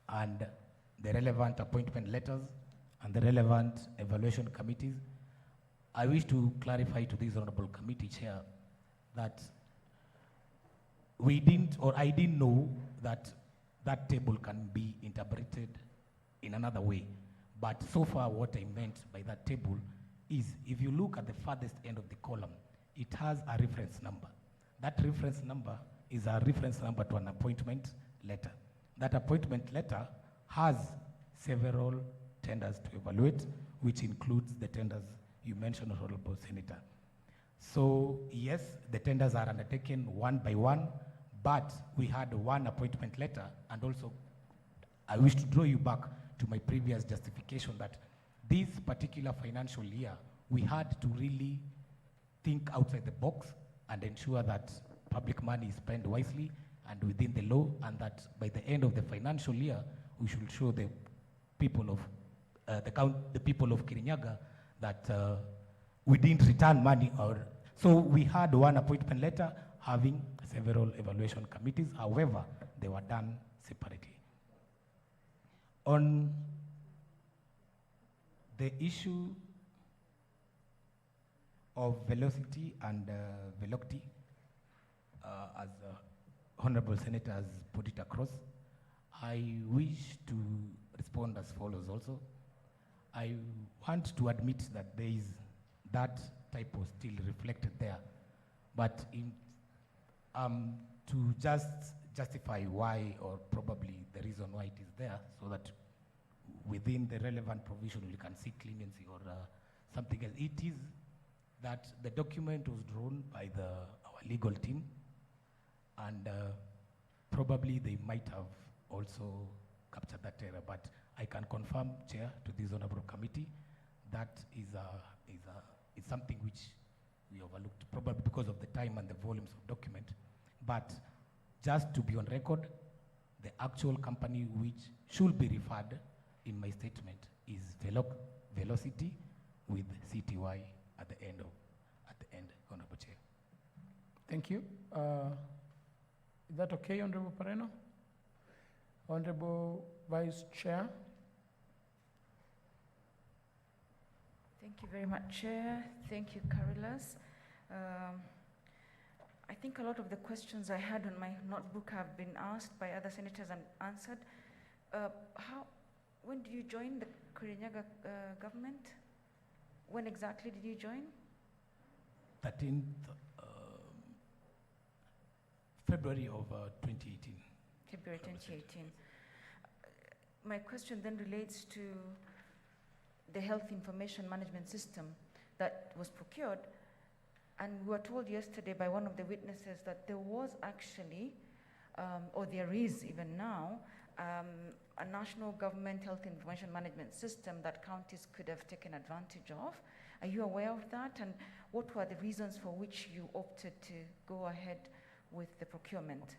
and the relevant appointment letters and the relevant evaluation committees. I wish to clarify to this honorable committee chair that we didn't, or I didn't know that that table can be interpreted in another way. But so far what I meant by that table is, if you look at the farthest end of the column, it has a reference number. That reference number is a reference number to an appointment letter. That appointment letter has several tenders to evaluate, which includes the tenders you mentioned, Honorable Senator. So yes, the tenders are undertaken one by one, but we had one appointment letter, and also I wish to draw you back to my previous justification that this particular financial year, we had to really think outside the box and ensure that public money is spent wisely and within the law, and that by the end of the financial year, we should show the people of the people of Kirinyaga that we didn't return money. So we had one appointment letter having several evaluation committees. However, they were done separately. On the issue of velocity and velocity, as Honorable Senator has put it across, I wish to respond as follows also. I want to admit that there is that typo still reflected there, but to just justify why, or probably the reason why it is there, so that within the relevant provision we can seek leniency or something else. It is that the document was drawn by our legal team, and probably they might have also captured that error, but I can confirm, Chair, to this honorable committee, that is something which we overlooked, probably because of the time and the volumes of document. But just to be on record, the actual company which should be referred in my statement is Velocity with CTY at at the end, Honorable Chair. Thank you. Is that okay, Honorable Pareno? Honorable Vice Chair. Thank you very much, Chair. Thank you, Carolus. I think a lot of the questions I had on my notebook have been asked by other senators and answered. When did you join the Kirinyaga government? When exactly did you join? 13th February of 2018. February 2018. My question then relates to the health information management system that was procured. And we were told yesterday by one of the witnesses that there was actually, or there is even now, a national government health information management system that counties could have taken advantage of. Are you aware of that? And what were the reasons for which you opted to go ahead with the procurement?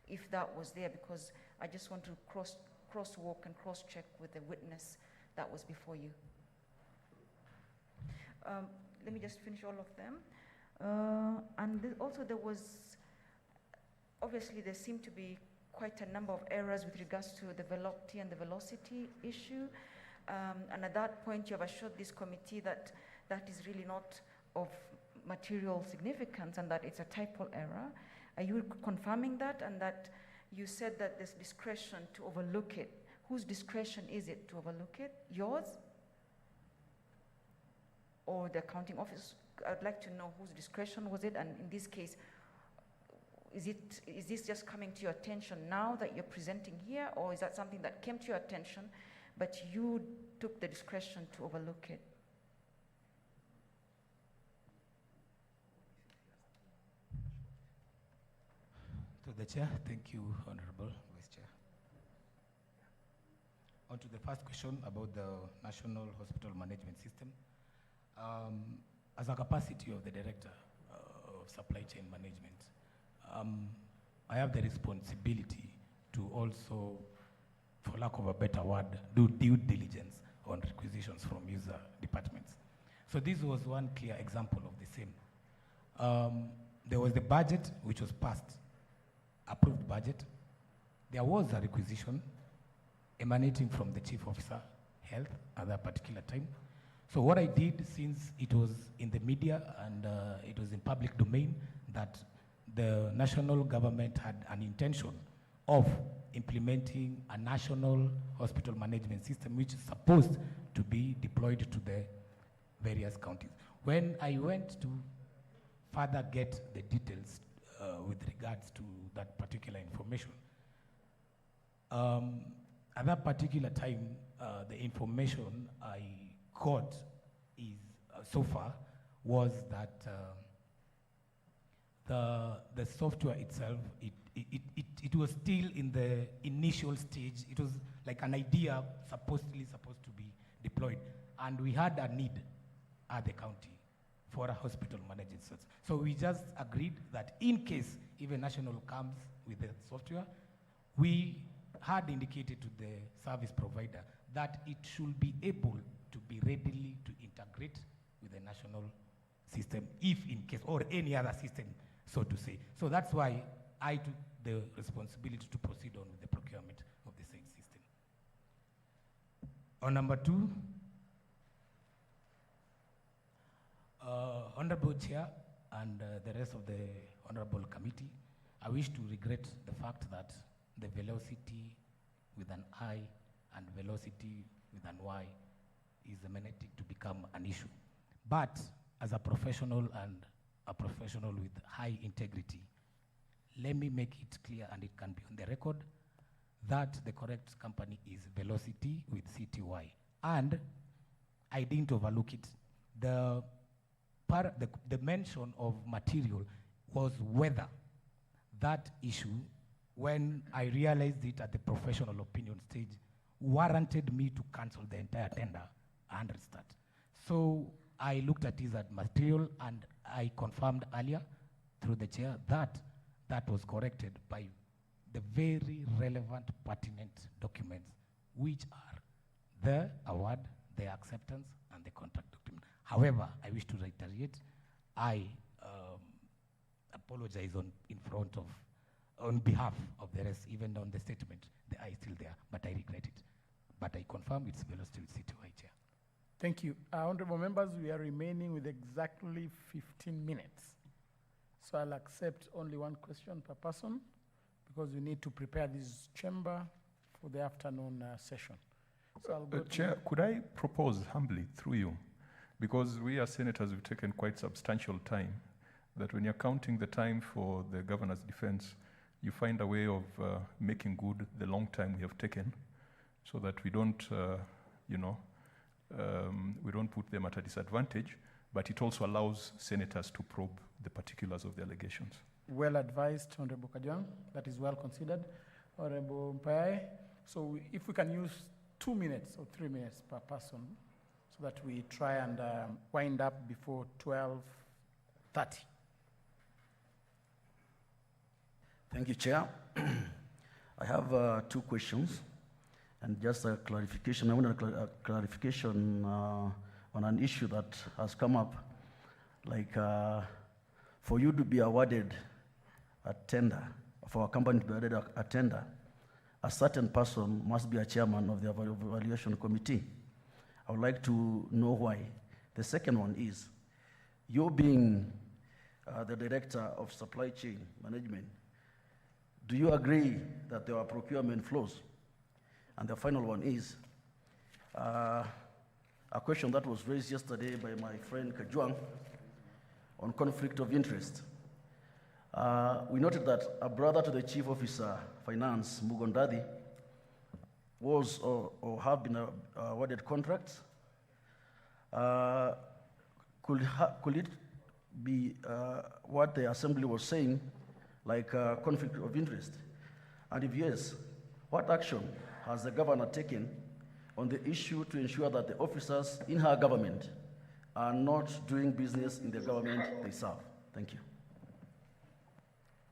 If that was there, because I just want to crosswalk and cross-check with the witness that was before you. Let me just finish all of them. And also there was, obviously there seemed to be quite a number of errors with regards to the velocity and the velocity issue. And at that point, you have assured this committee that that is really not of material significance and that it's a typal error. Are you confirming that, and that you said that there's discretion to overlook it? Whose discretion is it to overlook it? Yours? Or the accounting office? I'd like to know whose discretion was it, and in this case, is this just coming to your attention now that you're presenting here, or is that something that came to your attention, but you took the discretion to overlook it? To the Chair, thank you, Honorable Vice Chair. On to the first question about the National Hospital Management System. As a capacity of the Director of Supply Chain Management, I have the responsibility to also, for lack of a better word, do due diligence on requisitions from user departments. So this was one clear example of the same. There was the budget which was passed, approved budget. There was a requisition emanating from the Chief Officer, Health, at that particular time. So what I did, since it was in the media and it was in public domain, that the national government had an intention of implementing a national hospital management system which is supposed to be deployed to the various counties. When I went to further get the details with regards to that particular information, at that particular time, the information I got is so far was that the software itself, it was still in the initial stage. It was like an idea supposedly supposed to be deployed, and we had a need at the county for a hospital management system. So we just agreed that in case even national comes with the software, we had indicated to the service provider that it should be able to be readily to integrate with the national system, if in case, or any other system, so to say. So that's why I took the responsibility to proceed on with the procurement of the same system. On number two, Honorable Chair and the rest of the Honorable Committee, I wish to regret the fact that the velocity with an I and velocity with an Y is emanating to become an issue. But as a professional and a professional with high integrity, let me make it clear, and it can be on the record, that the correct company is Velocity with CTY. And I didn't overlook it. The mention of material was whether that issue, when I realized it at the professional opinion stage, warranted me to cancel the entire tender and restart. So I looked at it as material, and I confirmed earlier through the chair that that was corrected by the very relevant, pertinent documents, which are the award, the acceptance, and the contract document. However, I wish to reiterate, I apologize on behalf of the rest, even on the statement, the I is still there, but I regret it. But I confirm it's still CTY Chair. Thank you. Honorable members, we are remaining with exactly 15 minutes. So I'll accept only one question per person because we need to prepare this chamber for the afternoon session. So I'll go Chair, could I propose humbly through you, because we as senators have taken quite substantial time, that when you're counting the time for the governor's defense, you find a way of making good the long time we have taken, so that we don't, we don't put them at a disadvantage, but it also allows senators to probe the particulars of the allegations. Well advised, Honorable Kajwang. That is well considered. Honorable Mpae. So if we can use 2 minutes or 3 minutes per person so that we try and wind up before 12:30. Thank you, Chair. I have 2 questions and just a clarification. I want a clarification on an issue that has come up, like for you to be awarded a tender, for a company to be awarded a tender, a certain person must be a chairman of the evaluation committee. I would like to know why. The second one is, you being the director of supply chain management, do you agree that there are procurement flows? And the final one is, a question that was raised yesterday by my friend Kajwang on conflict of interest. We noted that a brother to the Chief Officer, Finance, Mugondadi, was or have been awarded contracts. Could it be what the Assembly was saying, like conflict of interest? And if yes, what action has the governor taken on the issue to ensure that the officers in her government are not doing business in the government they serve? Thank you.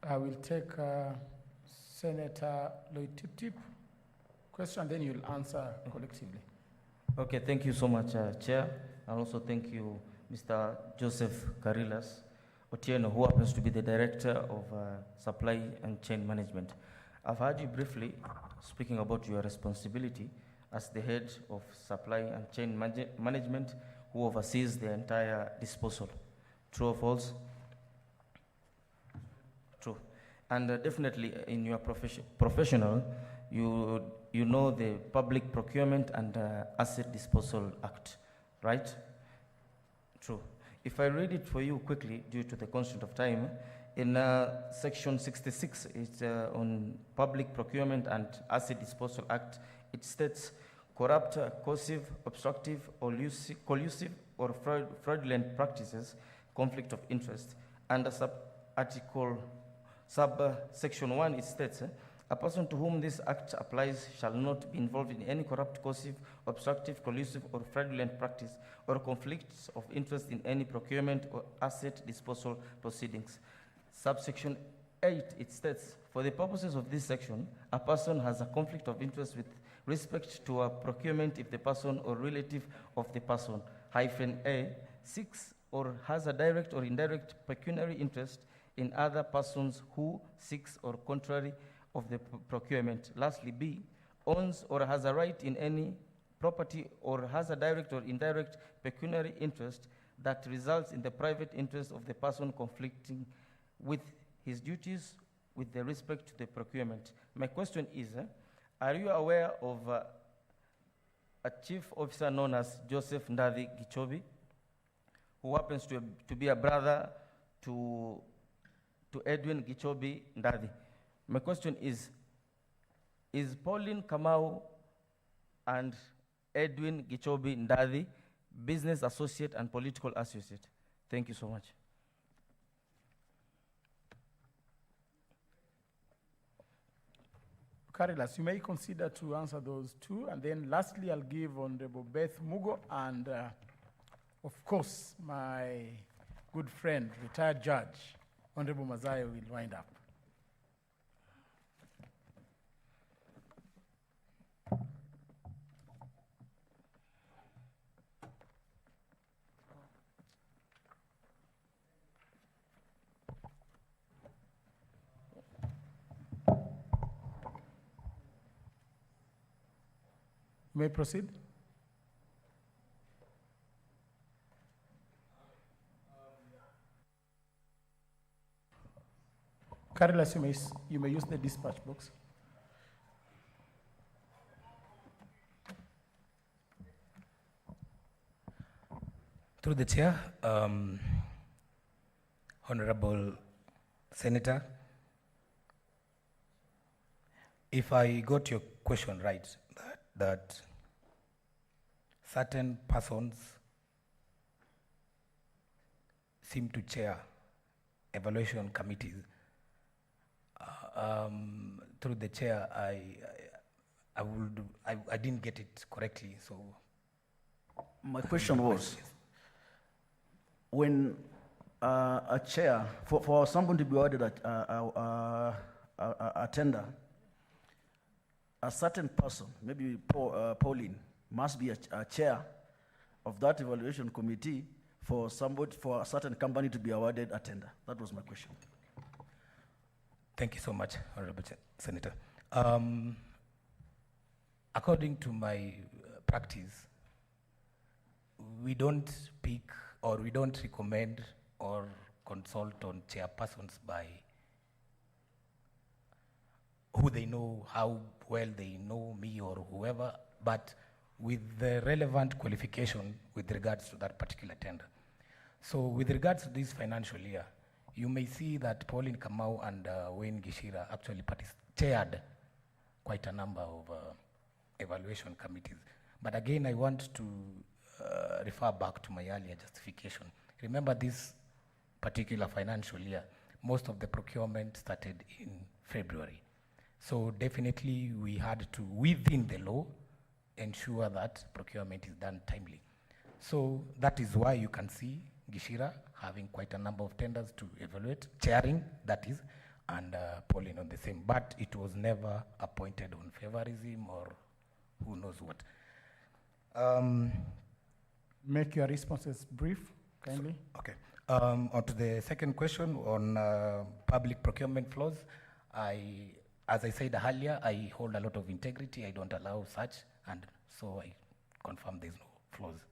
I will take Senator Lloyd Tip question, then you'll answer collectively. Okay, thank you so much, Chair. And also thank you, Mr. Joseph Karilas Otieno, who happens to be the Director of Supply and Chain Management. I've heard you briefly speaking about your responsibility as the head of Supply and Chain Management, who oversees the entire disposal. True or false? True. And definitely in your professional, you know the Public Procurement and Asset Disposal Act, right? True. If I read it for you quickly, due to the constraint of time, in section 66, it's on Public Procurement and Asset Disposal Act, it states, corrupt, coercive, obstructive, or collusive, or fraudulent practices, conflict of interest. Under subsection 1, it states, a person to whom this act applies shall not be involved in any corrupt, coercive, obstructive, collusive, or fraudulent practice, or conflicts of interest in any procurement or asset disposal proceedings. Subsection 8, it states, for the purposes of this section, a person has a conflict of interest with respect to a procurement if the person or relative of the person, -A, seeks or has a direct or indirect pecuniary interest in other persons who seeks or contrary of the procurement. Lastly, B, owns or has a right in any property or has a direct or indirect pecuniary interest that results in the private interest of the person conflicting with his duties with the respect to the procurement. My question is, are you aware of a chief officer known as Joseph Ndadi Gichobi, who happens to be a brother to Edwin Gichobi Ndadi? My question is Pauline Kamau and Edwin Gichobi Ndadi business associate and political associate? Thank you so much. Karilas, you may consider to answer those two. And then lastly, I'll give Honorable Beth Mugo and, of course, my good friend, retired judge, Honorable Mazayo, will wind up. may proceed. Carlos, you may use the dispatch box. Through the chair, Honorable Senator, if I got your question right, that certain persons seem to chair evaluation committees. Through the chair, I didn't get it correctly, so. My question was, when a chair, for someone to be awarded a tender, a certain person, maybe Pauline, must be a chair of that evaluation committee for a certain company to be awarded a tender. That was my question. Thank you so much, Honorable Senator. According to my practice, we don't pick or we don't recommend or consult on chairpersons by who they know, how well they know me or whoever, but with the relevant qualification with regards to that particular tender. So with regards to this financial year, you may see that Pauline Kamau and Wayne Gishira actually chaired quite a number of evaluation committees. But again, I want to refer back to my earlier justification. Remember, this particular financial year, most of the procurement started in February. So definitely we had to, within the law, ensure that procurement is done timely. So that is why you can see Gishira having quite a number of tenders to evaluate, chairing, that is, and Pauline on the same. But it was never appointed on favorism or who knows what. Make your responses brief, kindly. Okay. On to the second question on public procurement flaws, as I said earlier, I hold a lot of integrity. I don't allow such, and so I confirm there's no flaws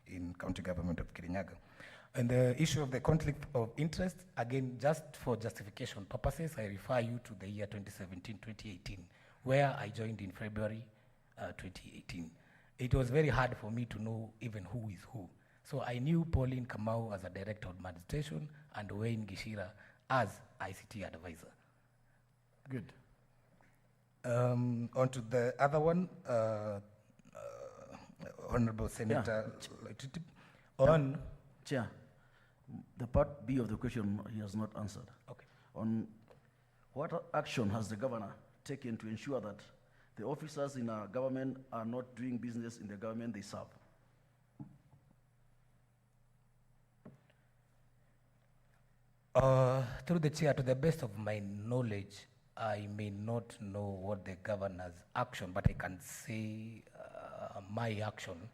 in county government of Kirinyaga. And the issue of the conflict of interest, again, just for justification purposes, I refer you to the year 2017-2018, where I joined in February 2018. It was very hard for me to know even who is who. So I knew Pauline Kamau as a director of administration and Wayne Gishira as ICT advisor. Good. On to the other one, Honorable Senator. On Chair, the part B of the question he has not answered. Okay. On what action has the governor taken to ensure that the officers in our government are not doing business in the government they serve? Through the chair, to the best of my knowledge, I may not know what the governor's action, but I can say my action,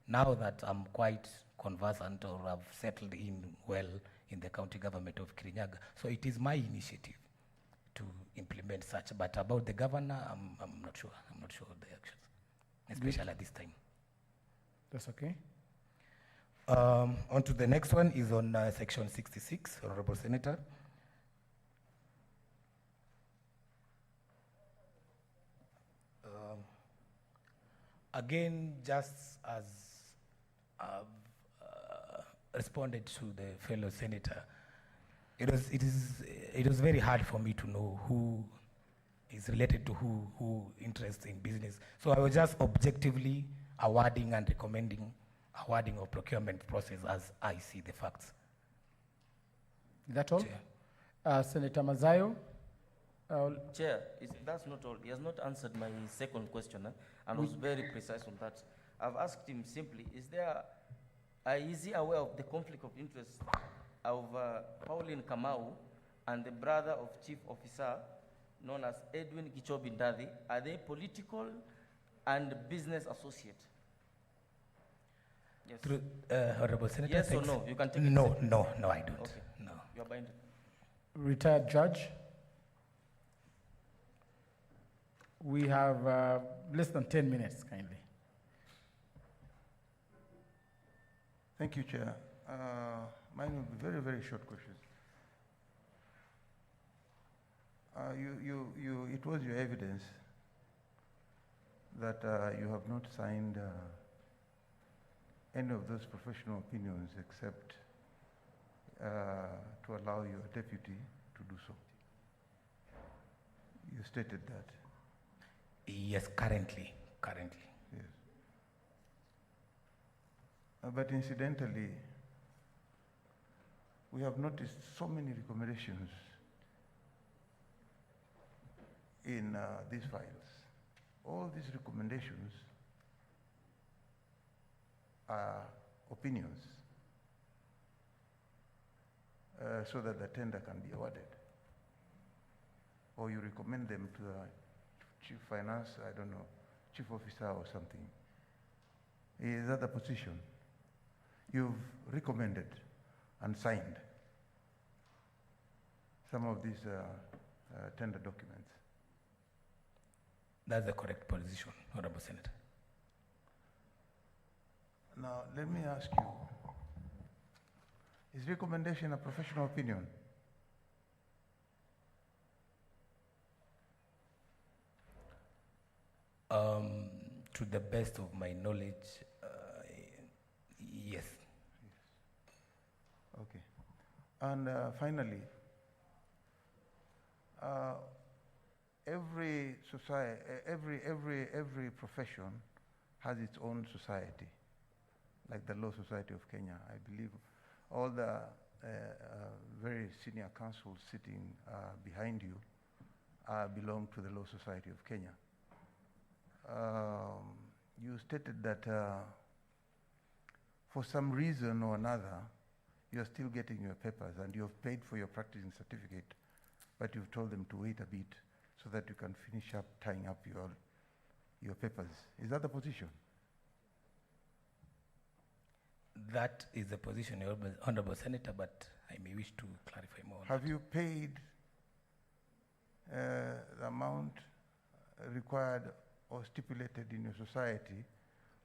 now that I'm quite conversant or have settled in well in the county government of Kirinyaga. So it is my initiative to implement such, but about the governor, I'm not sure. I'm not sure of the actions, especially at this time. That's okay. On to the next one is on section 66, Honorable Senator. Again, just as I've responded to the fellow senator, it was very hard for me to know who is related to who interests in business. So I was just objectively awarding and recommending awarding of procurement process as I see the facts. Is that all? Chair. Senator Mazayo. Chair, that's not all. He has not answered my second question, and was very precise on that. I've asked him simply, is he aware of the conflict of interest of Pauline Kamau and the brother of Chief Officer known as Edwin Gichobindadi? Are they political and business associate? Yes. Through, Honorable Senator. Yes or no? You can take no, it. no, I don't. Okay. No. You are binded. Retired judge. We have less than 10 minutes, kindly. Thank you, Chair. Mine will be very, very short questions. It was your evidence that you have not signed any of those professional opinions except to allow your deputy to do so. You stated that. Yes, currently. Yes. But incidentally, we have noticed so many recommendations in these files. All these recommendations are opinions so that the tender can be awarded. Or you recommend them to the chief finance, I don't know, chief officer or something. Is that the position? You've recommended and signed some of these tender documents. That's the correct position, Honorable Senator. Now, let me ask you, is recommendation a professional opinion? To the best of my knowledge, yes. Okay. And finally, every society, every profession has its own society, like the Law Society of Kenya. I believe all the very senior counsels sitting behind you belong to the Law Society of Kenya. You stated that for some reason or another, you're still getting your papers and you have paid for your practicing certificate, but you've told them to wait a bit so that you can finish up tying up your papers. Is that the position? That is the position, Honorable Senator, but I may wish to clarify more. Have you paid the amount required or stipulated in your society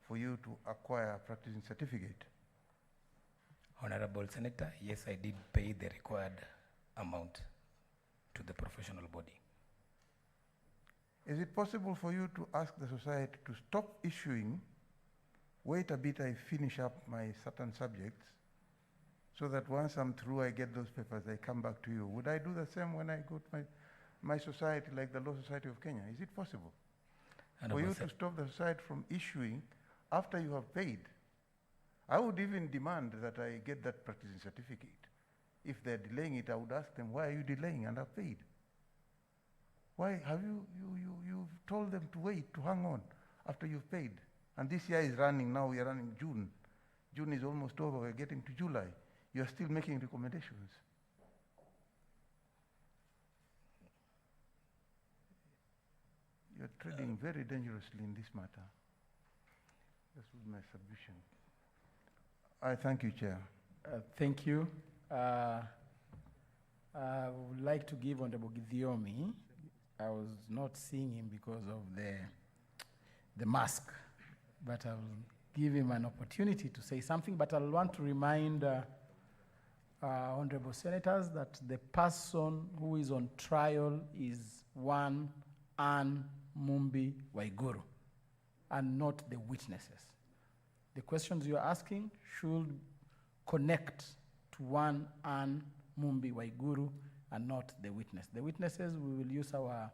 for you to acquire a practicing certificate? Honorable Senator, yes, I did pay the required amount to the professional body. Is it possible for you to ask the society to stop issuing, wait a bit, I finish up my certain subjects, so that once I'm through, I get those papers, I come back to you? Would I do the same when I go to my society, like the Law Society of Kenya? Is it possible for you to stop the society from issuing after you have paid? I would even demand that I get that practicing certificate. If they're delaying it, I would ask them, why are you delaying? And I've paid. Why have you've told them to wait, to hang on after you've paid? And this year is running now, we are running June. June is almost over, we're getting to July. You're still making recommendations. You're treading very dangerously in this matter. This was my submission. I thank you, Chair. Thank you. I would like to give Honorable Githiomi. I was not seeing him because of the mask, but I will give him an opportunity to say something. But I'll want to remind Honorable Senators that the person who is on trial is one Ann Mumbi Waiguru and not the witnesses. The questions you're asking should connect to one Ann Mumbi Waiguru and not the witness. The witnesses, we will use our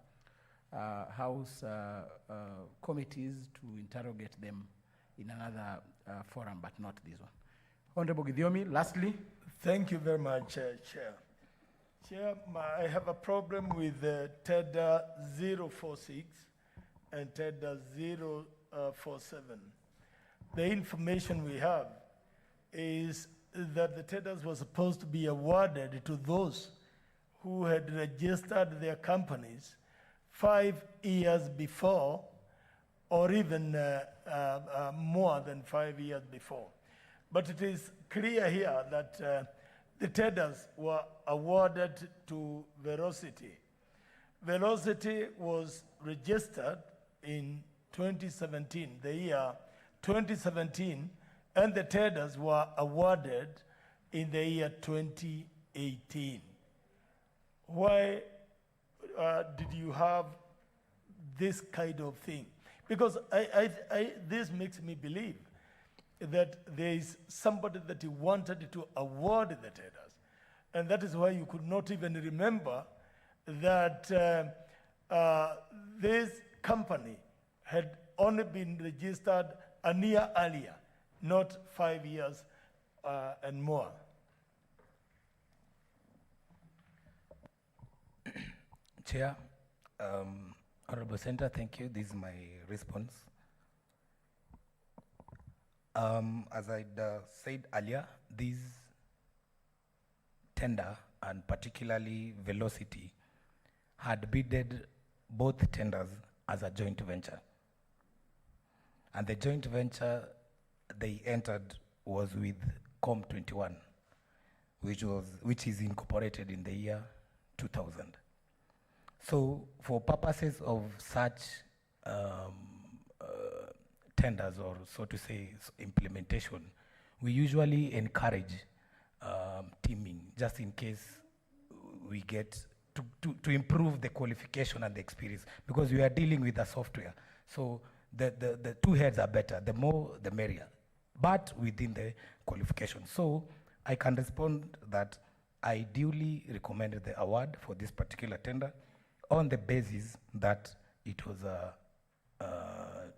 House committees to interrogate them in another forum, but not this one. Honorable Githiomi, lastly. Thank you very much, Chair. Chair, I have a problem with TEDA 046 and TEDA 047. The information we have is that the TEDAs were supposed to be awarded to those who had registered their companies 5 years before, or even more than 5 years before. But it is clear here that the TEDAs were awarded to Velocity. Velocity was registered in 2017, the year 2017, and the tenders were awarded in the year 2018. Why did you have this kind of thing? Because this makes me believe that there is somebody that you wanted to award the tenders. And that is why you could not even remember that this company had only been registered a year earlier, not 5 years and more. Chair, Honorable Senator, thank you. This is my response. As I said earlier, this tender, and particularly Velocity, had bidded both tenders as a joint venture. And the joint venture they entered was with COM21, which is incorporated in the year 2000. So for purposes of such tenders, or so to say implementation, we usually encourage teaming, just in case we get to improve the qualification and the experience, because we are dealing with the software. So the two heads are better, the more the merrier, but within the qualification. So I can respond that I duly recommended the award for this particular tender on the basis that it was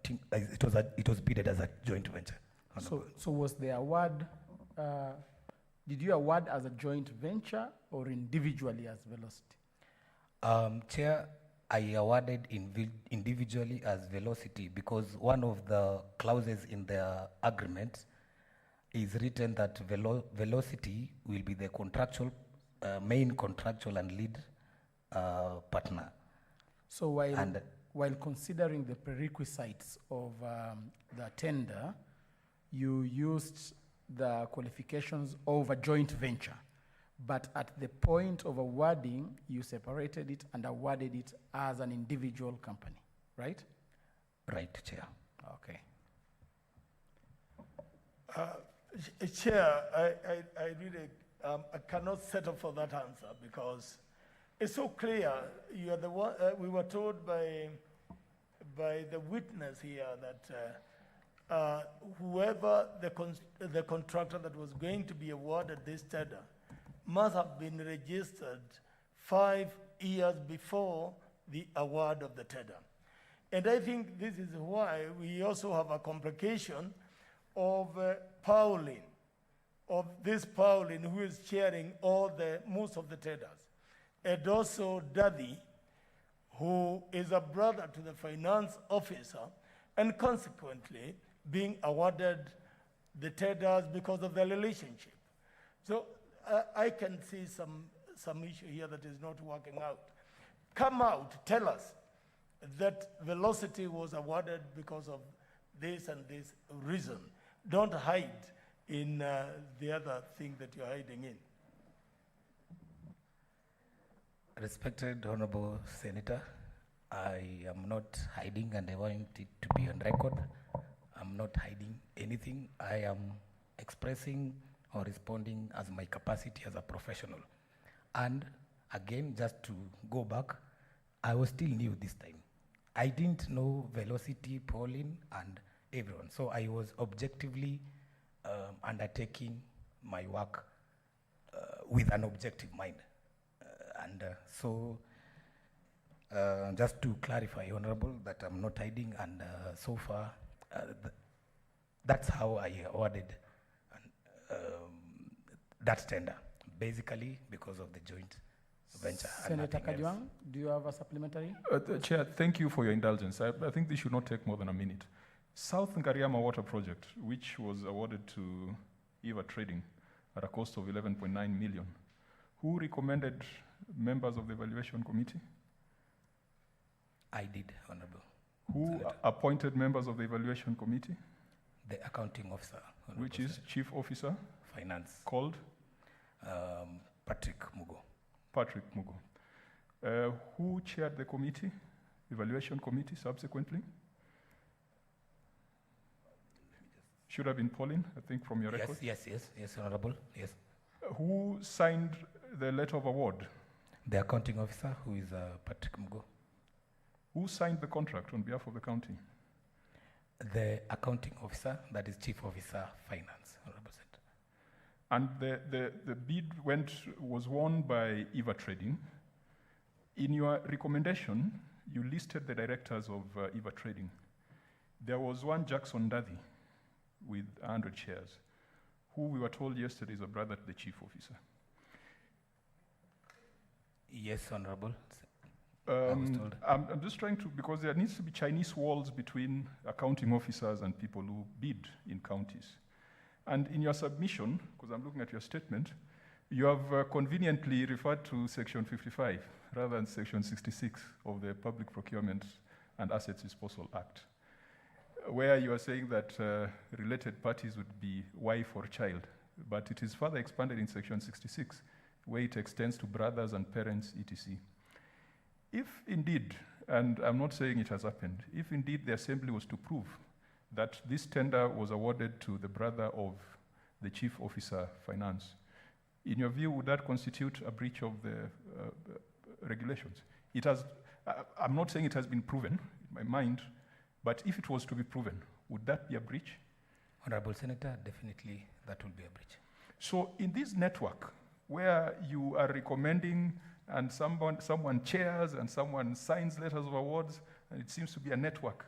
it was bidded as a joint venture. So was the award, did you award as a joint venture or individually as Velocity? Chair, I awarded individually as Velocity because one of the clauses in the agreement is written that Velocity will be the contractual, main contractual and lead partner. So while considering the prerequisites of the tender, you used the qualifications of a joint venture, but at the point of awarding, you separated it and awarded it as an individual company, right? Right, Chair. Okay. Chair, I really I cannot settle for that answer because it's so clear. You are the one. We were told by the witness here that whoever the contractor that was going to be awarded this tender must have been registered 5 years before the award of the tender. And I think this is why we also have a complication of Pauline, of this Pauline who is chairing most of the tenders, and also Daddy, who is a brother to the finance officer, and consequently being awarded the tenders because of their relationship. So I can see some issue here that is not working out. Come out, tell us that Velocity was awarded because of this and this reason. Don't hide in the other thing that you're hiding in. Respected Honorable Senator, I am not hiding, and I want it to be on record. I'm not hiding anything. I am expressing or responding as my capacity as a professional. And again, just to go back, I was still new this time. I didn't know Velocity, Pauline, and everyone. So I was objectively undertaking my work with an objective mind. So just to clarify, Honorable, that I'm not hiding, and so far, that's how I awarded that tender, basically because of the joint venture. Senator Kajwang, do you have a supplementary? Chair, thank you for your indulgence. I think this should not take more than a minute. South Ngariama Water Project, which was awarded to Eva Trading at a cost of 11.9 million. Who recommended members of the evaluation committee? I did, Honorable. Who Senator. Appointed members of the evaluation committee? The accounting officer. Honorable Which is Senator. Chief Officer? Finance. Called? Patrick Mugo. Patrick Mugo. Who chaired the committee, evaluation committee subsequently? should have been Pauline, I think, from your record. Yes, Honorable, yes. Who signed the letter of award? The accounting officer, who is Patrick Mgo. Who signed the contract on behalf of the county? The accounting officer, that is Chief Officer Finance, Honorable Senator. And the bid was won by Eva Trading. In your recommendation, you listed the directors of Eva Trading. There was one Jackson Daddy with 100 shares, who we were told yesterday is a brother to the chief officer. Yes, Honorable. I was told. I'm just trying to, because there needs to be Chinese walls between accounting officers and people who bid in counties. And in your submission, because I'm looking at your statement, you have conveniently referred to Section 55 rather than Section 66 of the Public Procurement and Assets Disposal Act, where you are saying that related parties would be wife or child. But it is further expanded in Section 66, where it extends to brothers and parents, etc. If indeed, and I'm not saying it has happened, if indeed the Assembly was to prove that this tender was awarded to the brother of the Chief Officer Finance, in your view, would that constitute a breach of the regulations? It has. I'm not saying it has been proven in my mind, but if it was to be proven, would that be a breach? Honorable Senator, definitely that will be a breach. So in this network, where you are recommending and someone chairs and someone signs letters of awards, and it seems to be a network,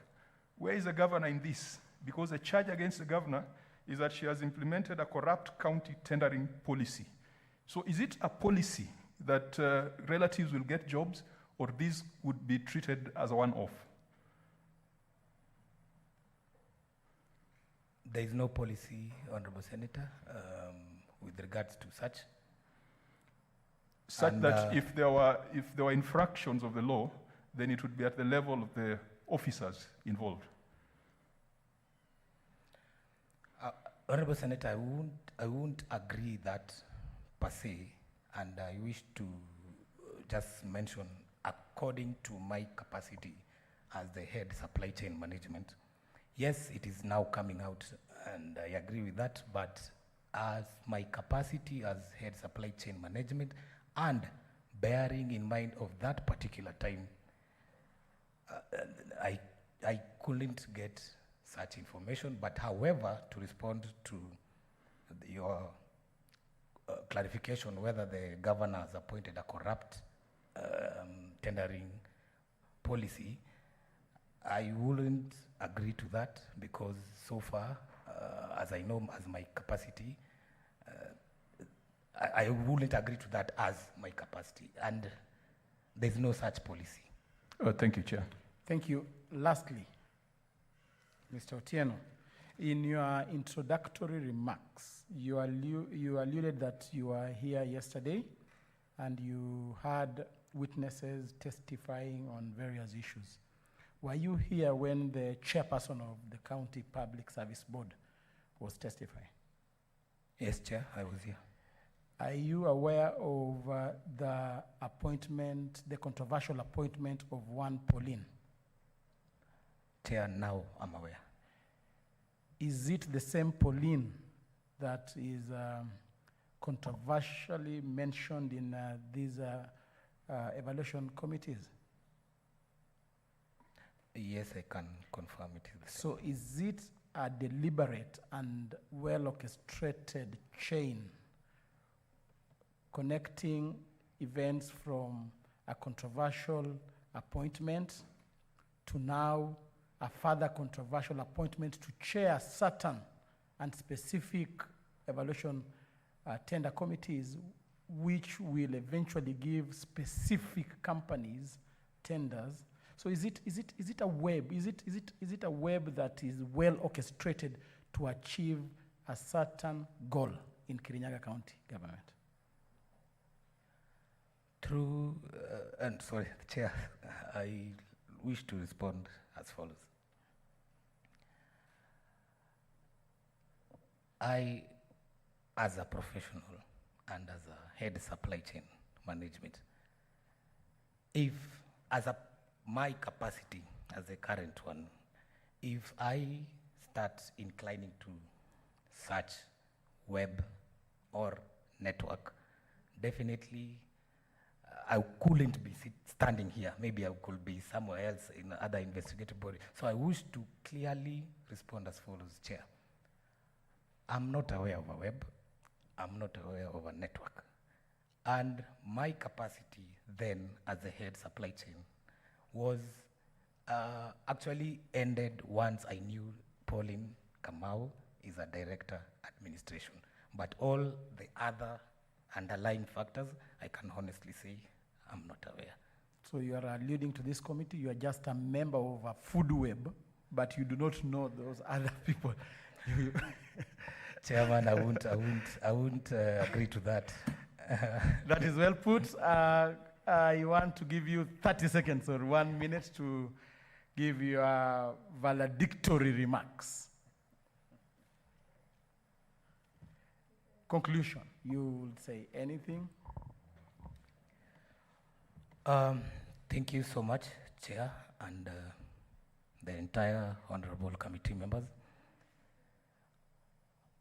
where is the governor in this? Because the charge against the governor is that she has implemented a corrupt county tendering policy. So is it a policy that relatives will get jobs, or this would be treated as a one-off? There is no policy, Honorable Senator, with regards to such. Such that if there were infractions of the law, then it would be at the level of the officers involved. Honorable Senator, I won't agree that per se, and I wish to just mention, according to my capacity as the head supply chain management, yes, it is now coming out, and I agree with that, but as my capacity as head supply chain management, and bearing in mind of that particular time, I couldn't get such information. But however, to respond to your clarification whether the governor has appointed a corrupt tendering policy, I wouldn't agree to that, because so far, as I know as my capacity, I wouldn't agree to that as my capacity, and there's no such policy. Thank you, Chair. Thank you. Lastly, Mr. Otieno, in your introductory remarks, you alluded that you were here yesterday and you had witnesses testifying on various issues. Were you here when the chairperson of the County Public Service Board was testifying? Yes, Chair, I was here. Are you aware of the appointment, the controversial appointment of one Pauline? Chair, now I'm aware. Is it the same Pauline that is controversially mentioned in these evaluation committees? Yes, I can confirm it is the same. So is it a deliberate and well-orchestrated chain connecting events from a controversial appointment to now a further controversial appointment to chair certain and specific evaluation tender committees, which will eventually give specific companies tenders? So is it a web? Is it a web that is well orchestrated to achieve a certain goal in Kirinyaga County government? Through, and sorry, Chair, I wish to respond as follows. I, as a professional and as a head supply chain management, if, my capacity as a current one, if I start inclining to such web or network, definitely I couldn't be standing here. Maybe I could be somewhere else in other investigative body. So I wish to clearly respond as follows, Chair. I'm not aware of a web. I'm not aware of a network. And my capacity then as the head supply chain was actually ended once I knew Pauline Kamau is a director administration. But all the other underlying factors, I can honestly say I'm not aware. So you are alluding to this committee, you are just a member of a food web, but you do not know those other people. Chairman, I won't agree to that. That is well put. I want to give you 30 seconds or 1 minute to give your valedictory remarks. Conclusion, you will say anything? Thank you so much, Chair, and the entire honorable committee members.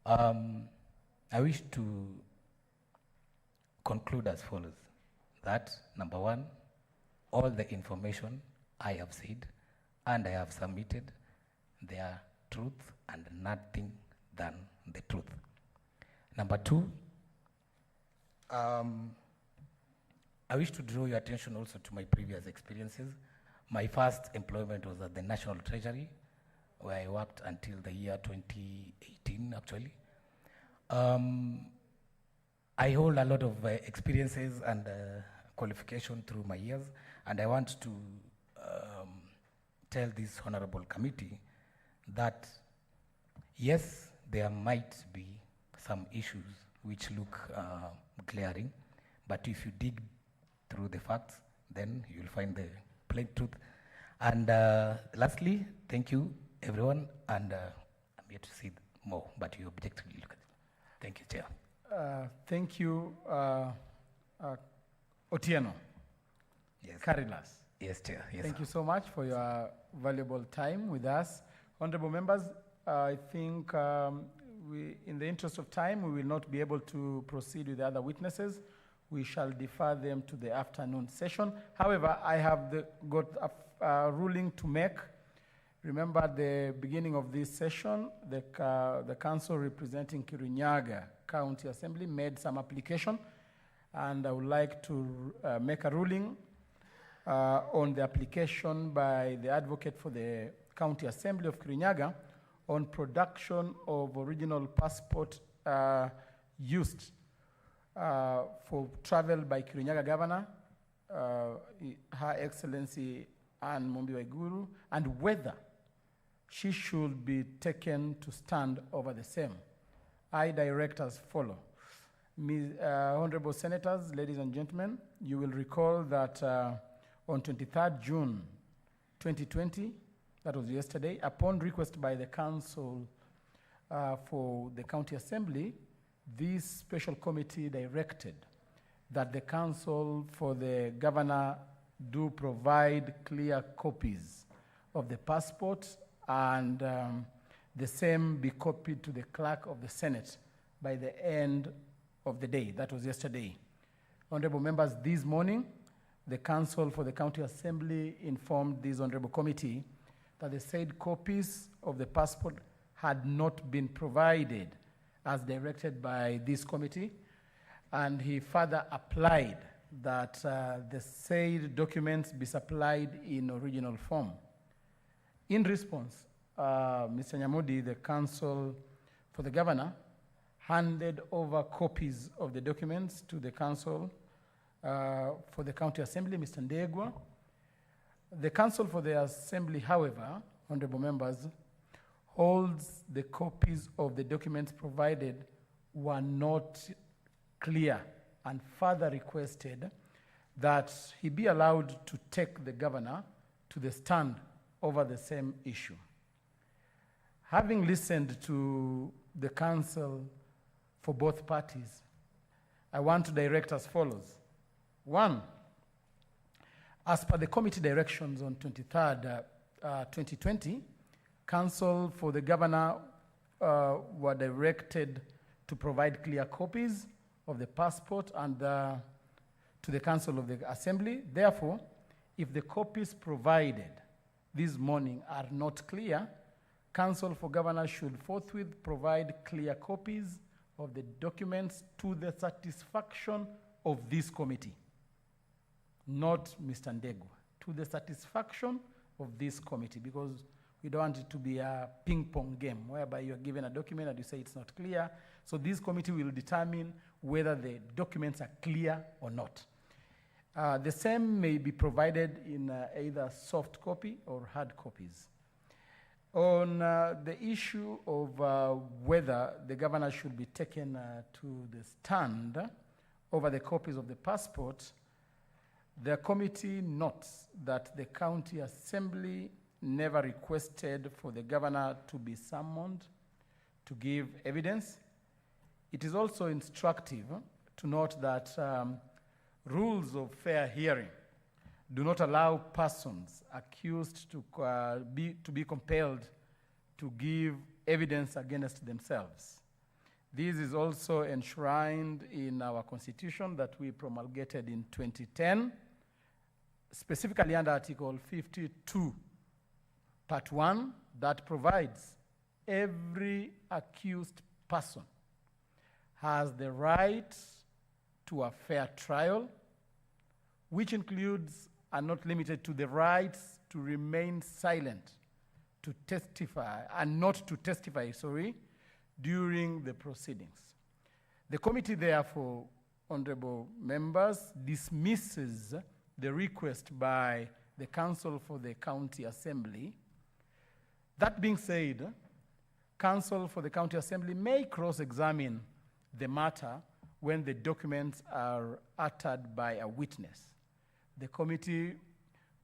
I wish to conclude as follows, that number one, all the information I have said and I have submitted, they are truth and nothing than the truth. Number two, I wish to draw your attention also to my previous experiences. My first employment was at the National Treasury, where I worked until the year 2018, actually. I hold a lot of experiences and qualification through my years, and I want to tell this honorable committee that, yes, there might be some issues which look glaring, but if you dig through the facts, then you'll find the plain truth. And lastly, thank you, everyone, and I'm here to see more, but you objectively look at it. Thank you, Chair. Thank you, Otieno. Yes. Carilas. Yes, Chair. Yes, Thank sir. you so much for your valuable time with us. Honorable members, I think in the interest of time, we will not be able to proceed with the other witnesses. We shall defer them to the afternoon session. However, I have got a ruling to make. Remember, at the beginning of this session, the council representing Kirinyaga County Assembly made some application, and I would like to make a ruling on the application by the advocate for the County Assembly of Kirinyaga on production of original passport used for travel by Kirinyaga Governor, Her Excellency Anne Mumbi Waiguru, and whether she should be taken to stand over the same. I direct as follow. Honorable Senators, ladies and gentlemen, you will recall that on 23rd June 2020, that was yesterday, upon request by the Council for the County Assembly, this special committee directed that the Council for the Governor do provide clear copies of the passport, and the same be copied to the Clerk of the Senate by the end of the day. That was yesterday. Honorable members, this morning, the Council for the County Assembly informed this honorable committee that the said copies of the passport had not been provided as directed by this committee, and he further applied that the said documents be supplied in original form. In response, Mr. Nyamudi, the Council for the Governor, handed over copies of the documents to the Council for the County Assembly, Mr. Ndegwa. The Council for the Assembly, however, honorable members, holds the copies of the documents provided were not clear, and further requested that he be allowed to take the governor to the stand over the same issue. Having listened to the counsel for both parties, I want to direct as follows. One, as per the committee directions on 23rd, 2020, counsel for the governor were directed to provide clear copies of the passport and to the Council of the Assembly. Therefore, if the copies provided this morning are not clear, Council for Governors should forthwith provide clear copies of the documents to the satisfaction of this committee, not Mr. Ndegu, to the satisfaction of this committee, because we don't want it to be a ping-pong game whereby you're given a document and you say it's not clear. So this committee will determine whether the documents are clear or not. The same may be provided in either soft copy or hard copies. On the issue of whether the governor should be taken to the stand over the copies of the passport, the committee notes that the county assembly never requested for the governor to be summoned to give evidence. It is also instructive to note that rules of fair hearing do not allow persons accused to be compelled to give evidence against themselves. This is also enshrined in our constitution that we promulgated in 2010, specifically under Article 52, Part 1, that provides every accused person has the right to a fair trial, which includes and not limited to the rights to remain silent, to testify, and not to testify, during the proceedings. The committee, therefore, honorable members, dismisses the request by the Council for the County Assembly. That being said, Council for the County Assembly may cross-examine the matter when the documents are uttered by a witness. The committee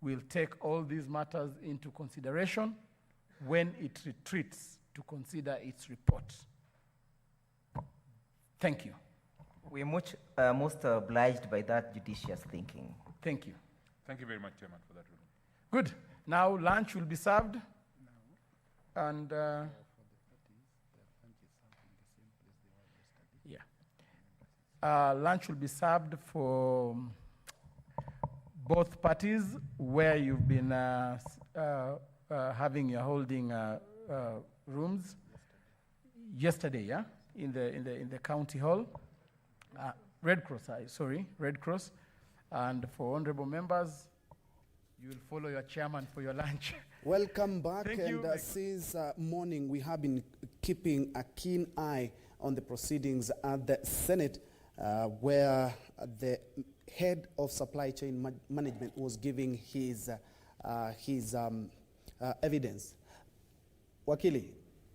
will take all these matters into consideration when it retreats to consider its report. Thank you. We're most obliged by that judicious thinking. Thank you. Thank you very much, Chairman, for that ruling. Good. Now lunch will be served. And lunch will be served for both parties where you've been having your holding rooms yesterday, yeah, in the county hall. Red Cross, Red Cross. And for honorable members, you will follow your chairman for your lunch. Welcome back. Thank and you. Since morning, we have been keeping a keen eye on the proceedings at the Senate, where the head of supply chain management was giving his evidence. Wakili,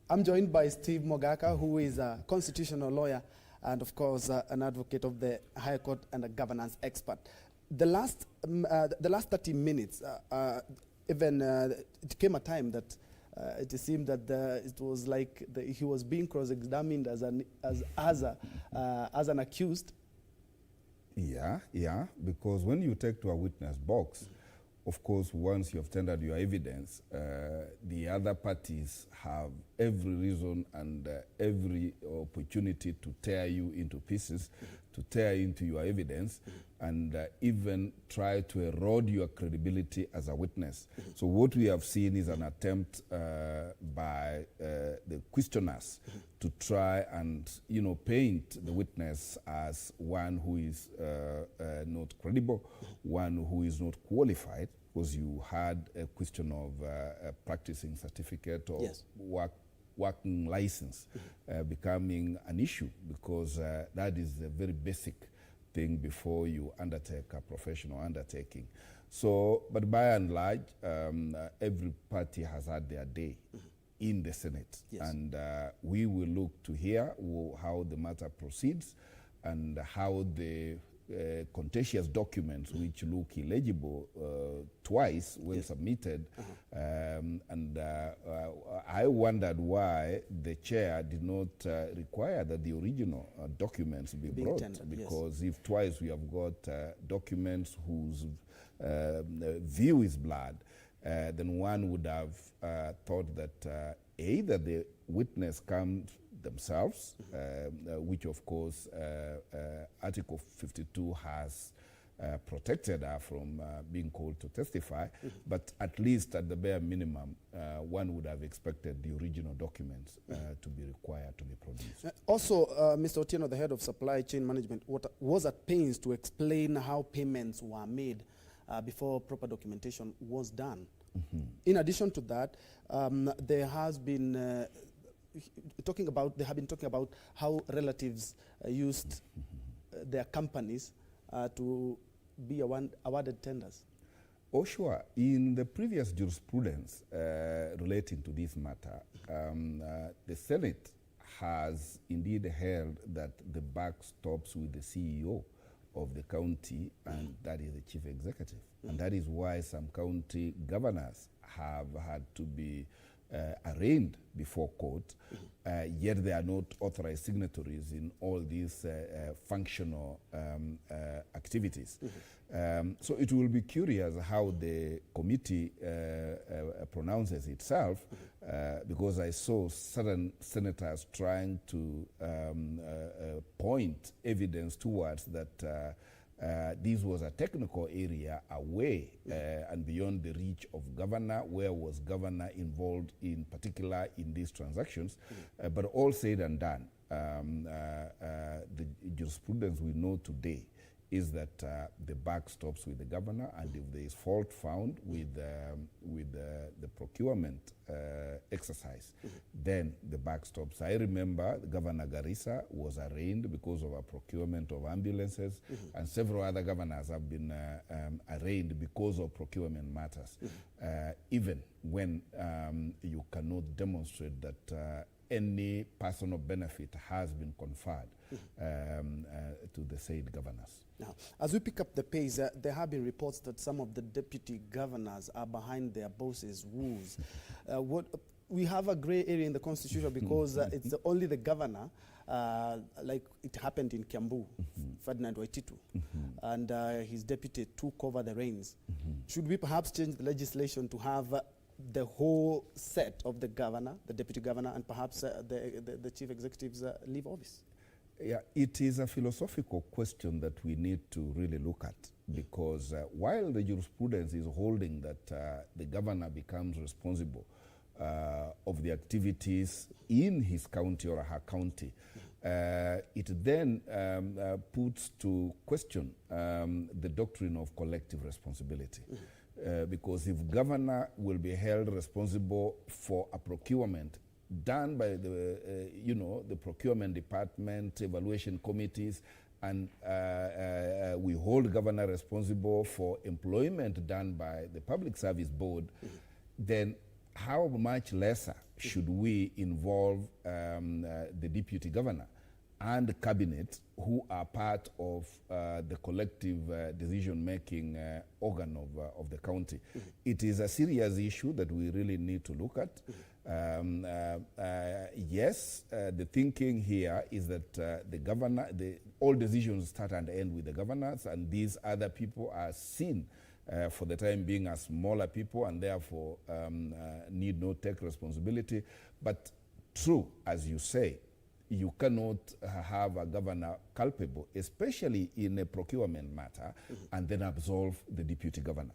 I'm joined by Steve Mogaka, who is a constitutional lawyer and, of course, an advocate of the High Court and a governance expert. The last 30 minutes, it came a time that it seemed that it was like he was being cross-examined as an accused. Yeah, because when you take to a witness box, of course, once you have tendered your evidence, the other parties have every reason and every opportunity to tear you into pieces, to tear into your evidence, and even try to erode your credibility as a witness. So what we have seen is an attempt by the questioners to try and paint the witness as one who is not credible, one who is not qualified, because you had a question of a practicing certificate or working license becoming an issue, because that is a very basic thing before you undertake a professional undertaking. So, but by and large, every party has had their day in the Senate. And we will look to hear how the matter proceeds and how the contentious documents which look illegible twice when submitted. And I wondered why the chair did not require that the original documents be brought, tendered, because if twice we have got documents whose view is blurred, then one would have thought that either the witness comes themselves, which of course Article 52 has protected her from being called to testify, but at least at the bare minimum, one would have expected the original documents to be required to be produced. Also, Mr. Otieno, the head of supply chain management, was at pains to explain how payments were made before proper documentation was done. In addition to that, there has been they have been talking about how relatives used their companies to be awarded tenders. Oh, sure. In the previous jurisprudence relating to this matter, the Senate has indeed held that the buck stops with the CEO of the county, and that is the chief executive. And that is why some county governors have had to be arraigned before court, yet they are not authorized signatories in all these functional activities. So it will be curious how the committee pronounces itself, because I saw certain senators trying to point evidence towards that this was a technical area away and beyond the reach of governor. Where was governor involved in particular in these transactions? But all said and done, the jurisprudence we know today is that the buck stops with the governor, and if there is fault found with the procurement exercise, then the buck stops. I remember Governor Garissa was arraigned because of a procurement of ambulances, and several other governors have been arraigned because of procurement matters, even when you cannot demonstrate that any personal benefit has been conferred to the said governors. Now, as we pick up the pace, there have been reports that some of the deputy governors are behind their bosses' woes. We have a gray area in the constitution because it's only the governor, like it happened in Kiambu, Ferdinand Waititu, and his deputy took over the reins. Should we perhaps change the legislation to have the whole set of the governor, the deputy governor, and perhaps the chief executives leave office? Yeah, it is a philosophical question that we need to really look at, because while the jurisprudence is holding that the governor becomes responsible of the activities in his county or her county, it then puts to question the doctrine of collective responsibility. Because if governor will be held responsible for a procurement done by the procurement department, evaluation committees, and we hold governor responsible for employment done by the Public Service Board, then how much lesser should we involve the deputy governor and the cabinet, who are part of the collective decision-making organ of the county? It is a serious issue that we really need to look at. Yes, the thinking here is that the governor, all decisions start and end with the governors, and these other people are seen for the time being as smaller people, and therefore need not take responsibility. But true, as you say, you cannot have a governor culpable, especially in a procurement matter, and then absolve the deputy governor.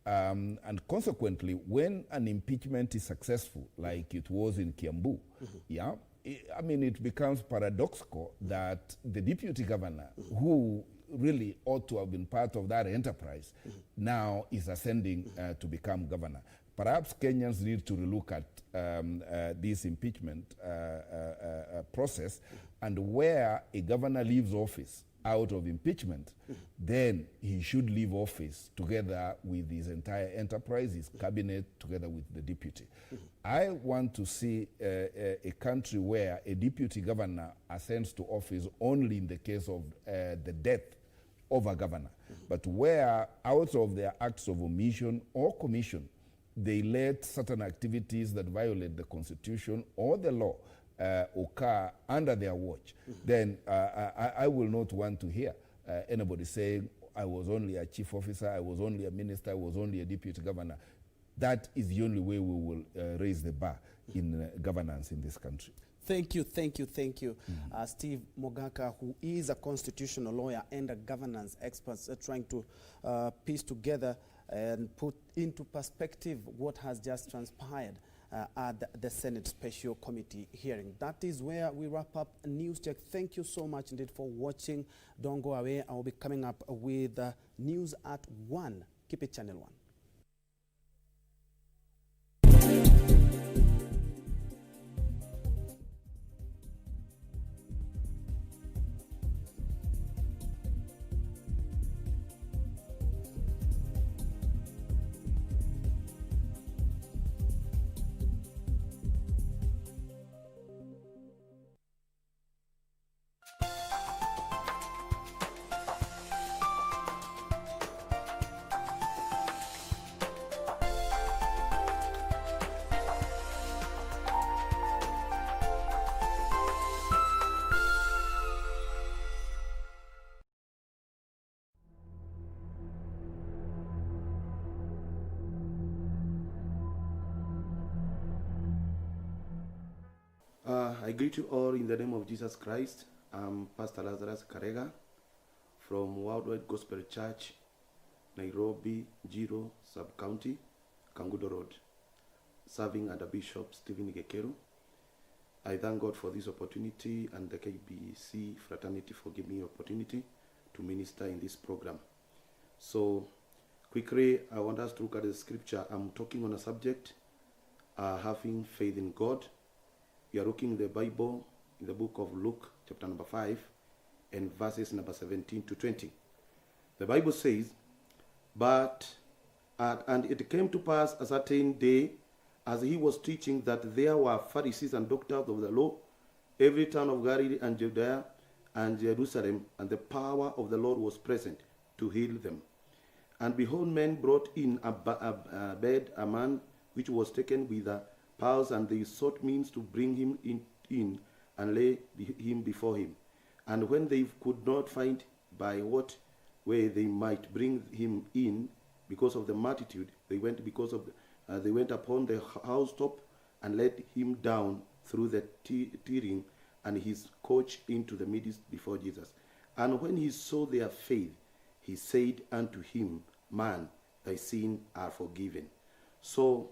And consequently, when an impeachment is successful, like it was in Kiambu, it becomes paradoxical that the deputy governor, who really ought to have been part of that enterprise, now is ascending to become governor. Perhaps Kenyans need to relook at this impeachment process, and where a governor leaves office out of impeachment, then he should leave office together with his entire enterprise, his cabinet, together with the deputy. I want to see a country where a deputy governor ascends to office only in the case of the death of a governor, but where out of their acts of omission or commission, they let certain activities that violate the Constitution or the law occur under their watch, then I will not want to hear anybody saying, I was only a chief officer, I was only a minister, I was only a deputy governor. That is the only way we will raise the bar. in governance in this country. Thank you. Steve Mogaka, who is a constitutional lawyer and a governance expert, trying to piece together and put into perspective what has just transpired at the Senate Special Committee hearing. That is where we wrap up News Check. Thank you so much indeed for watching. Don't go away. I will be coming up with news at 1. Keep it Channel 1. I greet you all in the name of Jesus Christ. I'm Pastor Lazarus Karega from Worldwide Gospel Church, Nairobi, Jiro, Sub-County, Kangudo Road, serving under Bishop Stephen Gekeru. I thank God for this opportunity and the KBC fraternity for giving me opportunity to minister in this program. So, quickly, I want us to look at the scripture. I'm talking on a subject, having faith in God. We are looking the Bible in the book of Luke, chapter number 5, and verses number 17 to 20. The Bible says, and it came to pass a certain day, as he was teaching, that there were Pharisees and doctors of the law, every town of Galilee and Judea and Jerusalem, and the power of the Lord was present to heal them. And behold, men brought in a bed a man which was taken with a palsy, and they sought means to bring him in and lay him before him. And when they could not find by what way they might bring him in, because of the multitude, they went upon the housetop and let him down through the tiering and his coach into the midst before Jesus. And when he saw their faith, he said unto him, Man, thy sins are forgiven. So,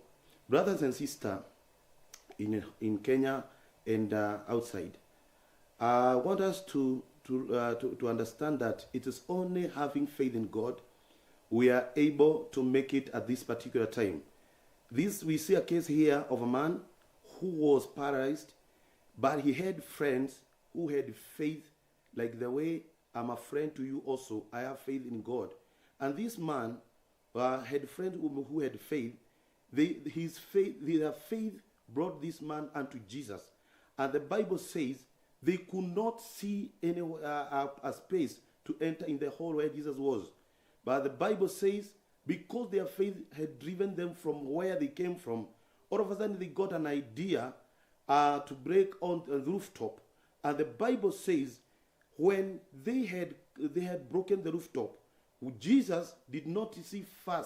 brothers and sisters in Kenya and outside, I want us to understand that it is only having faith in God we are able to make it at this particular time. We see a case here of a man who was paralyzed, but he had friends who had faith, like the way I'm a friend to you also. I have faith in God. And this man had friends who had faith. Their faith brought this man unto Jesus. And the Bible says they could not see any a space to enter in the hall where Jesus was. But the Bible says because their faith had driven them from where they came from, all of a sudden they got an idea to break on the rooftop. And the Bible says when they had broken the rooftop, Jesus did not see first